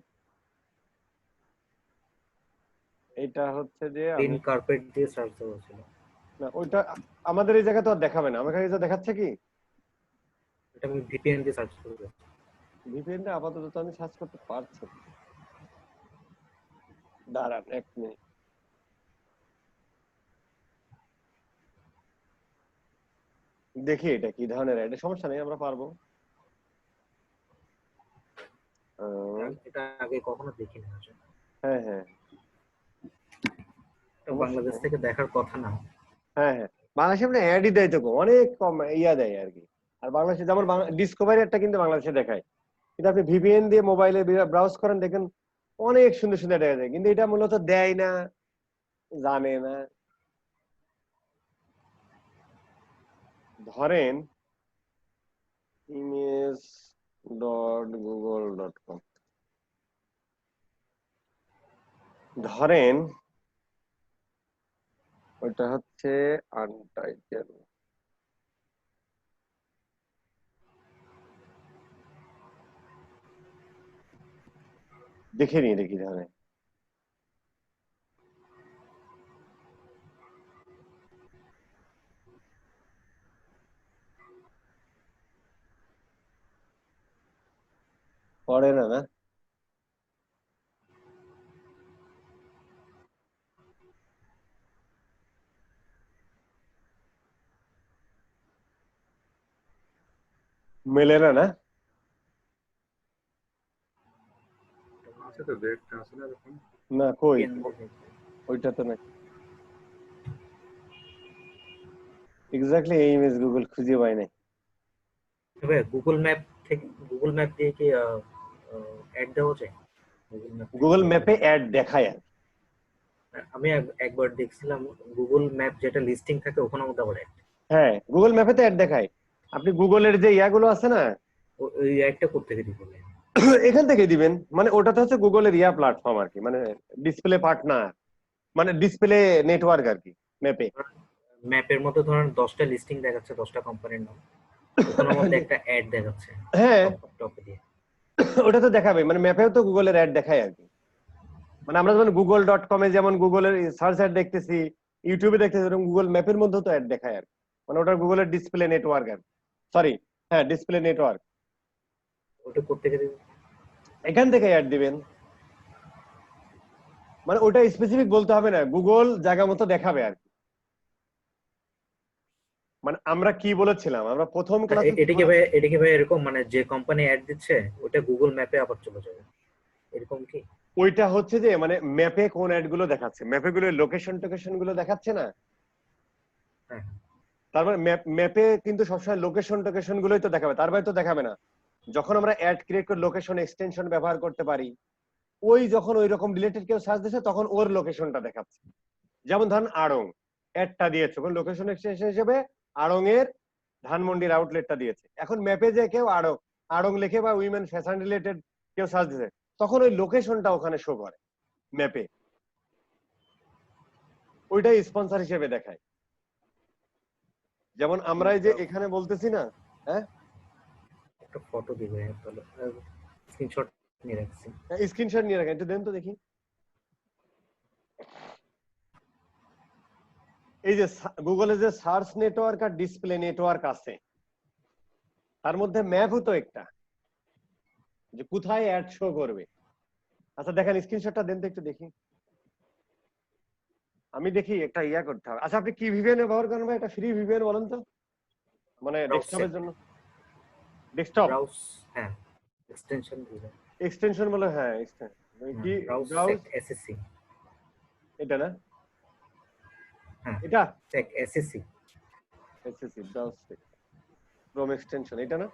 এটা হচ্ছে যে ক্লিন আমি কার্পেট দিয়ে সার্চ দেওয়া ছিল। না ওইটা আমাদের এই জায়গা তো আর দেখাবে না, আমাকে এই যে দেখাচ্ছে কি এটা আমি ভিপিএন দিয়ে সার্চ করব। ভিপিএন টা আপাতত তো আমি সার্চ করতে পারছি না। দাঁড়ান 1 মিনিট। দেখি এটা কি ধরনের অ্যাড, সমস্যা নেই, আমরা পারবো। এটা আগে কখনো দেখিনি আসলে। হ্যাঁ হ্যাঁ এটা বাংলাদেশ থেকে দেখার কথা না। হ্যাঁ হ্যাঁ, বাংলাদেশে মানে অ্যাডই দেয় তো অনেক কম ইয়া দেয় আর কি। আর বাংলাদেশে যেমন ডিসকভারি একটা কিন্তু বাংলাদেশে দেখায়, কিন্তু আপনি ভিপিএন দিয়ে মোবাইলে ব্রাউজ করেন দেখেন অনেক সুন্দর সুন্দর দেখা যায়, কিন্তু এটা মূলত দেয় না, জানে না। ধরেন image.google.com, ধরেন ওইটা হচ্ছে আনটাইটেল। দেখে নিয়ে দেখি ধরেন পড়ে না না মেলে না না আছে তো, দু একটা আছে না এরকম। না কই VPN দিয়ে দেখি। ওইটা তো না এক্স্যাক্টলি, এই ইমেজ গুগল খুঁজে পাই নাই। তবে গুগল ম্যাপ থেকে, গুগল ম্যাপ দিয়ে কি অ্যাড দেওয়া যায়? গুগল ম্যাপ গুগল ম্যাপে অ্যাড দেখায় আর আমি একবার দেখছিলাম, গুগল ম্যাপ যেটা লিস্টিং থাকে ওখানে মধ্যে আবার add। হ্যাঁ গুগল ম্যাপে তো অ্যাড দেখায়। আপনি গুগলের যে ইয়াগুলো আছে না ওই অ্যাডটা করতে গেলে বলে এখান থেকে দিবেন, মানে ওটা তো হচ্ছে গুগলের ইয়া প্ল্যাটফর্ম আর কি, মানে ডিসপ্লে পার্টনার, মানে ডিসপ্লে নেটওয়ার্ক আর কি ম্যাপে। ম্যাপের মধ্যে ধরেন 10টা লিস্টিং দেখাচ্ছে, 10টা কোম্পানির নাম, ওখানের মধ্যে একটা অ্যাড দেখাচ্ছে হ্যাঁ টপে দিয়ে। ওটা তো দেখাবে, মানে ম্যাপেও তো গুগলের অ্যাড দেখায় আর কি। মানে আমরা যেমন google.com এ যেমন গুগলের সার্চ অ্যাড দেখতেছি, ইউটিউবে দেখতেছি, এরকম গুগল ম্যাপের মধ্যেও তো অ্যাড দেখায় আর কি। মানে ওটা গুগলের ডিসপ্লে নেটওয়ার্ক আর সরি, হ্যাঁ ডিসপ্লে নেটওয়ার্ক। ওটা করতে গেলে এখান থেকে অ্যাড দিবেন, মানে ওটা স্পেসিফিক বলতে হবে না, গুগল জায়গা মতো দেখাবে আর কি। মানে আমরা কি বলেছিলাম, আমরা প্রথম ক্লাসে এটাকে ভাই এরকম, মানে যে কোম্পানি অ্যাড দিচ্ছে ওটা গুগল ম্যাপে আবার চলে যাবে, এরকম কি? ওইটা হচ্ছে যে মানে ম্যাপে কোন অ্যাড গুলো দেখাচ্ছে, ম্যাপে গুলো লোকেশন গুলো দেখাচ্ছে না। হ্যাঁ তারপরে ম্যাপে কিন্তু সবসময় লোকেশন গুলোই তো দেখাবে, তার বাইরে তো দেখাবে না। যখন আমরা অ্যাড ক্রিয়েট করে লোকেশন এক্সটেনশন ব্যবহার করতে পারি, ওই যখন ওই রকম রিলেটেড কেউ সার্চ দিচ্ছে তখন ওর লোকেশনটা দেখাচ্ছে। যেমন ধরেন আড়ং অ্যাডটা দিয়েছে, ওখানে লোকেশন এক্সটেনশন হিসেবে আড়ং এর ধানমন্ডির আউটলেটটা দিয়েছে। এখন ম্যাপে যে কেউ আড়ং লিখে বা উইমেন ফ্যাশন রিলেটেড কেউ সার্চ দিচ্ছে, তখন ওই লোকেশনটা ওখানে শো করে ম্যাপে, ওইটাই স্পন্সর হিসেবে দেখায়। যেমন আমরা এই যে এখানে বলতেছি না, হ্যাঁ একটা ফটো দিবে, তাহলে স্ক্রিনশট নিয়ে রাখছি। স্ক্রিনশট নিয়ে রাখেন, একটু দেন তো দেখি। এই যে গুগলে যে সার্চ নেটওয়ার্ক আর ডিসপ্লে নেটওয়ার্ক আছে, তার মধ্যে ম্যাপও তো একটা, যে কোথায় অ্যাড শো করবে। আচ্ছা দেখেন স্ক্রিনশটটা দেন তো একটু দেখি, আমি দেখি একটা ইয়া করতে হবে। আচ্ছা আপনি কি ভিপিএন ব্যবহার করেন ভাই? এটা ফ্রি ভিপিএন বলেন তো, মানে ডেস্কটপের জন্য। ডেস্কটপ ব্রাউজ, হ্যাঁ এক্সটেনশন দিবে। এক্সটেনশন বলে, হ্যাঁ কি ব্রাউজ এসএসসি, এটা না, হ্যাঁ এটা check SSC. SSC browse Chrome extension, এটা না।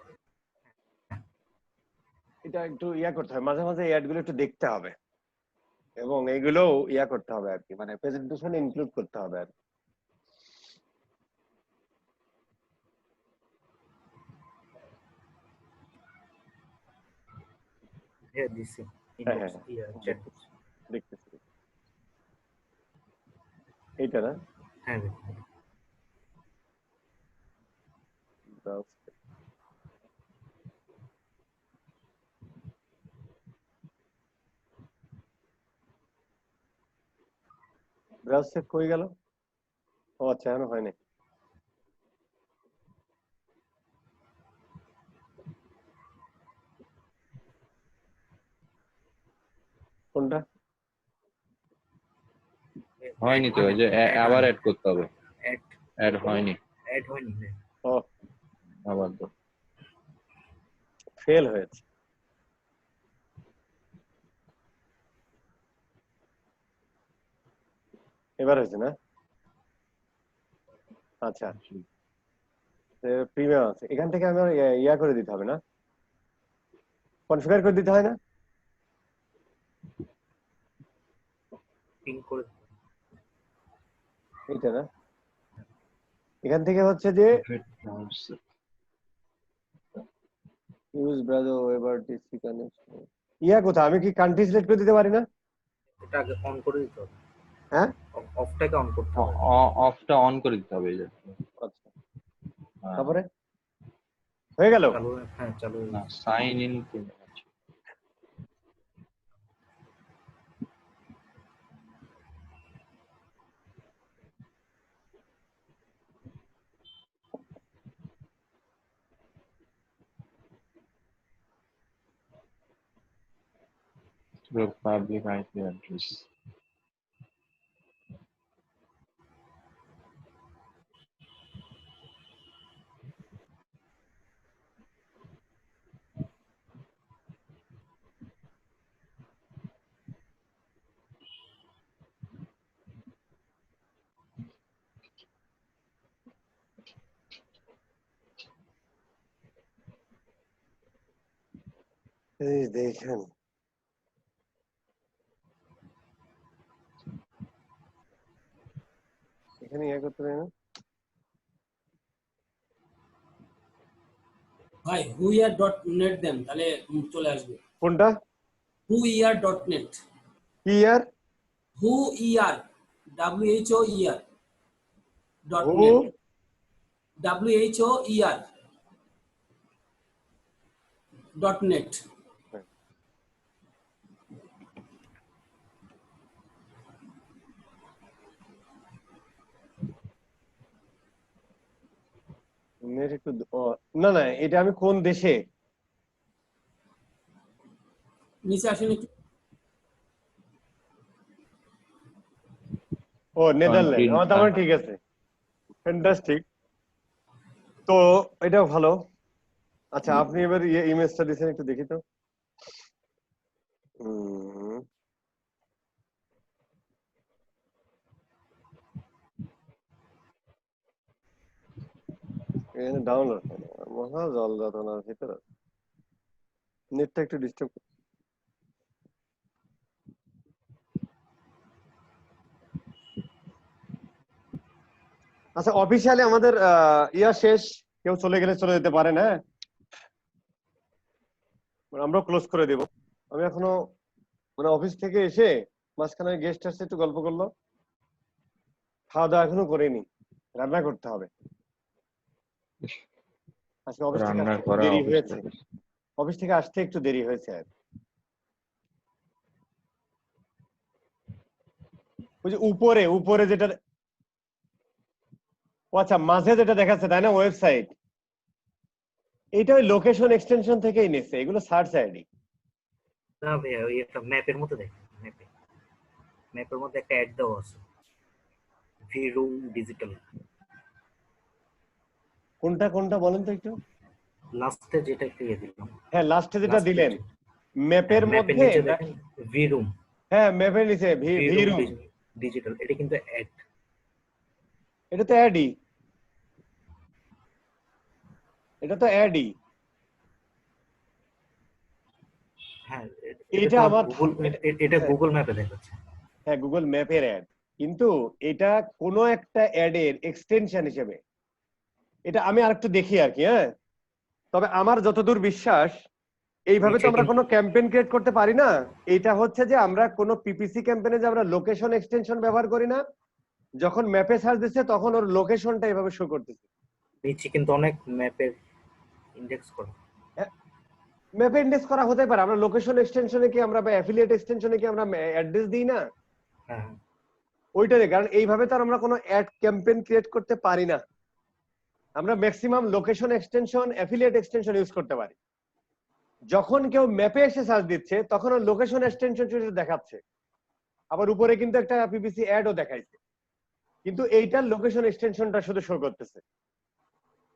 এটা একটু ইয়া করতে হবে, মাঝে মাঝে এই অ্যাড গুলো একটু দেখতে হবে, এবং এইগুলো ইয়া করতে হবে আর কি, মানে প্রেজেন্টেশনে ইনক্লুড করতে হবে আর কি। হ্যাঁ দিছি হ্যাঁ ইনবক্স, হ্যাঁ চ্যাট। দেখতেছি, এইটা না হ্যাঁ দেখুন। ব্রাউজ। ব্রাউজ সেভ কই গেল? ও আচ্ছা এখনো হয় নাই। হয়নি তো, ওই যে আবার অ্যাড করতে হবে। অ্যাড অ্যাড হয়নি, হয়নি। ও আবার তো ফেল হয়েছে। এবার হয়েছে না? আচ্ছা, প্রিমিয়াম আছে, এখান থেকে আমার ইয়া করে দিতে হবে না, কনফিগার করে দিতে হয় না? পিন করে এইটা না, এখান থেকে হচ্ছে যে ইউজ ব্রাউজার ওয়েবার ডিসি কানেকশন, ইয়া কোথায়, আমি কি কান্ট্রি সিলেক্ট করে দিতে পারি না? এটা আগে অন করে দিতে হবে। হ্যাঁ, অফটাকে অন করতে হবে। অফটা অন করে দিতে হবে এই যে। আচ্ছা, তারপরে হয়ে গেল। চালু হ্যাঁ চালু না, sign in through public IP address. এই দেখেন, এখানে ইয়া করতে পারি না? ভাই whoear.net দেন তাহলে চলে আসবে। কোনটা? whoear.net, কি ইয়ার? whoear whoer dot হু net, whoer dot net। Net একটু না না, এটা আমি কোন দেশে? নিচে আসেন একটু। ও নেদারল্যান্ড, Country- তার মানে ঠিক আছে, ফ্যান্টাস্টিক। তো এটাও ভালো। আচ্ছা, আপনি এবার ইমেজটা দিয়েছেন, একটু দেখি তো। এখানে ডাউনলোড হয় না, মহা জল যাতনার ভিতরে নেটটা একটু ডিস্টার্ব। আচ্ছা, অফিসিয়ালি আমাদের ইয়া শেষ, কেউ চলে গেলে চলে যেতে পারে না, আমরা ক্লোজ করে দেব। আমি এখনো মানে অফিস থেকে এসে মাঝখানে গেস্ট আসছে, একটু গল্প করলো, খাওয়া দাওয়া এখনো করিনি, রান্না করতে হবে। আজকে অফিস থেকে রান্না আসতে একটু করা দেরি অফিস হয়েছে, থেকে। অফিস থেকে আসতে একটু দেরি হয়েছে আর ওই যে উপরে উপরে যেটা, আচ্ছা মাঝে যেটা দেখাচ্ছে তাই না ওয়েবসাইট, এটা ওই লোকেশন এক্সটেনশন থেকেই নিচ্ছে, এগুলো সার্চ আইডি। না ভাইয়া, ওই একটা ম্যাপের মধ্যে দেখেন, ম্যাপের মধ্যে একটা অ্যাড দেওয়া আছে, ভিরুম ডিজিটাল। কোনটা কোনটা বলেন তো একটু। লাস্টে যেটা একটু দিলাম, হ্যাঁ, লাস্টে যেটা দিলেন ম্যাপের ম্যাপের মধ্যে, নিচে দেখেন ভিরুম, হ্যাঁ ম্যাপের নিচে ভিরুম, ডিজিটাল, এটা কিন্তু অ্যাড। এটা তো অ্যাডই, এটা তো অ্যাডই। হ্যাঁ, এটা আমার এটা গুগল ম্যাপে দেখাচ্ছে। হ্যাঁ, গুগল ম্যাপের অ্যাড, কিন্তু এটা কোনো একটা অ্যাডের এক্সটেনশন হিসেবে, এটা আমি আরেকটু দেখি আর কি। হ্যাঁ, তবে আমার যতদূর বিশ্বাস, এইভাবে তো আমরা কোনো ক্যাম্পেইন ক্রিয়েট করতে পারি না। এটা হচ্ছে যে আমরা কোনো পিপিসি ক্যাম্পেইনে যে আমরা লোকেশন এক্সটেনশন ব্যবহার করি না, যখন ম্যাপে সার্চ দিচ্ছে তখন ওর লোকেশনটা এভাবে শো করতেছে। নিচে কিন্তু অনেক ম্যাপের ইন্ডেক্স করা, ম্যাপে ইন্ডেক্স করা হতে পারে, আমরা লোকেশন এক্সটেনশনে কি আমরা বা অ্যাফিলিয়েট এক্সটেনশনে কি আমরা অ্যাড্রেস দিই না? হ্যাঁ ওইটারে, কারণ এইভাবে তো আর আমরা কোনো অ্যাড ক্যাম্পেইন ক্রিয়েট করতে পারি না। আমরা maximum location extension, affiliate extension use করতে পারি। যখন কেউ ম্যাপে এসে সার্চ দিচ্ছে তখন ওর লোকেশন এক্সটেনশন দেখাচ্ছে, আবার উপরে কিন্তু একটা পিপিসি অ্যাডও দেখাইছে, কিন্তু এইটার লোকেশন এক্সটেনশনটা শুধু শো করতেছে,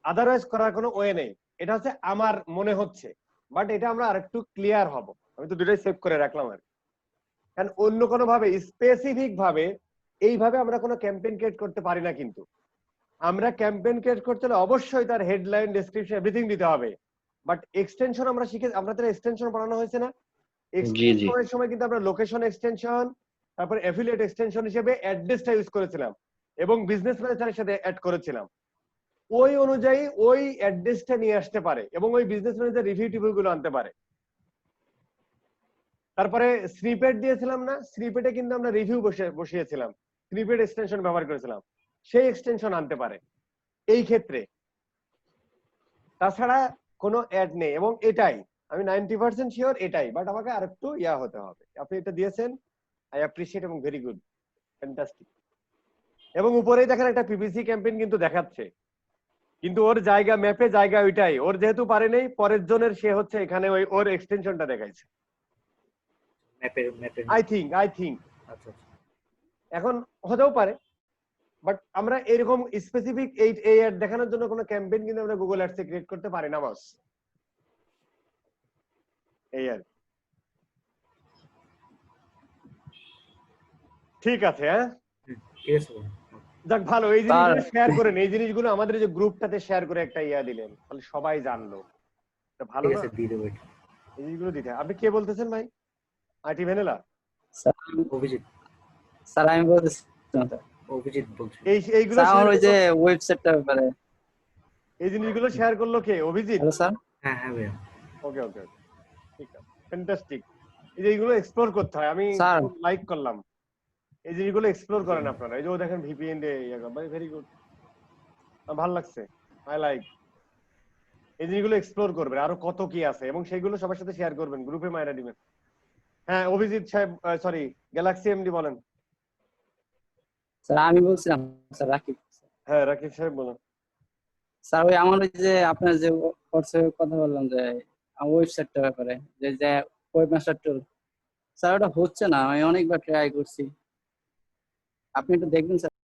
আদারওয়াইজ করার কোনো ওয়ে নেই। এটা হচ্ছে আমার মনে হচ্ছে, বাট এটা আমরা আরেকটু ক্লিয়ার হব। আমি তো দুটোই সেভ করে রাখলাম আর কি। কারণ অন্য কোনো ভাবে স্পেসিফিক ভাবে এইভাবে আমরা কোনো ক্যাম্পেইন ক্রিয়েট করতে পারি না। কিন্তু আমরা ক্যাম্পেইন ক্রিয়েট করতে হলে অবশ্যই তার হেডলাইন, ডেসক্রিপশন, এভরিথিং দিতে হবে। বাট এক্সটেনশন আমরা শিখে, আমরা তো এক্সটেনশন বানানো হয়েছে না, এক্সটেনশনের সময় কিন্তু আমরা লোকেশন এক্সটেনশন, তারপর অ্যাফিলিয়েট এক্সটেনশন হিসেবে অ্যাড্রেসটা ইউজ করেছিলাম এবং বিজনেস ম্যানেজারের সাথে অ্যাড করেছিলাম। ওই অনুযায়ী ওই অ্যাড্রেসটা নিয়ে আসতে পারে এবং ওই বিজনেস ম্যানেজার রিভিউ টিভিউ গুলো আনতে পারে। তারপরে স্নিপেট দিয়েছিলাম না, স্নিপেটে কিন্তু আমরা রিভিউ বসিয়েছিলাম, স্নিপেট এক্সটেনশন ব্যবহার করেছিলাম, সেই এক্সটেনশন আনতে পারে এই ক্ষেত্রে। তাছাড়া কোনো অ্যাড নেই এবং এটাই আমি 90% শিওর এটাই, বাট আমাকে আরেকটু ইয়া হতে হবে। আপনি এটা দিয়েছেন, আই অ্যাপ্রিশিয়েট এবং ভেরি গুড, ফ্যান্টাস্টিক। এবং উপরেই দেখেন একটা পিপিসি ক্যাম্পেইন কিন্তু দেখাচ্ছে, কিন্তু ওর জায়গা ম্যাপে জায়গা ওইটাই, ওর যেহেতু পারে নেই পরের জনের, সে হচ্ছে এখানে ওই ওর এক্সটেনশনটা দেখাইছে। ম্যাপের আই থিঙ্ক আচ্ছা আচ্ছা। এখন হতেও পারে, বাট আমরা এরকম স্পেসিফিক এই অ্যাড দেখানোর জন্য কোনো ক্যাম্পেইন কিন্তু আমরা গুগল অ্যাডসে ক্রিয়েট করতে পারি না বস। এই আর ঠিক আছে। হ্যাঁ ঠিক আছে ভাইয়া। যাক ভালো, এই জিনিসগুলো শেয়ার করেন, এই জিনিসগুলো আমাদের যে গ্রুপটাতে শেয়ার করে একটা ইয়া দিলেন, তাহলে সবাই জানলো, এটা ভালো ঠিক না? আছে, দিয়ে দেবো এটা। এই জিনিসগুলো দিতে। আপনি কে বলতেছেন ভাই? IT vanilla? অভিজিৎ স্যার আমি বলতেছি অভিজিৎ বলছি। এইগুলো স্যার আমার share ওই যে করলো- ওয়েবসাইটটার ব্যাপারে। এই জিনিসগুলো শেয়ার করলো কে? অভিজিৎ? Hello sir. হ্যাঁ হ্যাঁ ভাইয়া। ওকে ওকে ঠিক আছে, ফ্যান্টাস্টিক। এই যে এইগুলো এক্সপ্লোর করতে হয়, আমি স্যার। লাইক করলাম। এই জিনিসগুলো এক্সপ্লোর করেন আপনারা, এই যে ও দেখেন ভিপিএন দিয়ে ইয়া ভাই, ভেরি গুড, ভালো লাগছে, আই লাইক। এই জিনিসগুলো এক্সপ্লোর করবেন, আরো কত কি আছে, এবং সেইগুলো সবার সাথে শেয়ার করবেন, গ্রুপে মাইরা দিবেন। হ্যাঁ অভিজিৎ সাহেব, সরি গ্যালাক্সি এমডি বলেন। স্যার আমি বলছিলাম স্যার রাকিব। হ্যাঁ রাকিব সাহেব বলেন। স্যার ওই আমার ওই যে আপনার যে হোয়াটসঅ্যাপে কথা বললাম যে ওয়েবসাইটটার ব্যাপারে, যে যে ওয়েবমাস্টার টুল, স্যার ওটা হচ্ছে না, আমি অনেকবার ট্রাই করছি, আপনি একটু দেখবেন স্যার।